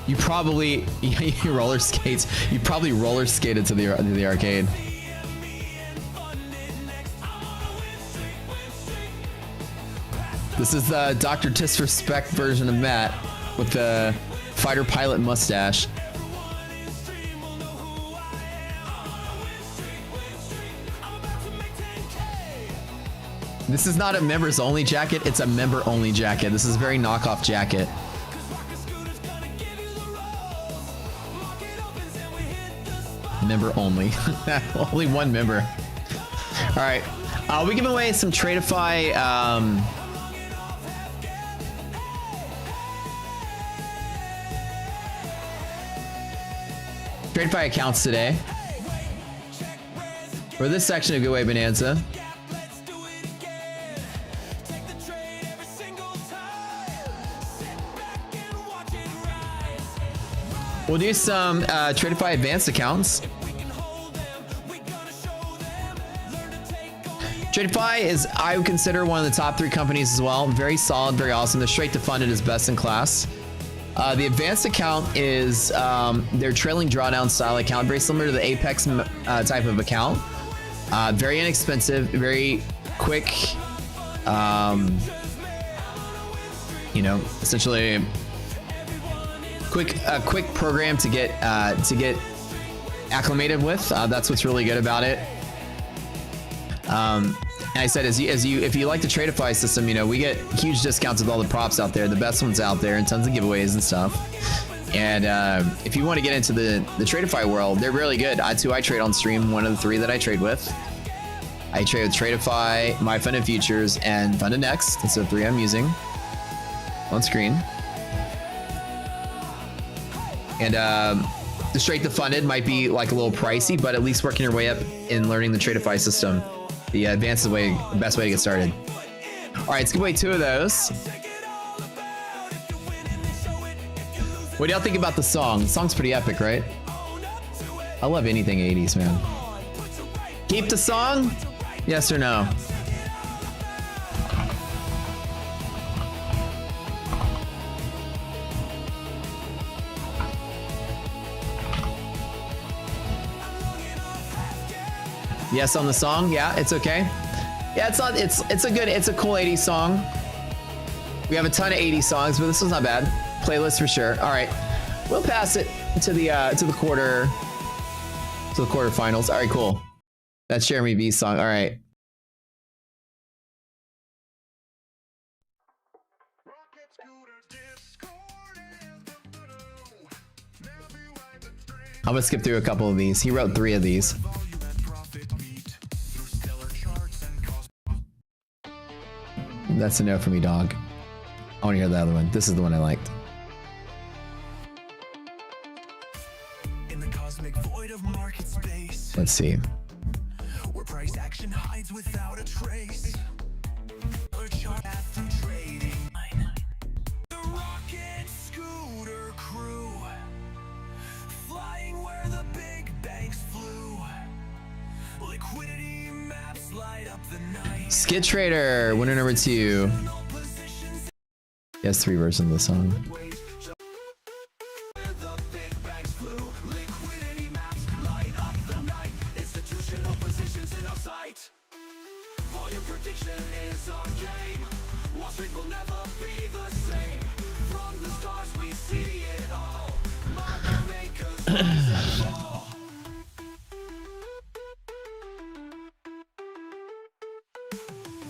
You probably roller skates. You probably roller skated to the arcade. This is the Dr. Disrespect version of Matt with the fighter pilot mustache. This is not a members only jacket, it's a member only jacket. This is a very knockoff jacket. Member only. Only one member. All right. We give away some Tradeify. Tradeify accounts today. For this section of Giveaway Bonanza. We'll do some Tradeify advanced accounts. Tradeify is, I would consider, one of the top 3 companies as well. Very solid, very awesome. The straight to funded is best in class. The advanced account is their trailing drawdown style account, very similar to the Apex type of account. Very inexpensive, very quick. Essentially a quick program to get acclimated with. That's what's really good about it. And I said, if you like the Tradeify system, you know, we get huge discounts with all the props out there, the best ones out there, and tons of giveaways and stuff. And if you want to get into the Tradeify world, they're really good. I trade on stream, one of the 3 that I trade with. I trade with Tradeify, My Funded Futures, and FundedNext. That's the 3 I'm using on screen. And the straight to funded might be like a little pricey, but at least working your way up in learning the Tradeify system, the advanced way, the best way to get started. All right, let's give away 2 of those. What do y'all think about the song? The song's pretty epic, right? I love anything 80s, man. Keep the song? Yes or no? Yes on the song. Yeah, it's okay. Yeah, it's not. It's a cool 80s song. We have a ton of 80s songs, but this one's not bad. Playlist for sure. All right, we'll pass it to the quarterfinals. All right, cool. That's Jeremy B's song. All right. I'm gonna skip through a couple of these. He wrote 3 of these. That's a no for me, dog. I want to hear the other one. This is the one I liked. In the cosmic void of market space, Let's see. where price action hides without a trace. A chart path through trading. The rocket scooter crew, flying where the big banks flew. Liquidity maps light up the night. Skid Trader, winner number 2. He has 3 versions of the song.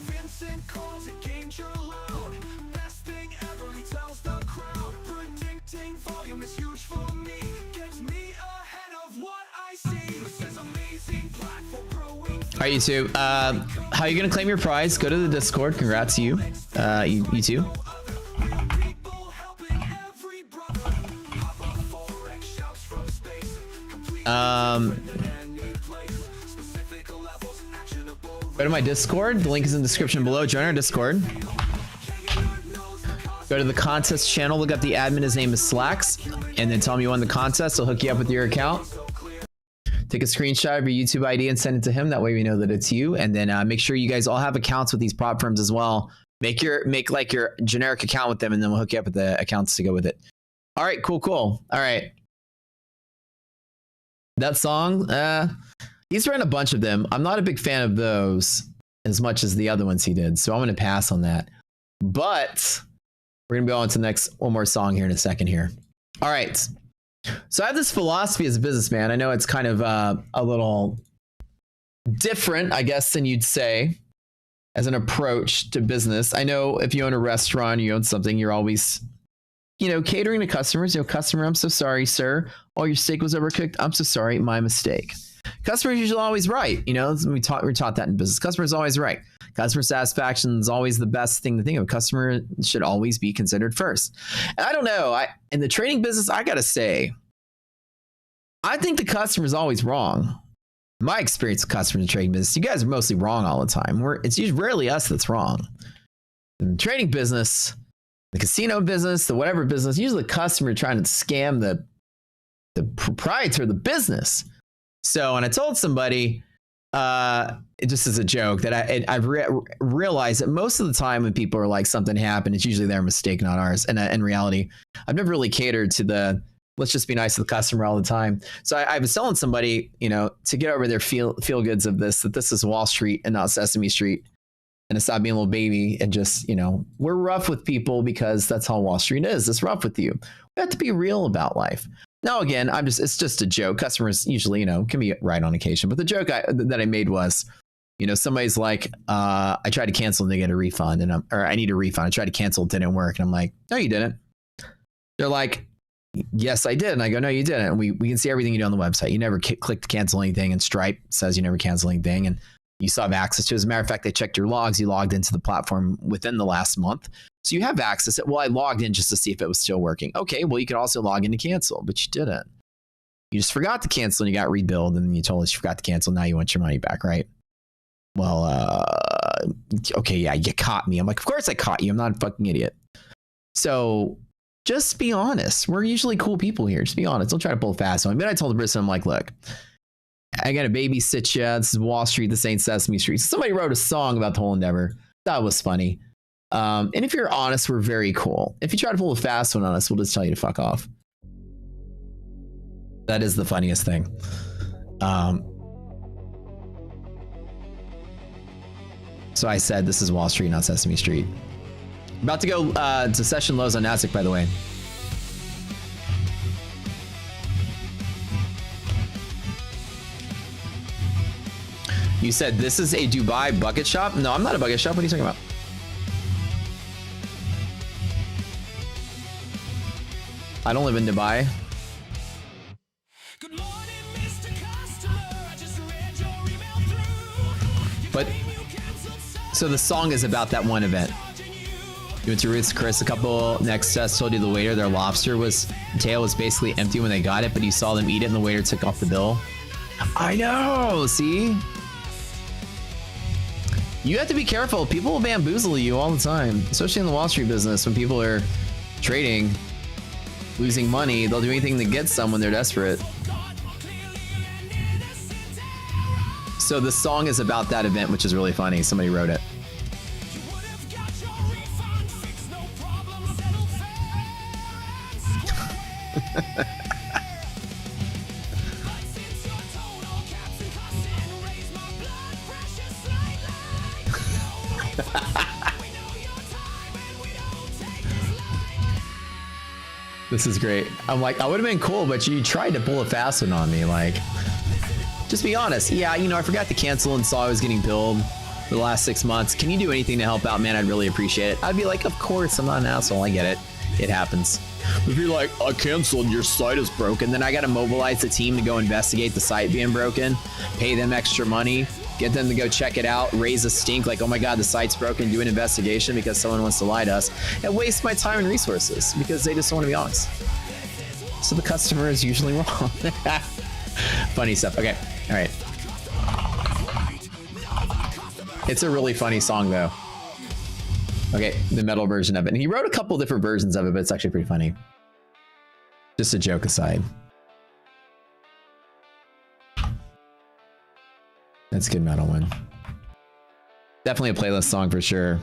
Vincent calls it game loud. Best thing ever, he tells the crowd. Predicting volume is huge for me. Gets me ahead of what I see. This is amazing platform growing. All right, you two. How are you gonna claim your prize? Go to the Discord. Congrats to you. You two. People helping every brother. Pop up forex shouts from space. Go to my Discord. The link is in the description below. Join our Discord. Go to the contest channel. Look up the admin. His name is Slacks. And then tell him you won the contest. He'll hook you up with your account. Take a screenshot of your YouTube ID and send it to him. That way we know that it's you. And then make sure you guys all have accounts with these prop firms as well. Make like your generic account with them, and then we'll hook you up with the accounts to go with it. All right, cool. All right. That song, he's written a bunch of them. I'm not a big fan of those as much as the other ones he did, so I'm going to pass on that. But we're going to go on to the next one more song here in a second here. All right. So I have this philosophy as a businessman. I know it's kind of a little different, I guess, than you'd say as an approach to business. I know if you own a restaurant, you own something, you're always, catering to customers. Customer, I'm so sorry, sir. Oh, your steak was overcooked. I'm so sorry. My mistake. Customer is usually always right. We're taught that in business. Customer is always right. Customer satisfaction is always the best thing to think of. Customer should always be considered first. And I don't know. In the trading business, I got to say, I think the customer is always wrong. My experience with customers in the trading business, you guys are mostly wrong all the time. It's usually rarely us that's wrong. In the trading business, the casino business, the whatever business, usually the customer trying to scam the proprietor of the business. So when I told somebody, it just as a joke, that I've realized that most of the time when people are like something happened, it's usually their mistake, not ours. And in reality, I've never really catered to let's just be nice to the customer all the time. So I was telling somebody, to get over their feel goods of that this is Wall Street and not Sesame Street. And to stop being a little baby and just, we're rough with people because that's how Wall Street is. It's rough with you. We have to be real about life. Now, again, it's just a joke. Customers usually, can be right on occasion. But the joke that I made was, You know, somebody's like, I tried to cancel and they get a refund, and I need a refund. I tried to cancel, it didn't work, and I'm like, no, you didn't. They're like, yes, I did, and I go, no, you didn't. And we can see everything you do on the website. You never clicked to cancel anything, and Stripe says you never cancel anything, and you still have access to it. As a matter of fact, they checked your logs. You logged into the platform within the last month, so you have access. Well, I logged in just to see if it was still working. Okay, well, you could also log in to cancel, but you didn't. You just forgot to cancel, and you got rebilled, and then you told us you forgot to cancel. Now you want your money back, right? Well, okay, yeah, you caught me. I'm like, of course I caught you. I'm not a fucking idiot. So just be honest. We're usually cool people here. Just be honest. Don't try to pull fast. But I told the person, I'm like, look, I got to babysit you. This is Wall Street. This ain't Sesame Street. So somebody wrote a song about the whole endeavor. That was funny. And if you're honest, we're very cool. If you try to pull a fast one on us, we'll just tell you to fuck off. That is the funniest thing. So I said, this is Wall Street, not Sesame Street. About to go to session lows on NASDAQ, by the way. You said this is a Dubai bucket shop? No, I'm not a bucket shop. What are you talking about? I don't live in Dubai. Good morning, Mr. Customer. I just read your email through. But so the song is about that one event. You went to Ruth's Chris, a couple next tests told you the waiter their lobster tail was basically empty when they got it, but you saw them eat it and the waiter took off the bill. I know, see? You have to be careful. People will bamboozle you all the time, especially in the Wall Street business. When people are trading, losing money, they'll do anything to get some when they're desperate. So the song is about that event, which is really funny. Somebody wrote it. This is great. I'm like, I would have been cool, but you tried to pull a fast one on me. Like, just be honest. Yeah, you know, I forgot to cancel and saw I was getting billed for the last 6 months. Can you do anything to help out, man? I'd really appreciate it. I'd be like, of course, I'm not an asshole. I get it. It happens. If you're like, I canceled, your site is broken, then I got to mobilize the team to go investigate the site being broken, pay them extra money, get them to go check it out, raise a stink like, oh my God, the site's broken, do an investigation because someone wants to lie to us, and waste my time and resources because they just don't want to be honest. So the customer is usually wrong. Funny stuff. Okay. All right. It's a really funny song though. Okay, the metal version of it. And he wrote a couple different versions of it, but it's actually pretty funny. Just a joke aside. That's a good metal one. Definitely a playlist song for sure.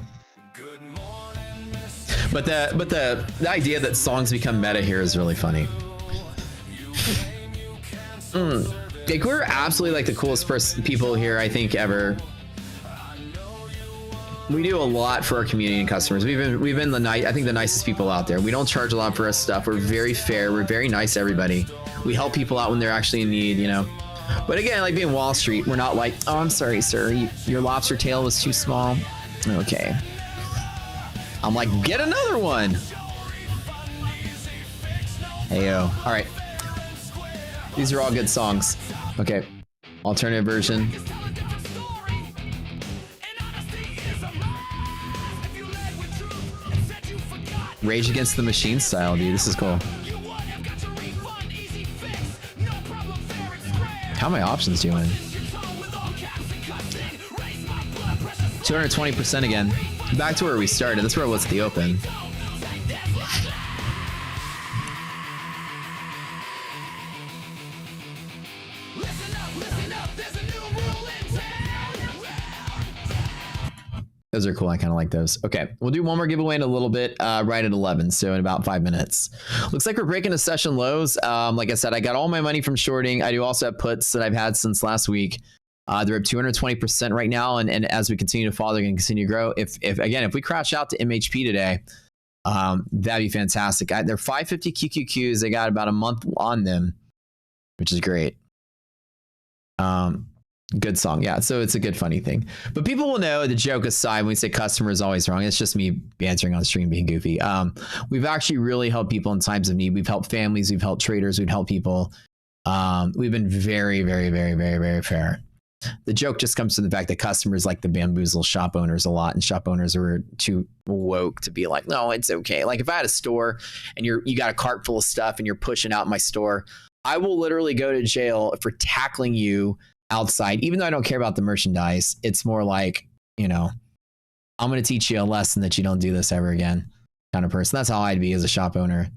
But the idea that songs become meta here is really funny. Like, we're absolutely like the coolest people here, I think, ever. We do a lot for our community and customers. We've been I think the nicest people out there. We don't charge a lot for our stuff. We're very fair. We're very nice to everybody. We help people out when they're actually in need, you know. But again, like being Wall Street, we're not like, oh, I'm sorry, sir, your lobster tail was too small. Okay. I'm like, get another one. Heyo. All right. These are all good songs. Okay. Alternative version. Rage Against the Machine style, dude. This is cool. How are my options doing? 220% again. Back to where we started. That's where it was at the open. Those are cool. I kind of like those. Okay, we'll do one more giveaway in a little bit, right at 11, so in about 5 minutes. Looks like we're breaking a session lows. Like I said, I got all my money from shorting. I do also have puts that I've had since last week. They're up 220% right now, and as we continue to fall, they're going to continue to grow. If we crash out to MHP today, that'd be fantastic. They're 550 QQQs. They got about a month on them, which is great. Good song. Yeah. So it's a good, funny thing. But people will know, the joke aside, when we say customer is always wrong, it's just me bantering on stream, being goofy. We've actually really helped people in times of need. We've helped families. We've helped traders. We've helped people. We've been very, very, very, very, very fair. The joke just comes from the fact that customers like to bamboozle shop owners a lot, and shop owners are too woke to be like, no, it's okay. Like if I had a store and you got a cart full of stuff and you're pushing out my store, I will literally go to jail for tackling you outside, even though I don't care about the merchandise. It's more like, you know, I'm going to teach you a lesson that you don't do this ever again kind of person. That's how I'd be as a shop owner.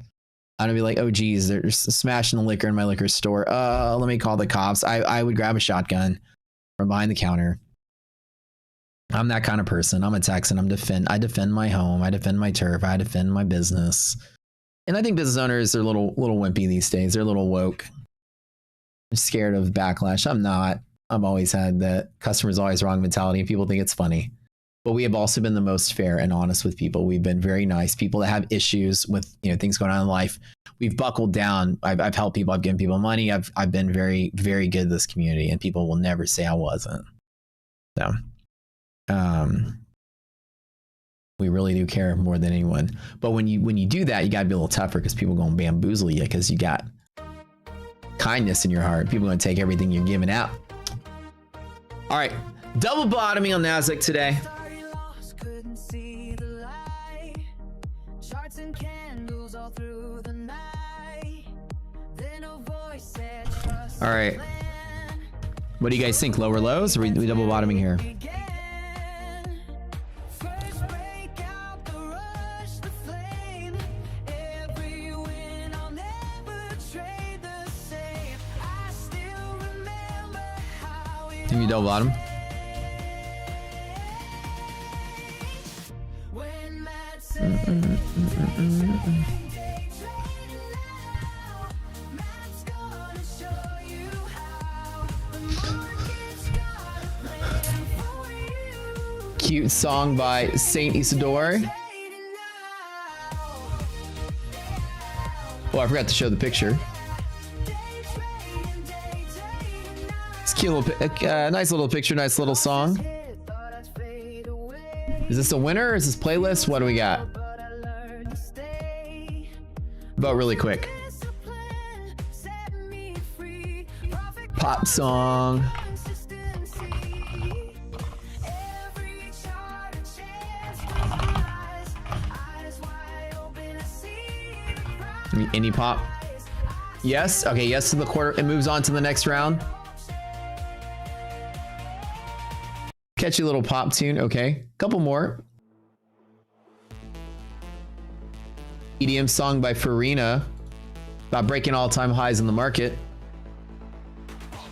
I'd be like, oh, geez, they're smashing the liquor in my liquor store. Let me call the cops. I would grab a shotgun from behind the counter. I'm that kind of person. I'm a Texan. I defend my home. I defend my turf. I defend my business. And I think business owners are a little wimpy these days. They're a little woke. They're scared of backlash. I'm not. I've always had that customer's always wrong mentality, and people think it's funny. But we have also been the most fair and honest with people. We've been very nice. People that have issues with, you know, things going on in life, we've buckled down. I've helped people. I've given people money. I've been very, very good to this community, and people will never say I wasn't. So, we really do care more than anyone. But when you do that, you gotta be a little tougher, because people gonna bamboozle you because you got kindness in your heart. People gonna take everything you're giving out. All right, double bottoming on NASDAQ today. Couldn't see the light. Charts and candles all through the night. Then a voice said, trust All right, what do you guys think? Lower lows, or we double bottoming here? again. First break out the rush, the flame. Every win, I'll never trade the same. I still remember how it Think we double bottom? when Matt said, Matt's gonna show you how the market's got a plan for you. Cute song by Saint Isidore. Oh, I forgot to show the picture. It's cute little, nice little picture, nice little song. Is this a winner? Or is this playlist? What do we got? Vote really quick. Pop song. Indie pop. Yes. Okay. Yes to the quarter. It moves on to the next round. Catchy little pop tune. Okay. Couple more. EDM song by Farina about breaking all-time highs in the market.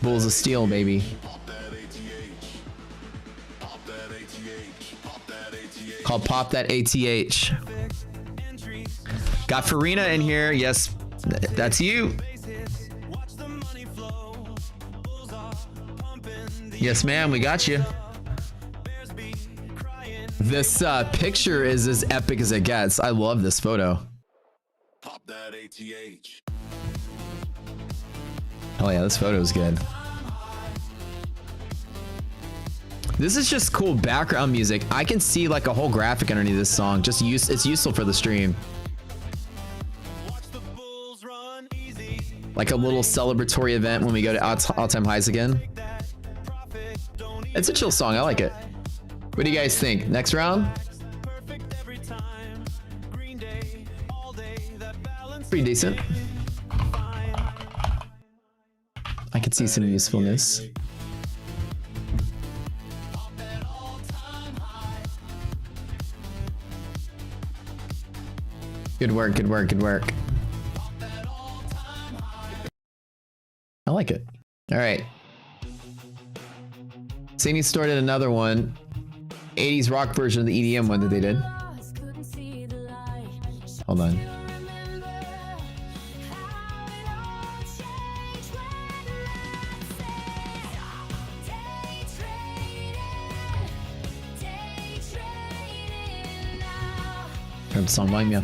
Bulls of Steel, baby. Called Pop That ATH. Got Farina in here. Yes, that's you. Yes, ma'am, we got you. This picture is as epic as it gets. I love this photo. Pop that ATH. Oh yeah, this photo is good. This is just cool background music. I can see like a whole graphic underneath this song. It's useful for the stream. Like a little celebratory event when we go to all-time highs again. It's a chill song. I like it. What do you guys think? Next round? Pretty decent. I could see some usefulness. Good work, good work, good work. I like it. All right. Sandy started another one. 80s rock version of the EDM one that they did. Hold on. Turn the song volume, yeah.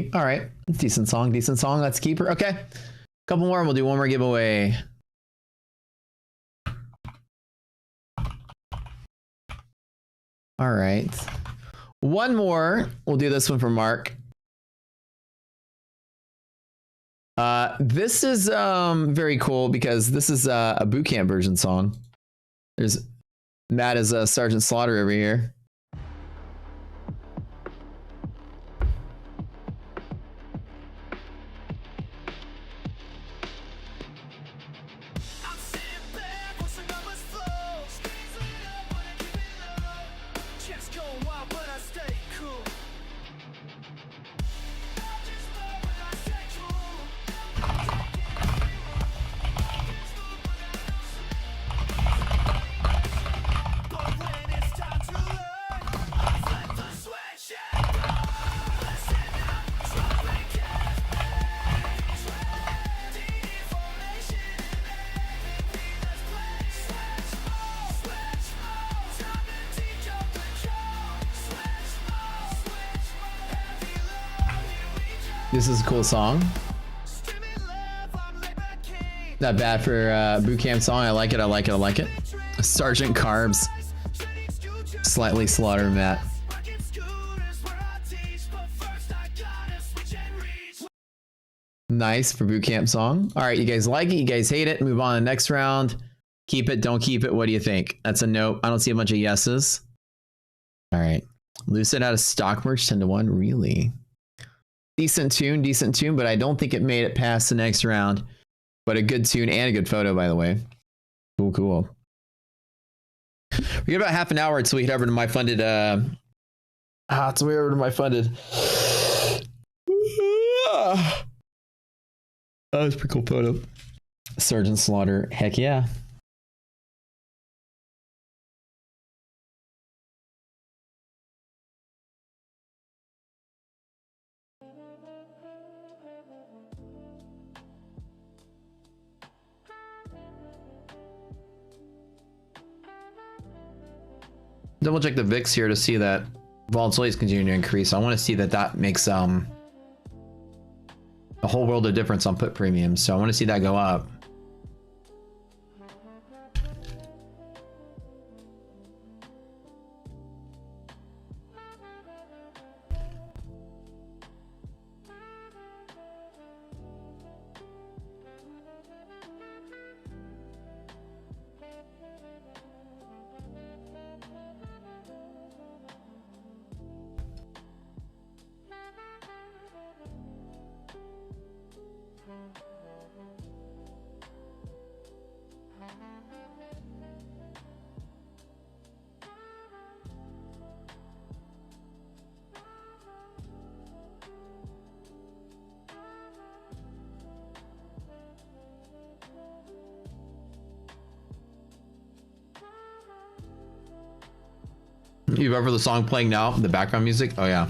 keep. All right. Decent song. Decent song. Let's keep her. Okay. Couple more and we'll do one more giveaway. All right. One more. We'll do this one for Mark. This is very cool because this is a boot camp version song. There's Matt is Sergeant Slaughter over here. I'm sitting back, watching numbers flow. Screens lit up when I keep it low. Chest going wild, but I stay cool. I just love when I stay cool. But when it's time to learn, I flip the switch and go. Listen up, try and catch me. Trading information and everything that's played. Switch mode, time to teach up the code. Switch mode, heavy load, here we go. This is a cool song. Streaming live, I'm laid back king. Not bad for a boot camp song. I like it. I like it. I like it. Sergeant Carbs. Trading scooters, Slightly Slaughter Matt. rocking scooters where I teach, but first I gotta switch and reach. Nice for boot camp song. All right, you guys like it? You guys hate it? Move on to the next round. Keep it, don't keep it. What do you think? That's a no. I don't see a bunch of yeses. All right. Lucid out of stock merch 10-1. Really? Decent tune, but I don't think it made it past the next round. But a good tune and a good photo, by the way. Cool, cool. We got about half an hour until we head over to my funded. Until we over to my funded. That was a pretty cool photo. Sergeant Slaughter. Heck yeah. Double check the VIX here to see that volatility is continuing to increase. I want to see that that makes a whole world of difference on put premiums. So I want to see that go up. You've ever the song playing now, the background music? Oh yeah.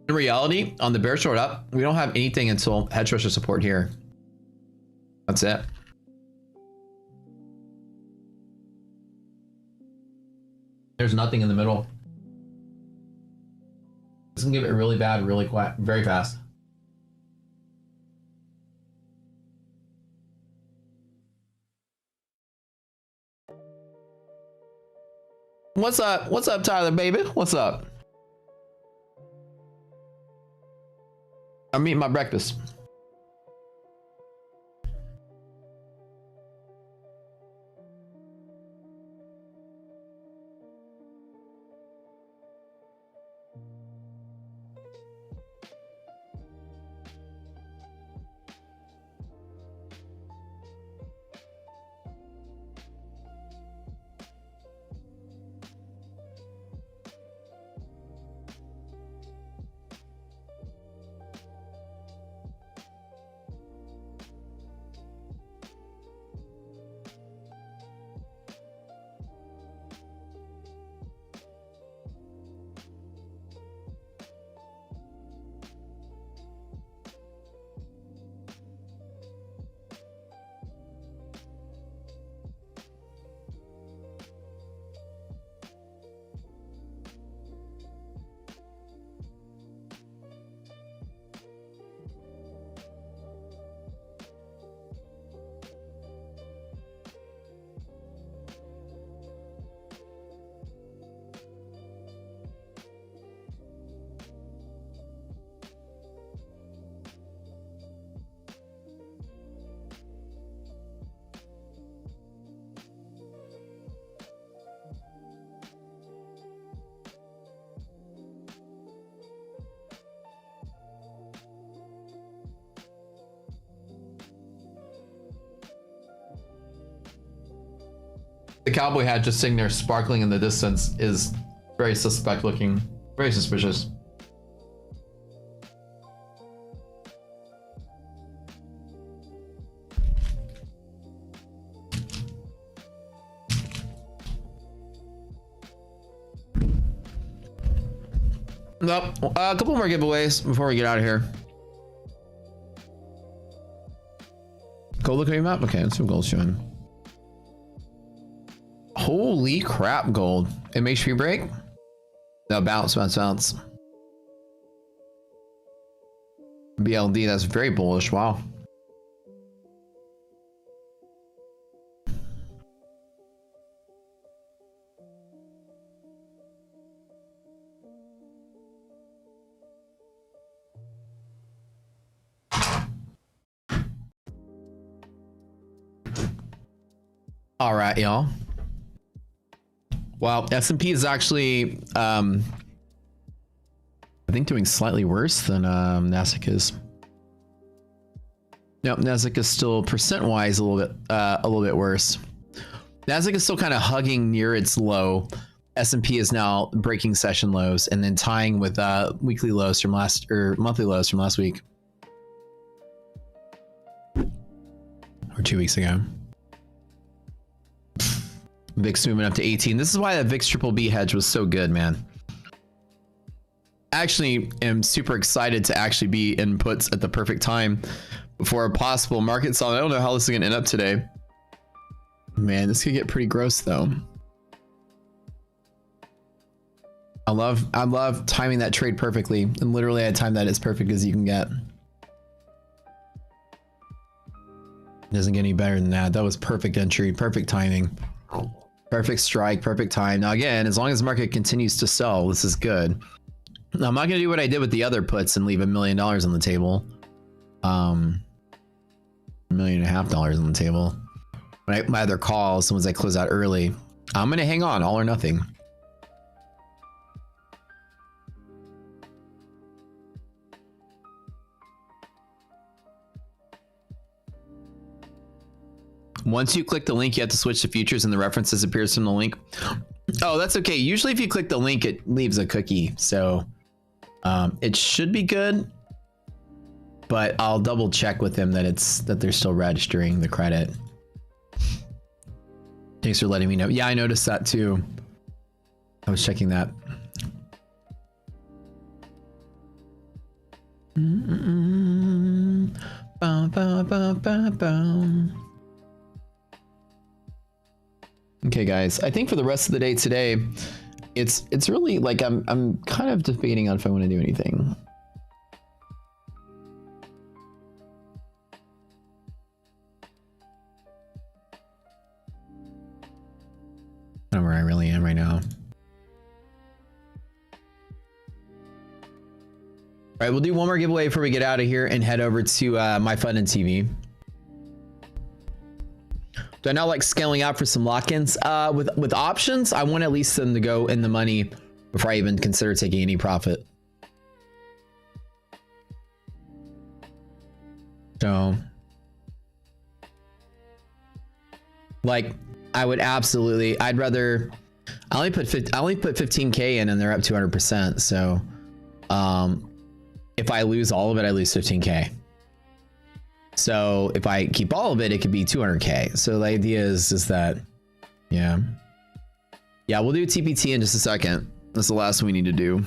In reality, on the bear short up, we don't have anything until head stretcher support here. That's it. There's nothing in the middle. This can give it really bad, really quiet, very fast. What's up? What's up, Tyler, baby? What's up? I'm eating my breakfast. The cowboy hat just sitting there sparkling in the distance is very suspect looking, very suspicious. Nope. A couple more giveaways before we get out of here. Gold look at your map. Okay, that's some gold showing. Holy crap, gold. It makes you break. No, bounce. BLD, that's very bullish. Wow. All right, y'all. Well, S&P is actually, I think, doing slightly worse than Nasdaq is. Nope, Nasdaq is still percent-wise a little bit worse. Nasdaq is still kind of hugging near its low. S&P is now breaking session lows and then tying with weekly lows from last or monthly lows from last week or 2 weeks ago. VIX moving up to 18. This is why that VIX triple B hedge was so good, man. Actually, am super excited to actually be in puts at the perfect time before a possible market sell. I don't know how this is gonna end up today. Man, this could get pretty gross though. I love timing that trade perfectly, and literally I timed that as perfect as you can get. Doesn't get any better than that. That was perfect entry, perfect timing. Perfect strike, perfect time. Now again, as long as the market continues to sell, this is good. Now, I'm not gonna do what I did with the other puts and leave $1 million on the table. $1.5 million on the table. When my other calls, the ones I close out early, I'm gonna hang on, all or nothing. Once you click the link, you have to switch to futures and the reference disappears from the link. Oh, that's okay. Usually if you click the link, it leaves a cookie. So it should be good, but I'll double check with them that they're still registering the credit. Thanks for letting me know. Yeah, I noticed that too. I was checking that. Okay, guys, I think for the rest of the day today, it's really like I'm kind of debating on if I want to do anything. I don't know where I really am right now. All right, we'll do one more giveaway before we get out of here and head over to my Funded TV. Do I now like scaling out for some lock-ins? With options, I want at least them to go in the money before I even consider taking any profit. So, like, I would absolutely. I'd rather. I only put 15K in, and they're up 200%. So, if I lose all of it, I lose 15K. So if I keep all of it, it could be 200K. So the idea is that, yeah, we'll do TPT in just a second. That's the last we need to do.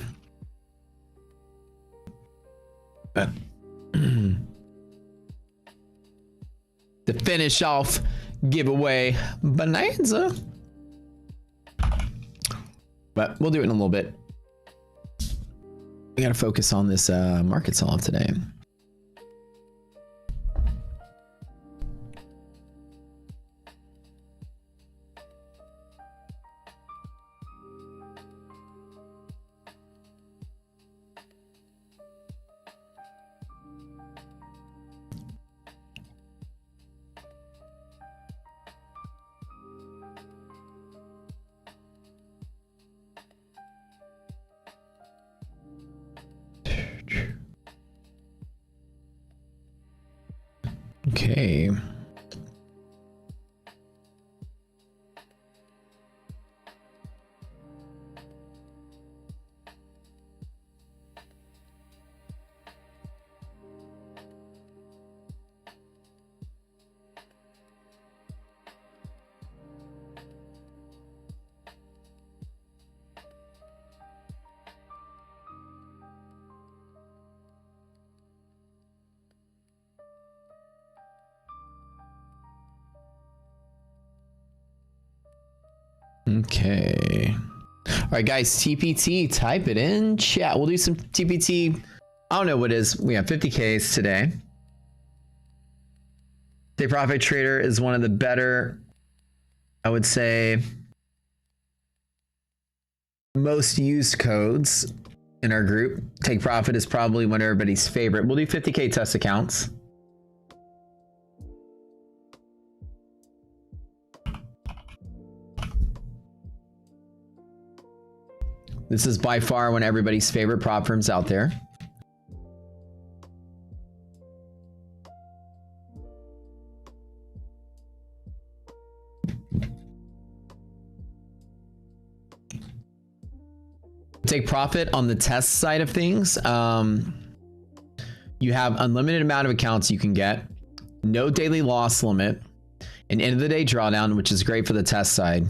To finish off giveaway bonanza. But we'll do it in a little bit. We gotta focus on this market sell-off today. Okay. Okay. All right, guys, TPT, type it in chat. We'll do some TPT. I don't know what it is. We have 50Ks today. Take Profit Trader is one of the better, I would say, most used codes in our group. Take Profit is probably one of everybody's favorite. We'll do 50K test accounts. This is by far one of everybody's favorite prop firms out there. Take Profit on the test side of things. You have unlimited amount of accounts you can get, no daily loss limit, an end of the day drawdown, which is great for the test side.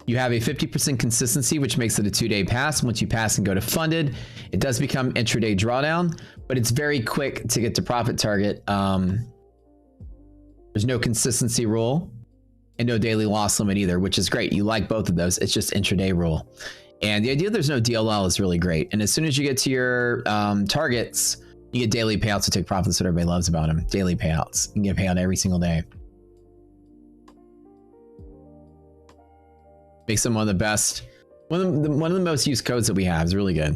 You have a 50% consistency, which makes it a 2-day pass. Once you pass and go to funded, it does become intraday drawdown, but it's very quick to get to profit target. There's no consistency rule and no daily loss limit either, which is great. You like both of those. It's just intraday rule. And the idea there's no DLL is really great. And as soon as you get to your targets, you get daily payouts to take profits. That's what everybody loves about them. Daily payouts. You can get payout every single day. Makes them one of the best, one of the most used codes that we have. Is really good.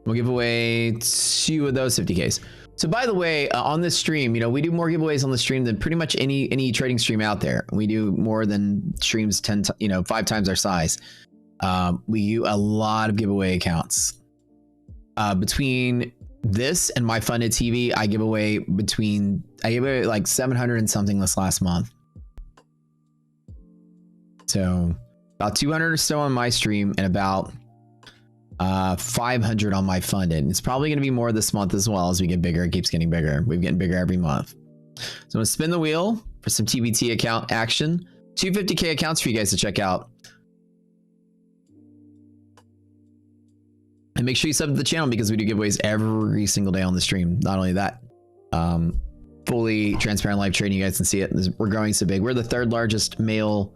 We'll give away 2 of those 50Ks. So by the way, on this stream, you know, we do more giveaways on the stream than pretty much any trading stream out there. We do more than streams 5 times our size. We do a lot of giveaway accounts. Between this and my funded TV, I give away like 700 and something this last month. So about 200 or so on my stream and about 500 on my funded. It's probably going to be more this month as well as we get bigger. It keeps getting bigger. We're getting bigger every month. So I'm going to spin the wheel for some TBT account action. 2 50K accounts for you guys to check out. And make sure you sub to the channel because we do giveaways every single day on the stream. Not only that, fully transparent live trading. You guys can see it. We're growing so big. We're the 3rd largest male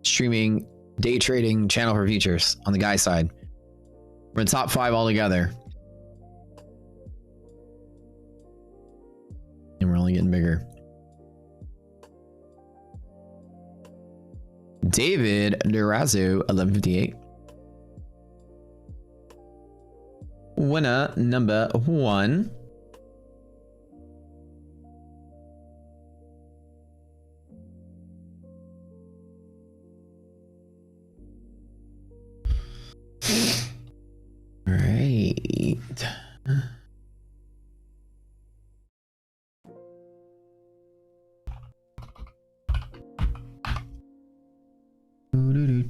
streaming day trading channel for futures on the guy side. We're in top 5 altogether. And we're only getting bigger. David Durazo, 1158. Winner number 1. Right.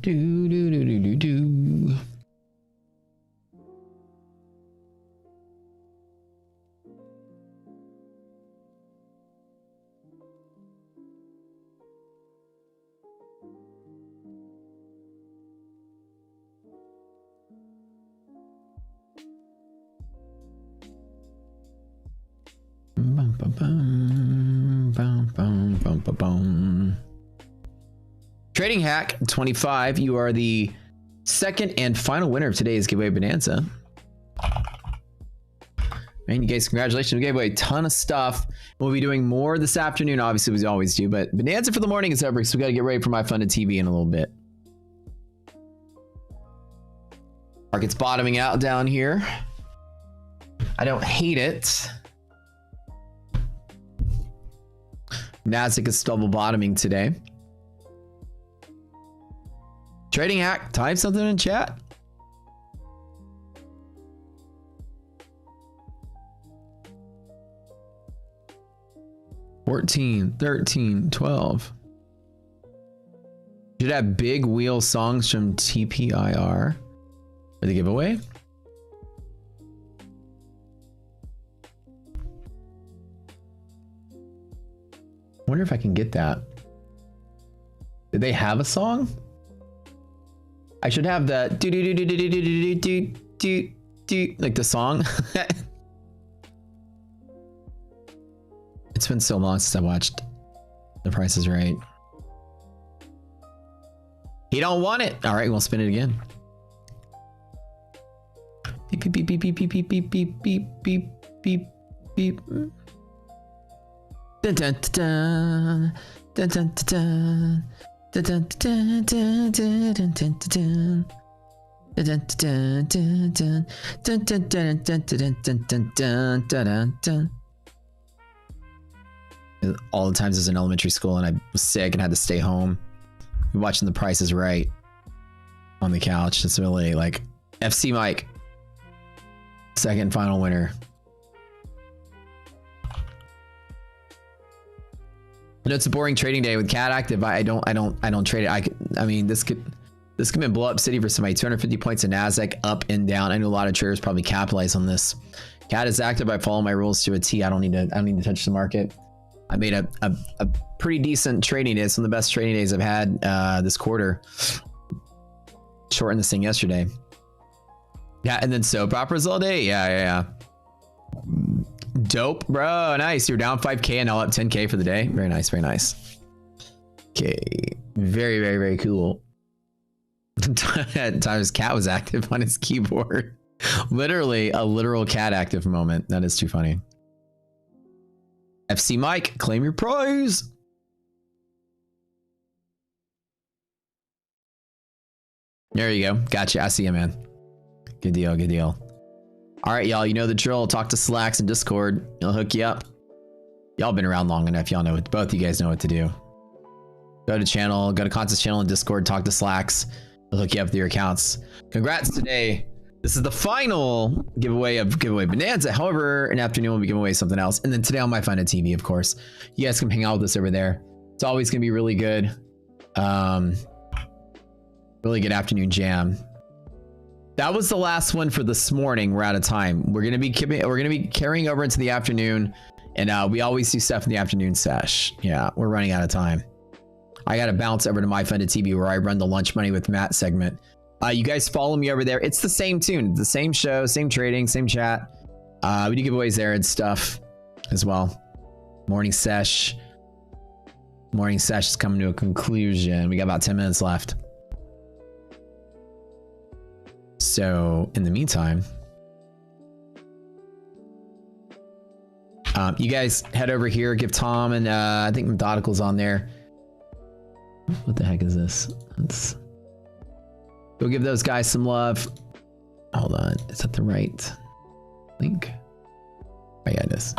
Do. Bum, bum, bum, bum, bum, bum, bum, bum. Trading Hack 25, you are the 2nd and final winner of today's giveaway bonanza. Man, you guys, congratulations. We gave away a ton of stuff. We'll be doing more this afternoon, obviously, as we always do, but bonanza for the morning is over, so we got to get ready for my funded TV in a little bit. Market's bottoming out down here. I don't hate it. Nasdaq is double bottoming today. Trading Hack, type something in chat. $14, $13, $12. Should have big wheel songs from TPIR for the giveaway. Wonder if I can get that. Did they have a song? I should have the do do do do do do do do do do like the song. It's been so long since I watched The Price is Right. He don't want it. All right, we'll spin it again. Beep beep beep beep beep beep beep beep beep beep beep beep. Dun dun dun dun dun dun dun dun dun dun dun dun dun dun. Dun dun dun dun dun dun dun dun dun dun dun dun dun. All the times I was in elementary school and I was sick and had to stay home watching The Price is Right on the couch. It's really like FC Mike, second final winner. I know it's a boring trading day with cat active. I don't trade it. I mean this could be blow up city for somebody. 250 points in Nasdaq up and down. I know a lot of traders probably capitalize on this. Cat is active. I follow my rules to a T. I don't need to touch the market. I made a pretty decent trading day. It's one of the best trading days I've had this quarter. Shortened this thing yesterday. Yeah, and then soap operas all day. Yeah. Dope, bro. Nice. You're down 5K and now up 10K for the day. Very nice. Very nice. Okay. Very, very, very cool. At times cat was active on his keyboard. Literally a literal cat active moment. That is too funny. FC Mike, claim your prize. There you go. Gotcha. I see you, man. Good deal. Good deal. All right, y'all. You know the drill. Talk to Slacks and Discord. It'll hook you up. Y'all been around long enough. Y'all know what. Both of you guys know what to do. Go to channel. Go to contest channel and Discord. Talk to Slacks. It'll hook you up with your accounts. Congrats today. This is the final giveaway of Giveaway Bonanza. However, in the afternoon we'll be giving away something else. And then today on my Funded TV, of course. You guys can hang out with us over there. It's always going to be really good. Really good afternoon jam. That was the last one for this morning. We're out of time. We're going to be carrying over into the afternoon. And we always do stuff in the afternoon sesh. Yeah, we're running out of time. I got to bounce over to my Funded TV where I run the Lunch Money with Matt segment. You guys follow me over there. It's the same tune, the same show, same trading, same chat. We do giveaways there and stuff as well. Morning sesh is coming to a conclusion. We got about 10 minutes left. So in the meantime, you guys head over here, give Tom and I think Methodical's on there. What the heck is this? Go give those guys some love. Hold on. Is that the right link? Oh, yeah, it is.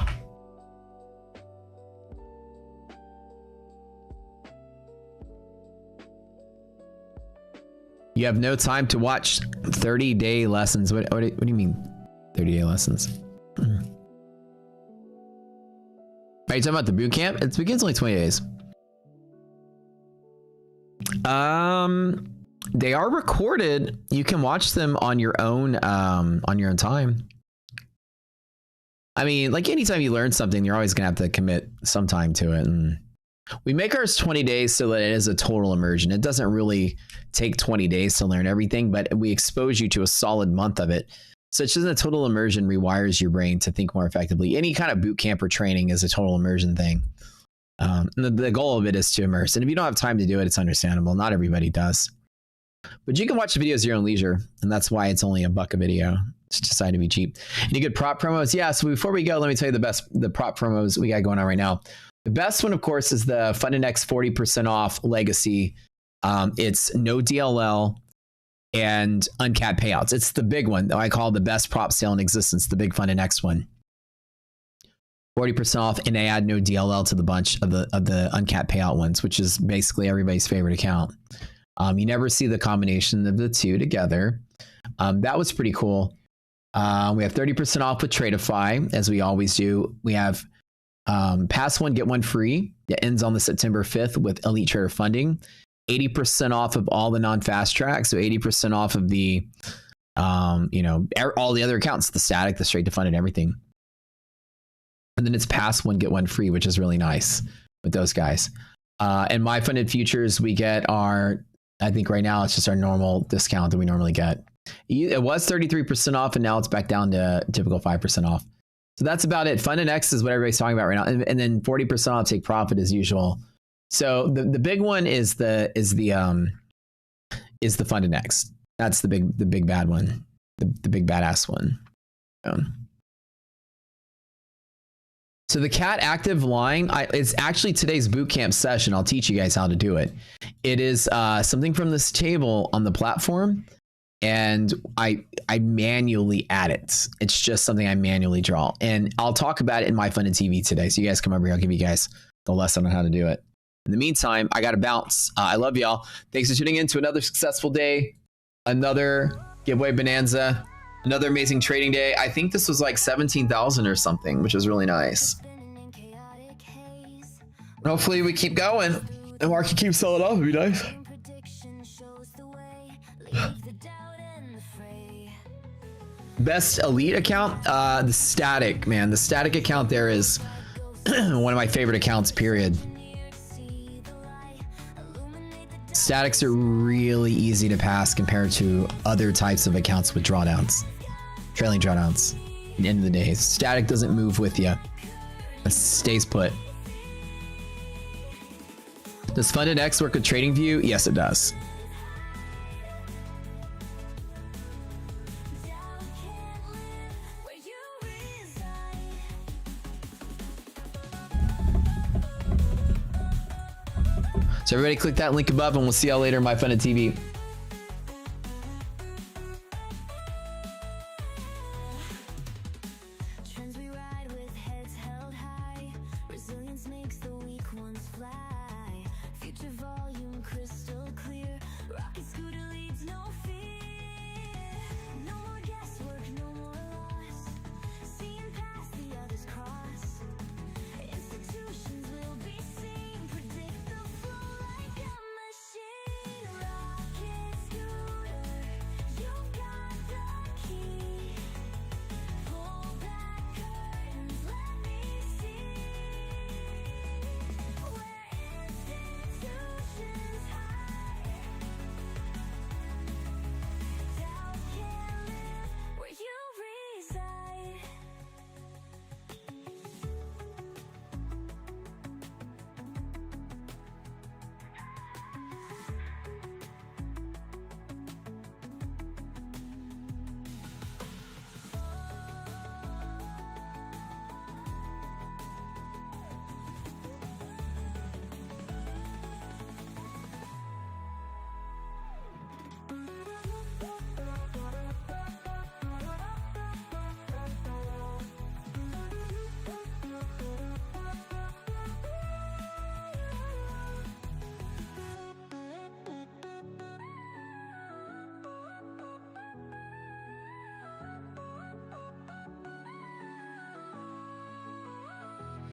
You have no time to watch 30-day lessons. What do you mean 30-day lessons? Are you talking about the boot camp? It begins only 20 days. They are recorded. You can watch them on your own time. I mean, like anytime you learn something, you're always gonna have to commit some time to it. And we make ours 20 days so that it is a total immersion. It doesn't really take 20 days to learn everything, but we expose you to a solid month of it. Such as a total immersion rewires your brain to think more effectively. Any kind of boot camp or training is a total immersion thing. The goal of it is to immerse. And if you don't have time to do it, it's understandable. Not everybody does. But you can watch the videos at your own leisure. And that's why it's only $1 a video. Just decided to be cheap. Any good prop promos? Yeah, so before we go, let me tell you the prop promos we got going on right now. The best one, of course, is the FundedNext 40% off legacy. It's no DLL and uncapped payouts. It's the big one that I call the best prop sale in existence, the big FundedNext one. 40% off, and they add no DLL to the bunch of the uncapped payout ones, which is basically everybody's favorite account. You never see the combination of the two together. That was pretty cool. We have 30% off with Tradeify, as we always do. We have pass one, get one free. It ends on the September 5th with Elite Trader funding. 80% off of all the non-fast tracks. So 80% off of the, all the other accounts, the static, the straight to funded, everything. And then it's pass one, get one free, which is really nice with those guys. And my funded futures, we get our, I think right now it's just our normal discount that we normally get. It was 33% off and now it's back down to typical 5% off. So that's about it. FundedNext is what everybody's talking about right now, and then 40% off take profit as usual. So the big one is the FundedNext. That's the big bad one, the big badass one. So the cat active line, it's actually today's bootcamp session. I'll teach you guys how to do it. It is something from this table on the platform, and I manually add it. It's just something I manually draw, and I'll talk about it in my Funded TV today. So you guys come over here. I'll give you guys the lesson on how to do it. In the meantime, I got to bounce. I love y'all. Thanks for tuning in to another successful day, another giveaway bonanza, another amazing trading day. I think this was like 17,000 or something, which is really nice. And hopefully we keep going and market keeps selling off. It'd be nice. Best elite account, the static, man. The static account there is one of my favorite accounts, period. Statics are really easy to pass compared to other types of accounts with drawdowns, trailing drawdowns. At the end of the day, static doesn't move with you. It stays put. Does FundedNext work with TradingView? Yes, it does. So everybody click that link above and we'll see y'all later in my Funded TV.